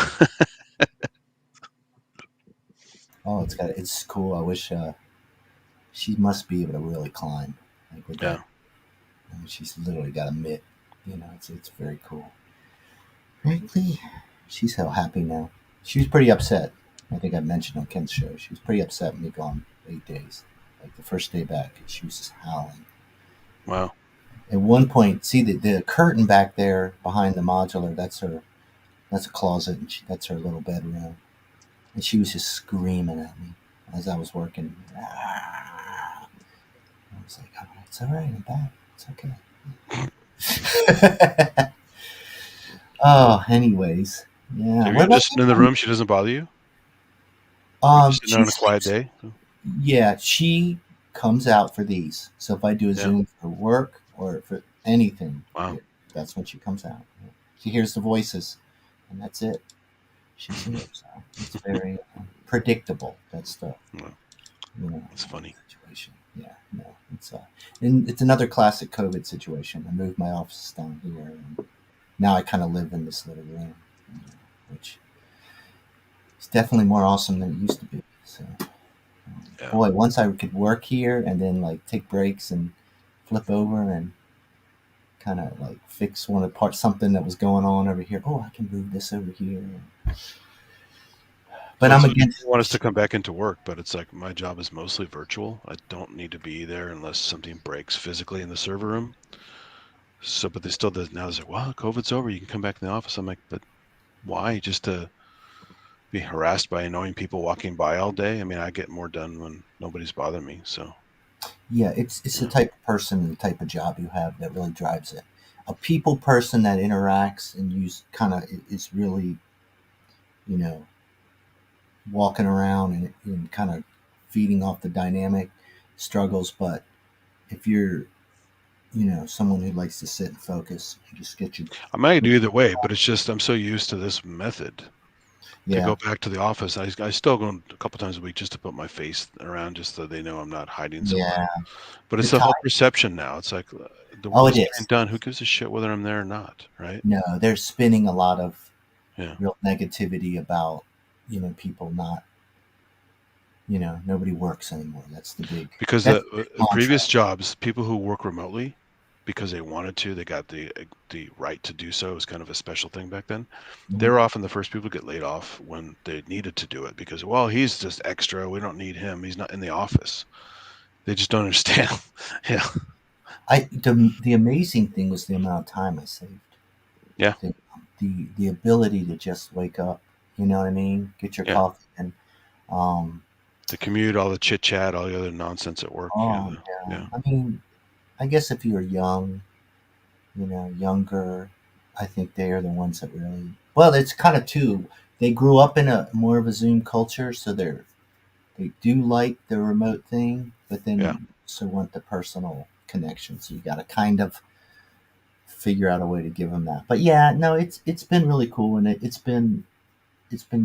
Oh, it's cool. I wish she must be able to really climb. Like with that. I mean, she's literally got a mitt. It's very cool. Frankly, she's so happy now. She was pretty upset. I think I mentioned on Ken's show. She was pretty upset when we gone 8 days. Like the first day back, she was just howling. Wow. At one point, see the curtain back there behind the modular. That's a closet, and that's her little bedroom. And she was just screaming at me as I was working. I was like, oh, it's all right, I'm back. It's okay. Oh, anyways. Yeah. If you're just sitting in the room, she doesn't bother you? Sitting on a quiet day? Yeah, she comes out for these. So if I do a Zoom for work or for anything, that's when she comes out. She hears the voices, and that's it. She's here, so it's very predictable. That's the it's funny situation. Yeah, no, it's another classic COVID situation. I moved my office down here, and now I kind of live in this little room, which is definitely more awesome than it used to be. So, boy, once I could work here and then like take breaks and flip over and kind of like fix one of the parts, something that was going on over here. Oh, I can move this over here. But I'm against. You want us to come back into work, but it's like my job is mostly virtual. I don't need to be there unless something breaks physically in the server room. So, but they still does now. They're like, well, COVID's over. You can come back in the office. I'm like, but why? Just to be harassed by annoying people walking by all day? I mean, I get more done when nobody's bothering me. So, Yeah, it's the type of person, the type of job you have that really drives it. A people person that interacts and is really, you know, walking around and kind of feeding off the dynamic struggles. But if you're, someone who likes to sit and focus and just get you. I might do either way, but it's just I'm so used to this method. To Yeah, go back to the office, I still go a couple times a week just to put my face around, just so they know I'm not hiding somewhere. yeah. But it's The the whole perception now. It's like the Oh, work it is is. getting done. Who gives a shit whether I'm there or not, right? No, they're spinning a lot of Yeah. real negativity about, people not, nobody works anymore. That's the big. Because That's the mantra. previous jobs, people who work remotely because they wanted to, they got the right to do so. It was kind of a special thing back then. They're often the first people to get laid off when they needed to do it because, well, he's just extra. We don't need him. He's not in the office. They just don't understand. Yeah. The amazing thing was the amount of time I saved. Yeah. The ability to just wake up, you know what I mean? Get your Yeah. coffee and The commute, all the chit chat, all the other nonsense at work. yeah. Yeah. I mean, I guess if you were young, younger, I think they are the ones that really. Well, it's kind of too. They grew up in a more of a Zoom culture, so they do like the remote thing, but then Yeah. you also want the personal connection. So you got to kind of figure out a way to give them that. But yeah, no, it's been really cool, and it's been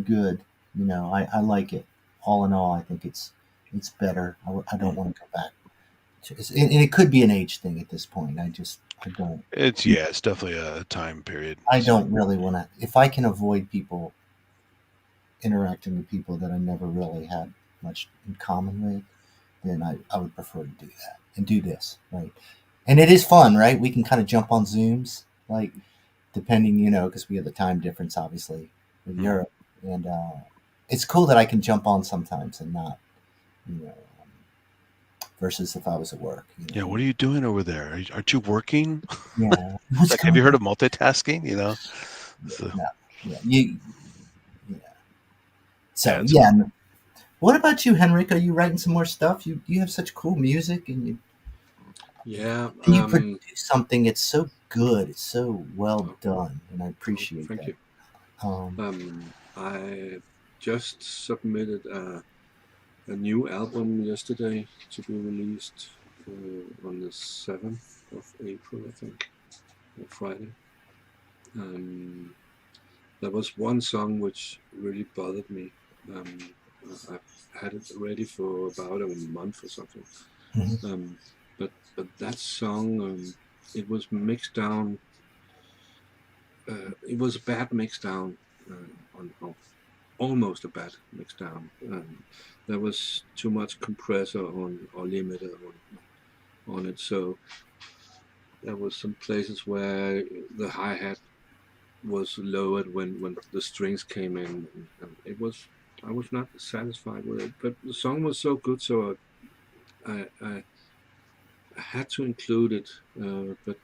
good. I like it. All in all, I think it's better. I don't want to go back. And it could be an age thing at this point. I don't. It's definitely a time period. I don't really want to. If I can avoid people interacting with people that I never really had much in common with, then I would prefer to do that and do this, right? And it is fun, right? We can kind of jump on Zooms, like depending, because we have the time difference, obviously, with Europe, and it's cool that I can jump on sometimes and not, versus if I was at work. Yeah, what are you doing over there? Aren't you working? Yeah. Like, have you heard of multitasking? So, Yeah. So yeah. What about you, Henrik? Are you writing some more stuff? You have such cool music, and you produce something. It's so good. It's so well done, and I appreciate thank that. you. I just submitted a new album yesterday to be released on the 7th of April, I think, on Friday. There was one song which really bothered me. I've had it ready for about a month or something. Mm-hmm. But that song, it was mixed down. It was a bad mix down almost a bad mix down. There was too much compressor or limiter on it, so there was some places where the hi-hat was lowered when the strings came in, and I was not satisfied with it. But the song was so good, so I had to include it. But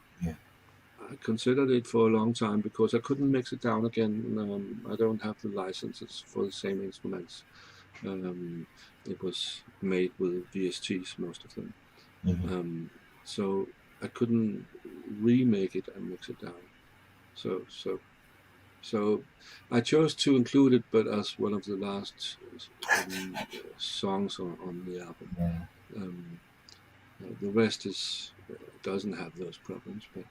I considered it for a long time because I couldn't mix it down again. I don't have the licenses for the same instruments. It was made with VSTs, most of them. Mm-hmm. So I couldn't remake it and mix it down. So I chose to include it, but as one of the last songs on the album. Yeah. The rest doesn't have those problems, but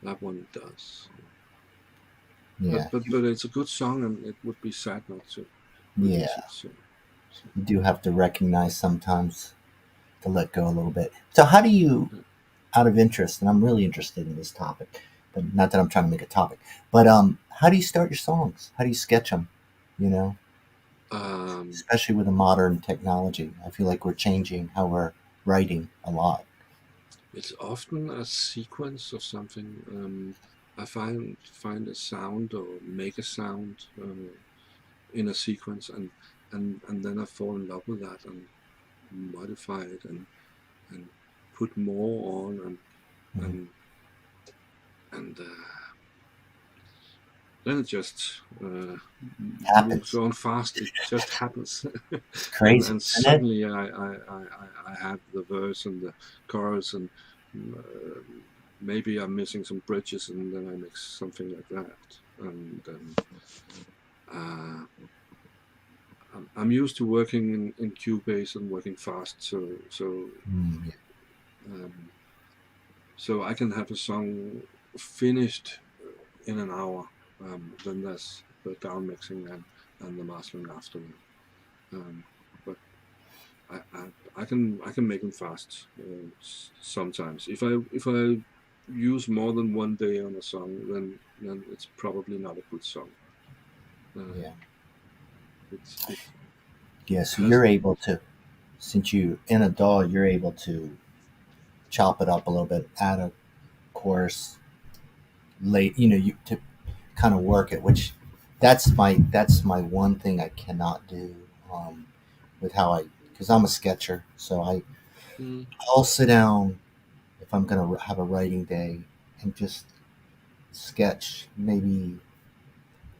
that one does. Yeah. But it's a good song, and it would be sad not to. Yeah. It, so. You do have to recognize sometimes to let go a little bit. So how do you, out of interest, and I'm really interested in this topic, but not that I'm trying to make a topic, but how do you start your songs? How do you sketch them? Especially with the modern technology, I feel like we're changing how we're writing a lot. it's often a sequence of something. I find a sound or make a sound in a sequence, and then I fall in love with that and modify it and put more on and and then it just moves Happens. on fast. It just happens, It's crazy, and isn't it? suddenly I have the verse and the chorus, and uh, maybe I'm missing some bridges, and then I mix something like that. And uh, I'm used to working in Cubase and working fast, Yeah. um, so I can have a song finished in an hour. Then there's the down mixing and the mastering afterward. Um, but I can make them fast sometimes. If I use more than one day on a song, then it's probably not a good song. Yeah. It Yeah. So has you're able to, since you in a DAW, you're able to chop it up a little bit, add a chorus late, you to kind of work it, which that's my one thing I cannot do, with how because I'm a sketcher, so mm, I'll sit down if I'm gonna have a writing day and just sketch maybe,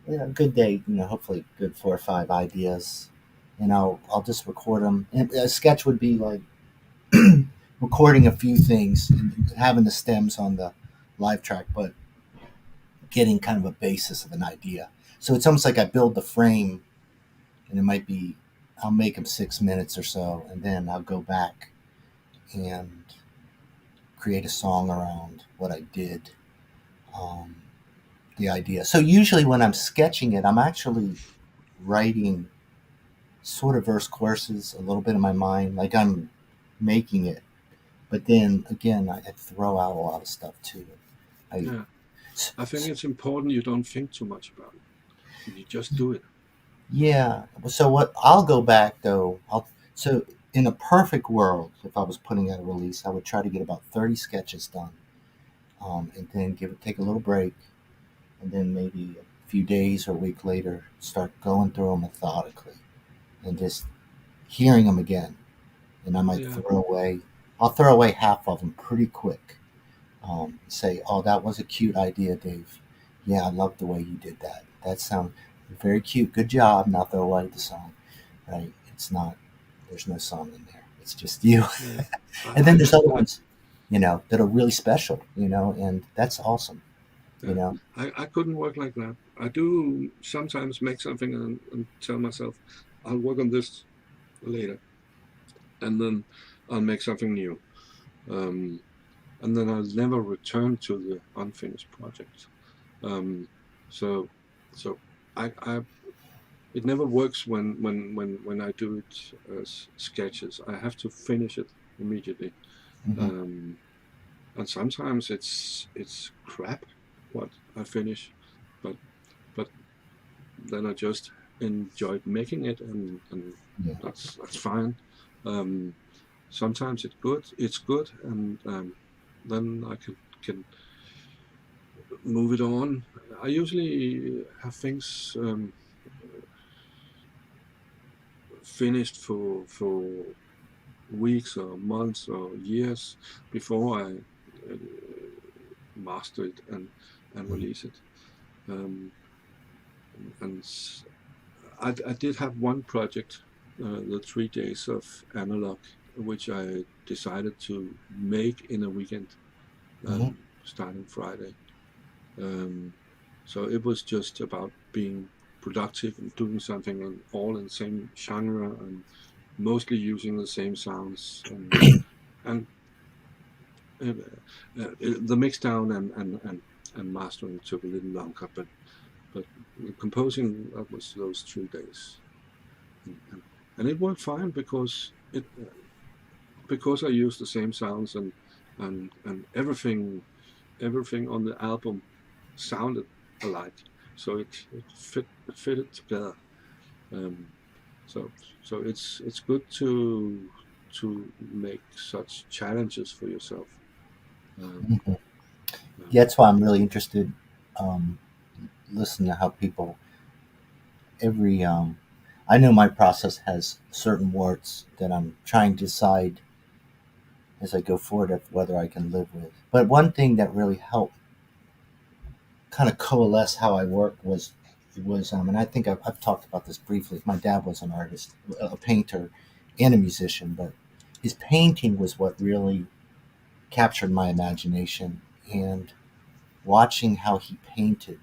a good day, hopefully good 4 or 5 ideas, and I'll just record them. And a sketch would be like recording a few things and having the stems on the live track, but getting kind of a basis of an idea. So it's almost like I build the frame, and it might be I'll make them 6 minutes or so, and then I'll go back and create a song around what I did, um, the idea. So usually when I'm sketching it, I'm actually writing sort of verse choruses a little bit in my mind, like I'm making it. But then again, I throw out a lot of stuff too. I yeah. I think it's important you don't think too much about it. You just do it. Yeah. So what I'll go back though. So in a perfect world, if I was putting out a release, I would try to get about 30 sketches done, and then take a little break, and then maybe a few days or a week later start going through them methodically and just hearing them again. And I might Yeah, I'll throw away half of them pretty quick. Say, oh, that was a cute idea, Dave. Yeah, I love the way you did that. That sounds very cute. Good job. Now throw away the song. Right? It's not. There's no song in there. It's just you. yeah. And then I there's other I ones, that are really special. And that's awesome. You Yeah, know. I couldn't work like that. I do sometimes make something and tell myself, I'll work on this later, and then I'll make something new. Um, and then I'll never return to the unfinished project. Um, so, so I it never works when I do it as sketches. I have to finish it immediately. Hmm. Um, and sometimes it's crap what I finish, but but then I just enjoyed making it, and Yeah. that's fine. Um, Sometimes it's good, and then I can move it on. I usually have things finished for weeks or months or years before I uh, master it and Mhm. release it. Um, and I did have one project, the 3 days of analog, which I decided to make in a weekend, Mhm. starting Friday. Um, so it was just about being productive and doing something and all in the same genre and mostly using the same sounds and the mix down and mastering took a little longer, but composing that was those 3 days. And it worked fine because I used the same sounds and everything on the album sounded alike, so it fitted together. Um, so it's good to make such challenges for yourself. Mhm. Yeah, that's why I'm really interested. Listening to how people every I know my process has certain warts that I'm trying to decide as I go forward of whether I can live with. But one thing that really helped kind of coalesce how I work was and I think I've talked about this briefly. My dad was an artist, a painter, and a musician, but his painting was what really captured my imagination, and watching how he painted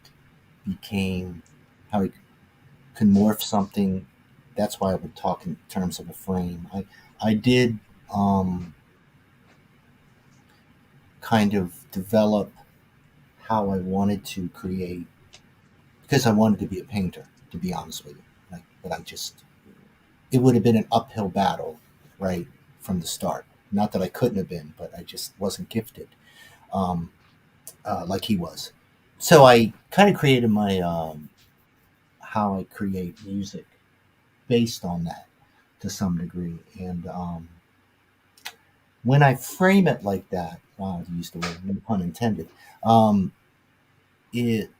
became how he could morph something. That's why I would talk in terms of a frame. I did um, kind of develop how I wanted to create because I wanted to be a painter. To be honest with you, but I just it would have been an uphill battle, right from the start. Not that I couldn't have been, but I just wasn't gifted um, like he was. So I kind of created my how I create music based on that to some degree. And when I frame it like that, wow, I used the word, no pun intended, it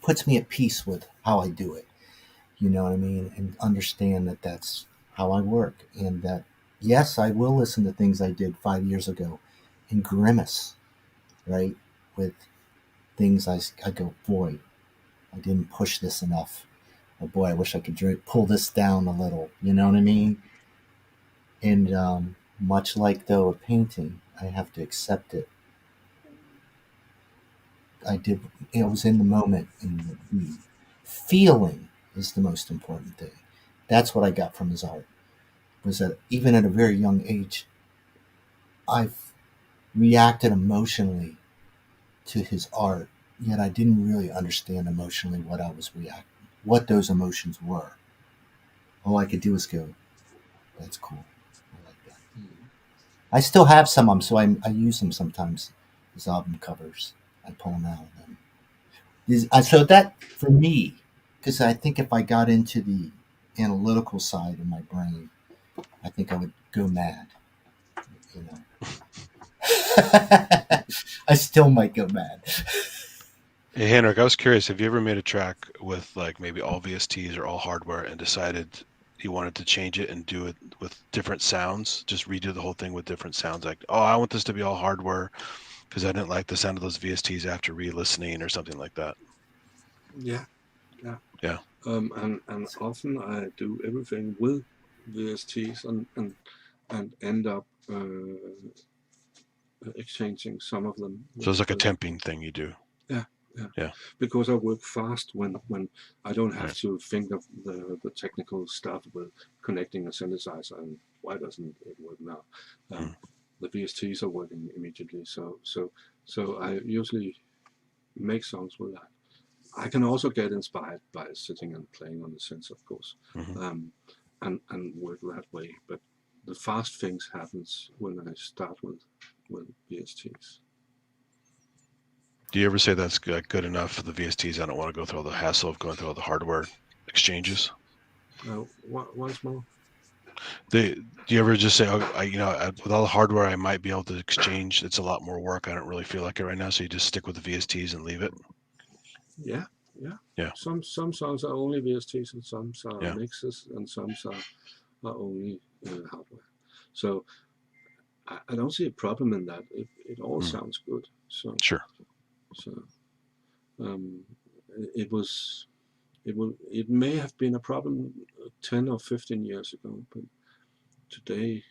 puts me at peace with how I do it. You know what I mean? And understand that that's how I work. And that, yes, I will listen to things I did 5 years ago and grimace, right? With things I go, boy, I didn't push this enough. Oh boy, I wish I could pull this down a little. You know what I mean? And much like though a painting, I have to accept it. I did. I was in the moment, and the feeling is the most important thing. That's what I got from his art. Was that even at a very young age, I've reacted emotionally to his art, yet I didn't really understand emotionally what I was reacting, what those emotions were. All I could do was go, "That's cool. I like that." I still have some of them, so I use them sometimes as album covers. I pull them out. So that for me, because I think if I got into the analytical side of my brain, I think I would go mad. You know, I still might go mad. Hey, Henrik, I was curious, have you ever made a track with like maybe all VSTs or all hardware and decided you wanted to change it and do it with different sounds? Just redo the whole thing with different sounds, like, oh, I want this to be all hardware because I didn't like the sound of those VSTs after re-listening or something like that. Yeah, yeah. Yeah. And often I do everything with VSTs and end up exchanging some of them. So it's like a temping thing you do. Yeah. Yeah. Because I work fast when I don't have Right. to think of the technical stuff with connecting a synthesizer and why doesn't it work now. The VSTs are working immediately, so I usually make songs with that. I can also get inspired by sitting and playing on the synth, of course, and work that way. But the fast things happens when I start with VSTs. Do you ever say that's good enough for the VSTs? I don't want to go through all the hassle of going through all the hardware exchanges. Once more. Do you ever just say, oh, with all the hardware I might be able to exchange, it's a lot more work. I don't really feel like it right now. So you just stick with the VSTs and leave it? Yeah. Yeah. Some songs are only VSTs and some are Yeah. mixes and some are only hardware. So I don't see a problem in that. It all sounds good. So sure. So it may have been a problem 10 or 15 years ago, but today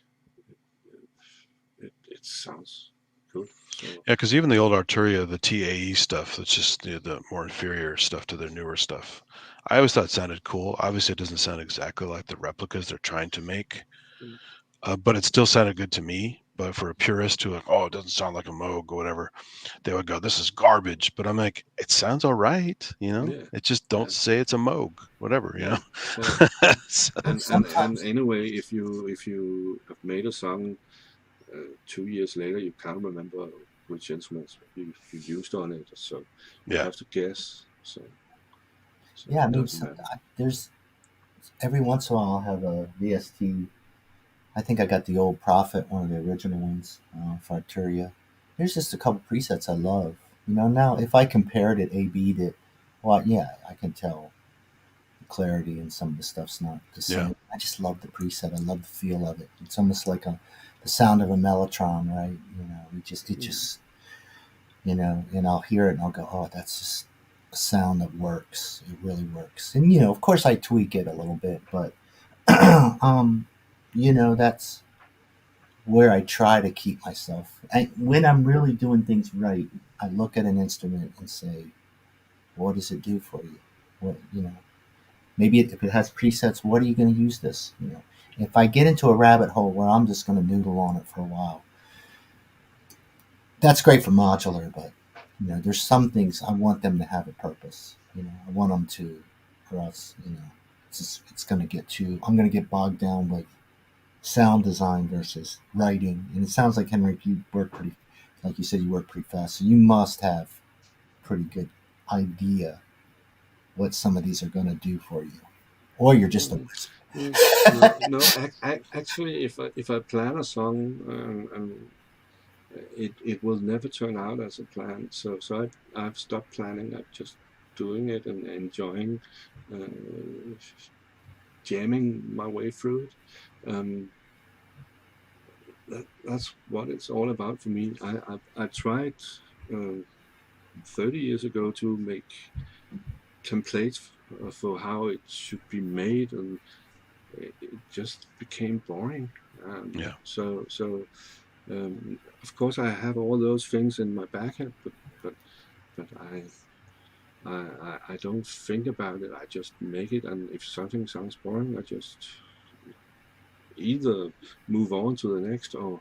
it sounds good. So Yeah, because even the old Arturia, the TAE stuff, that's just the more inferior stuff to their newer stuff. I always thought it sounded cool. Obviously, it doesn't sound exactly like the replicas they're trying to make, but it still sounded good to me. But for a purist who like, oh, it doesn't sound like a Moog or whatever, they would go, this is garbage. But I'm like, it sounds all right, Yeah. It just don't say it's a Moog, whatever, So, and Sometimes anyway, if you have made a song 2 years later, you can't remember which instruments you used on it, so you have to guess. So yeah, I it mean, doesn't matter. there's every once in a while I'll have a VST. I think I got the old Prophet, one of the original ones for Arturia. Here's just a couple presets I love. Now if I compared it, A/B'd it, well, yeah, I can tell the clarity and some of the stuff's not the same. Yeah. I just love the preset. I love the feel of it. It's almost like the sound of a mellotron, right? It just, and I'll hear it and I'll go, oh, that's just a sound that works. It really works. And, of course I tweak it a little bit, but, that's where I try to keep myself. When I'm really doing things right, I look at an instrument and say, what does it do for you? What, maybe if it has presets, what are you going to use this? If I get into a rabbit hole where I'm just going to noodle on it for a while, that's great for modular, but there's some things I want them to have a purpose. I want them to, or else, it's going to get I'm going to get bogged down with sound design versus writing. And it sounds like, Henrik, you work like you said, you work pretty fast. So you must have pretty good idea what some of these are going to do for you, or you're just a wizard. Actually, if I plan a song, it will never turn out as a plan. So I've stopped planning. I'm just doing it and enjoying, jamming my way through it. That's what it's all about for me. I tried 30 years ago to make templates for how it should be made, and it just became boring. Yeah. So of course I have all those things in my backhead, but I don't think about it. I just make it, and if something sounds boring, I just either move on to the next or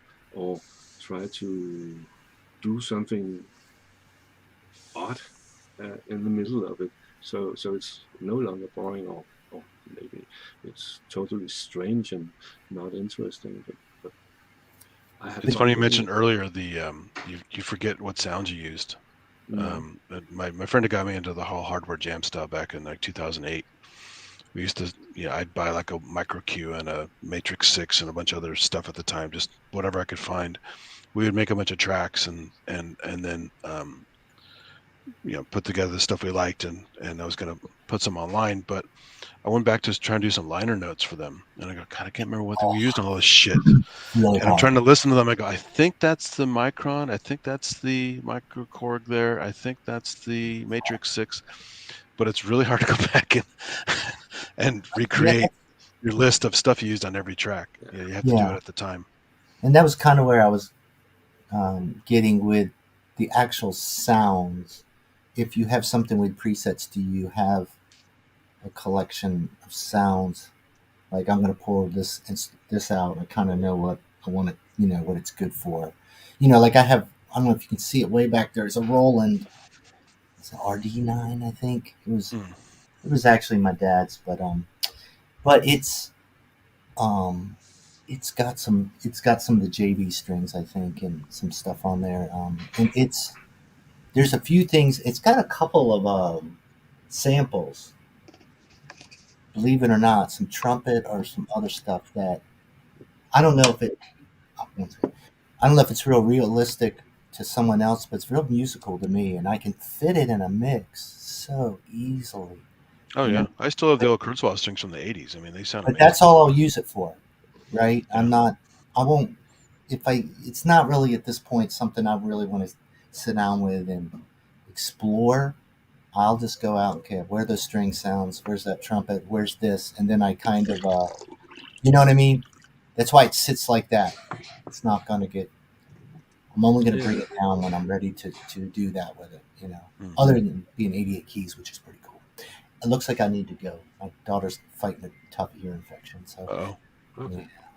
try to do something odd in the middle of it. So it's no longer boring, or maybe it's totally strange and not interesting. But it's funny you mentioned earlier the you forget what sounds you used. My friend had got me into the whole hardware jam style back in like 2008. We used to, I'd buy like a micro Q and a Matrix 6 and a bunch of other stuff at the time, just whatever I could find. We would make a bunch of tracks and then put together the stuff we liked, and I was going to put some online, but I went back to try and do some liner notes for them, and I go, God, I can't remember what we used on all this shit. Really and I'm trying to listen to them. I go, I think that's the Micron. I think that's the microKORG there. I think that's the Matrix 6. But it's really hard to go back and recreate your list of stuff you used on every track. You have to do it at the time. And that was kind of where I was getting with the actual sounds. If you have something with presets, do you have a collection of sounds? Like, I'm going to pull this out. I kind of know what I want to, what it's good for. Like I don't know if you can see it way back there. It's a Roland. It's an RD9, I think. It was actually my dad's, but it's got some of the JV strings, I think, and some stuff on there. And there's a few things. It's got a couple of samples, believe it or not, some trumpet or some other stuff that I don't know if it's real realistic to someone else, but it's real musical to me, and I can fit it in a mix so easily. Oh yeah, I still have the old Kurzweil strings from the 80s. I mean, they sound but amazing. That's all I'll use it for, right? Yeah. It's not really at this point something I really want to sit down with and explore. I'll just go out, okay, where are those string sounds? Where's that trumpet? Where's this? And then I kind of, you know what I mean? That's why it sits like that. It's not going to get, I'm only going to bring it down when I'm ready to do that with it, other than being 88 keys, which is pretty cool. It looks like I need to go. My daughter's fighting a tough ear infection. So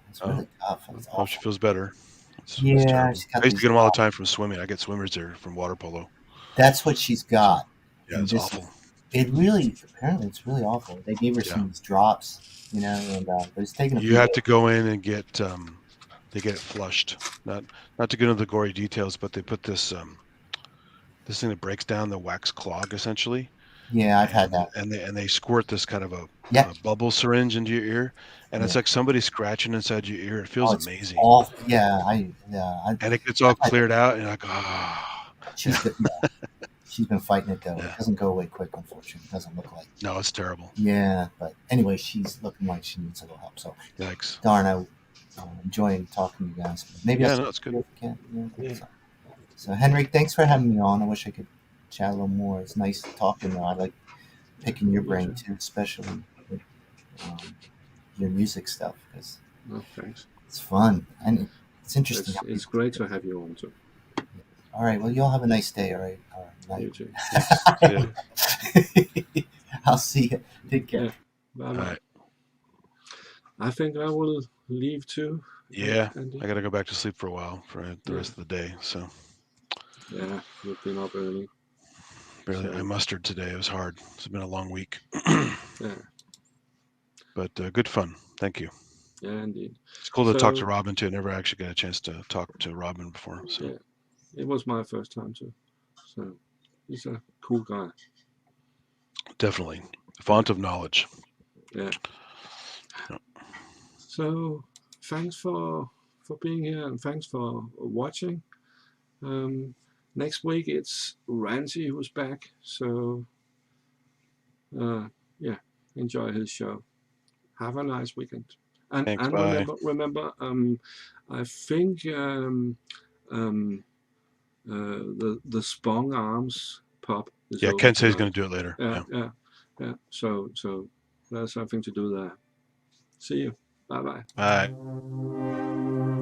it's really tough. It's I hope she feels better. It's I used to get them all the time from swimming. I get swimmers there from water polo. That's what she's got. Yeah, it's awful. Apparently it's really awful. They gave her some of these drops, and but it's taking You have to go in and get they get it flushed. Not to get into the gory details, but they put this this thing that breaks down the wax clog essentially. Yeah, I've had that. And they squirt this kind of a Yeah. bubble syringe into your ear, and it's Yeah. like somebody scratching inside your ear. It feels it's amazing. Awful. Yeah, And it gets all cleared out, and you're like, ah. She's good. Yeah. She's been fighting it though. Yeah. It doesn't go away quick, unfortunately. It doesn't look like. No, it's terrible. Yeah, but anyway, she's looking like she needs a little help. So, Thanks. darn, I'm enjoying talking to you guys. Maybe Yeah, no, it's good. Yeah. So, Henry, thanks for having me on. I wish I could chat a little more. It's nice talking though. I like picking your brain too, especially with your music stuff, because thanks. it's fun and it's interesting. It's great to have you on too. All right. Well, you all have a nice day. All right. You too. I'll see you. Take care. Yeah. Bye. All right. I think I will leave too. Yeah, Andy. I got to go back to sleep for a while for the rest of the day. So. Yeah, you've been up early. Barely. So. I mustered today. It was hard. It's been a long week. Yeah. But good fun. Thank you. Yeah, indeed. It's cool to talk to Robin too. I never actually got a chance to talk to Robin before. So. Yeah, it was my first time too. So he's a cool guy. Definitely. Font of knowledge. Yeah. So thanks for being here and thanks for watching. Next week it's Ranze who's back. So yeah, enjoy his show. Have a nice weekend. And, thanks, and bye. remember, I think the Spong Arms pub is Yeah, Ken said he's going to do it later. Yeah. So there's something to do there. See you. Bye-bye. Bye.